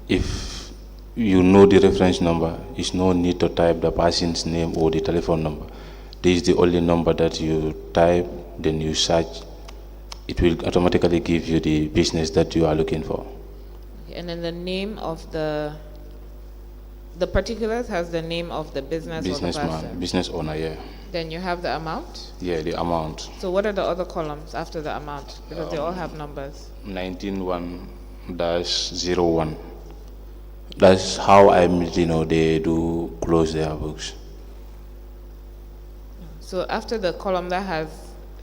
if you know the reference number, it's no need to type the person's name or the telephone number. This is the only number that you type, then you search. It will automatically give you the business that you are looking for. Okay, and then the name of the particulars has the name of the business or the Businessman, person. business owner, yeah. Then you have the amount. Yeah, the amount. So what are the other columns after the amount? Because they all have numbers. 191-01. That's how they do close their books. So after the column that has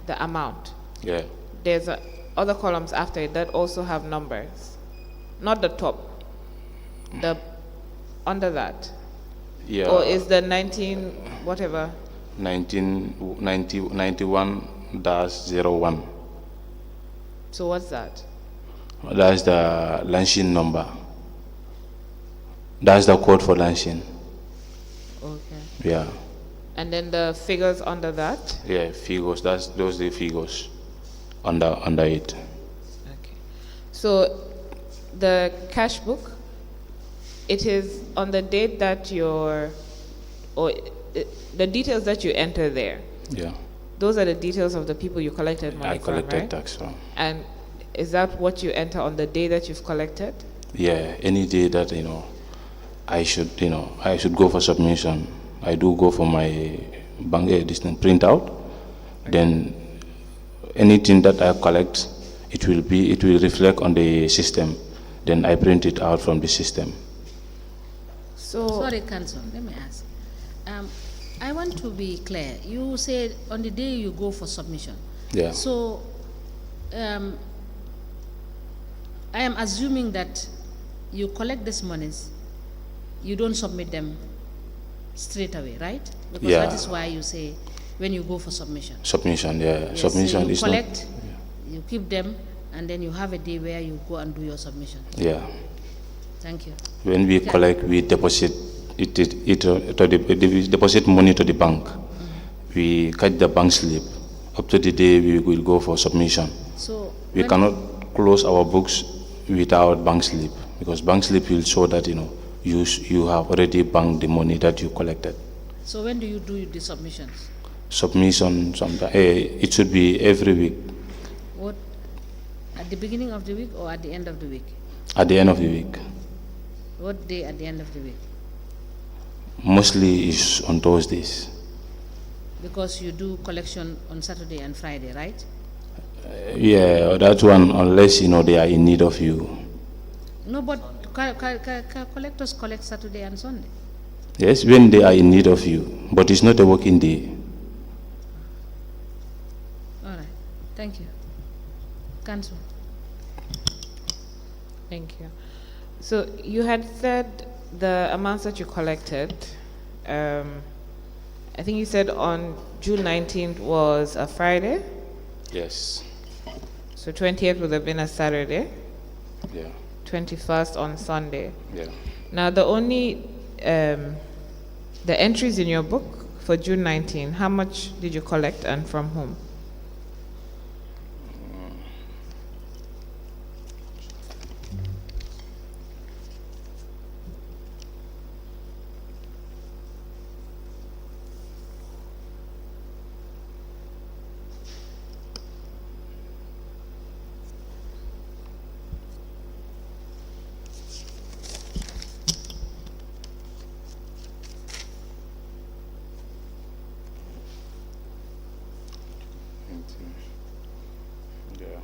the amount, Yeah. there's other columns after it that also have numbers. Not the top, the under that. Yeah. Or is the 19 whatever? 91-01. So what's that? That's the launching number. That's the code for launching. Okay. Yeah. And then the figures under that? Yeah, figures. Those the figures under it. Okay. So the cash book, it is on the date that the details that you enter there. Yeah. Those are the details of the people you collected money I collected from, right? tax from. And is that what you enter on the day that you've collected? Yeah, any day that I should go for submission. I do go for my bank distance printout. Then anything that I collect, it will reflect on the system. Then I print it out from the system. So Sorry, Council, let me ask. I want to be clear. You said on the day you go for submission. Yeah. So I am assuming that you collect these monies, you don't submit them straight away, right? Because Yeah. that is why you say when you go for submission. Submission, yeah. Yes, Submission so you is collect, not. you keep them, and then you have a day where you go and do your submission. Yeah. Thank you. When we Okay. collect, we deposit deposit money to the bank. We catch the bank slip. Up to the day we will go for submission. So We when- cannot close our books without bank slip, because bank slip will show that you have already banked the money that you collected. So when do you do the submissions? Submission sometime it should be every week What, at the beginning of the week or at the end of the week? at the end of the week. What day at the end of the week? Mostly is on Thursdays. Because you do collection on Saturday and Friday, right? Yeah, that one, unless, they are in need of you. No, but collectors collect Saturday and Sunday. Yes, when they are in need of you, but it's not a working day. All right, thank you. Council. Thank you. So you had said the amounts that you collected, I think you said on June 19th was a Friday, Yes. so 20th would have been a Saturday, Yeah. 21st on Sunday. Yeah. Now the only, the entries in your book for June 19, how much did you collect and from whom? Yeah.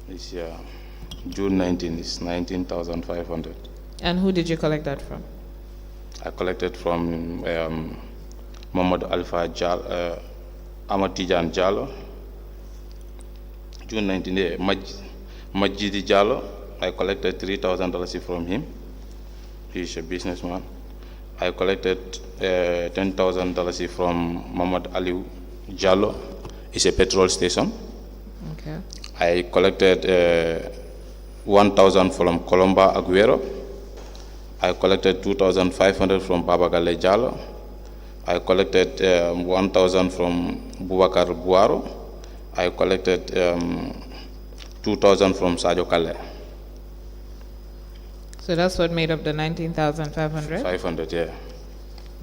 It's June 19 is 19,500. And who did you collect that from? I collected from Mohammed Alpha Amatijan Jallo. June 19, Majidi Jallo. I collected $3,000 from him. He's a businessman. I collected $10,000 from Mohammed Ali Jallo. It's a petrol station. Okay. I collected 1,000 from Colomba Aguero. I collected 2,500 from Babagale Jallo. I collected 1,000 from Boubacar Buaro. I collected 2,000 from Sadio Kale. So that's what made up the 19,500? 500, yeah.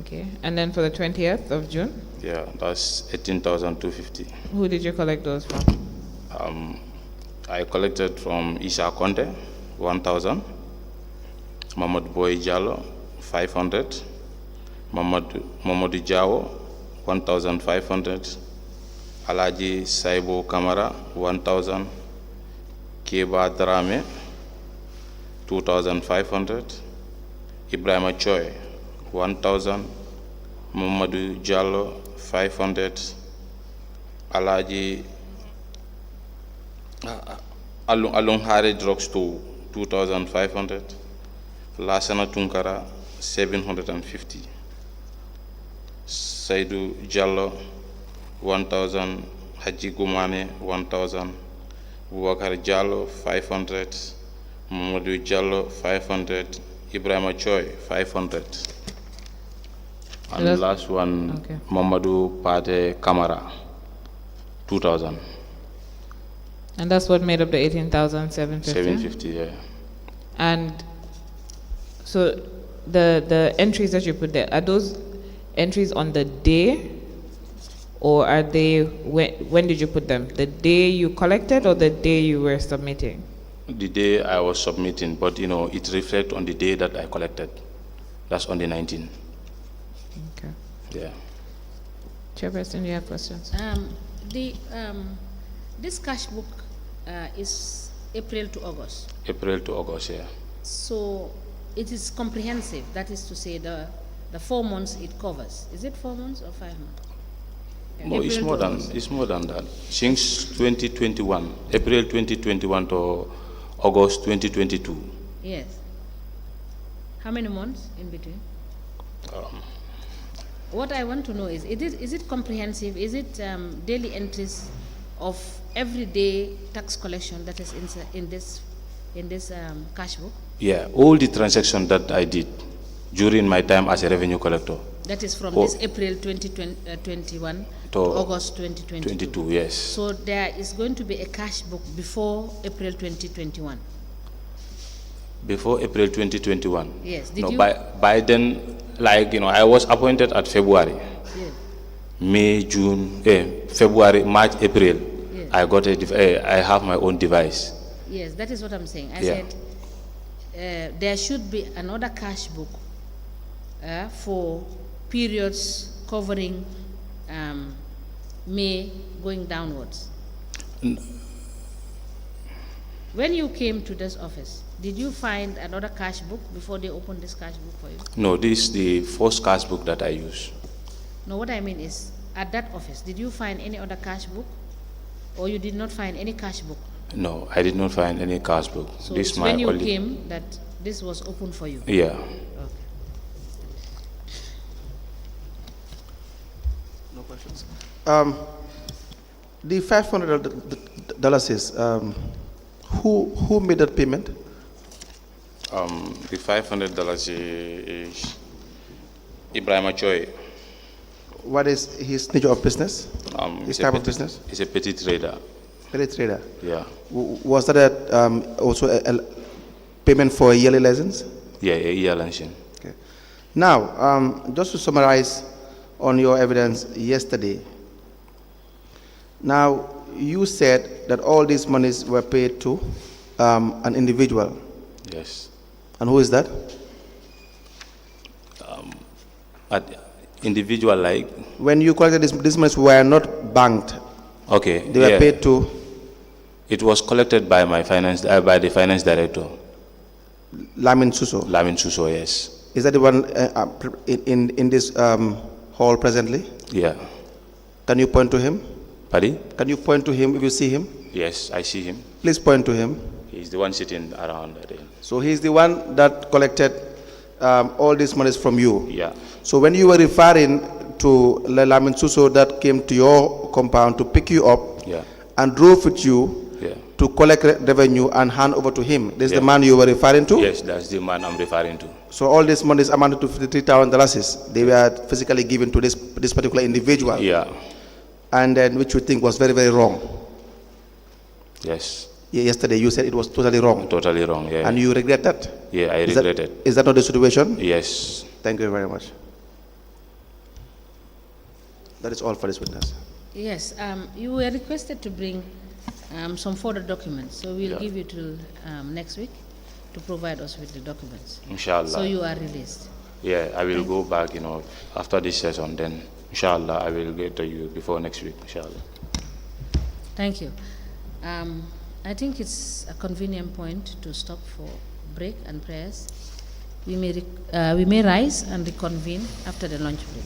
Okay. And then for the 20th of June? Yeah, that's 18,250. Who did you collect those from? I collected from Isha Conte, 1,000. Mamadou Boy Jallo, 500. Mamadou Jawo, 1,500. Alaji Saibo Kamara, 1,000. Keba Drame, 2,500. Ibrahima Choi, 1,000. Mamadou Jallo, 500. Alaji Alung Hare Drugstore, 2,500. Lasana Tunkara, 750. Saidu Jallo, 1,000. Haji Gumane, 1,000. Boubacar Jallo, 500. Mamadou Jallo, 500. Ibrahima Choi, 500. And the last one, okay. Mamadou Pate Kamara, 2,000. And that's what made up the 18,750? 750, yeah. And so the entries that you put there, are those entries on the day, or are they, when did you put them? The day you collected or the day you were submitting? The day I was submitting, but it reflects on the day that I collected. That's on the 19th. Okay. Yeah. Chairperson, do you have questions? This cash book is April to August. April to August, yeah. So it is comprehensive. That is to say, the 4 months it covers. Is it 4 months or 5 months? No, April it's to more than August. it's more than that. Since 2021, April 2021 to August 2022. Yes. How many months in between? What I want to know is it comprehensive? Is it daily entries of everyday tax collection that is in this cash book? Yeah, all the transactions that I did during my time as a revenue collector. That is from this April 2021 to August 2022. 22, yes. So there is going to be a cash book before April 2021. Before April 2021. Yes. No, by then, I was appointed at February. Yes. May, June, February, March, April. Yes. I have my own device. Yes, that is what I'm saying. I said there should be another cash book for periods covering May going downwards. When you came to this office, did you find another cash book before they opened this cash book for you? No, this is the first cash book that I use. No, what I mean is, at that office, did you find any other cash book? Or you did not find any cash book? No, I did not find any cash book. So This it's my when you only. came that this was open for you? Yeah. Okay. No questions. The $500 is, who made that payment? The $500 is Ibrahim Choi. What is his nature of business? His He's type a of business? He's a petty trader. Petty trader. Yeah. Was that also a payment for a yearly license? Yeah, a year license. Okay. Now, just to summarize on your evidence yesterday, now you said that all these monies were paid to an individual. Yes. And who is that? Individual like. When you collected these monies were not banked. Okay. They were paid to. It was collected by my by the finance director. Lamin Suso. Lamin Suso, yes. Is that the one in this hall presently? Yeah. Can you point to him? Pardon? Can you point to him if you see him? Yes, I see him. Please point to him. He's the one sitting around there. So he's the one that collected all these monies from you. Yeah. So when you were referring to Lamin Suso that came to your compound to pick you up, Yeah. and drove with you, Yeah. to collect revenue and hand over to him. This is the Yeah. man you were referring to? Yes, that's the man I'm referring to. So all these monies amounted to $53,000. They were physically given to this particular individual. Yeah. And then which you think was very, very wrong. Yes. Yesterday you said it was totally wrong. Totally wrong, yeah. And you regret that? Yeah, I regret it. Is that not the situation? Yes. Thank you very much. That is all for this witness. Yes, you were requested to bring some further documents, so we'll Yeah. give you till next week to provide us with the documents. Inshallah. So you are released. Yeah, I will go back, after this session, then inshallah I will get to you before next week, inshallah. Thank you. I think it's a convenient point to stop for break and prayers. We may rise and reconvene after the lunch break.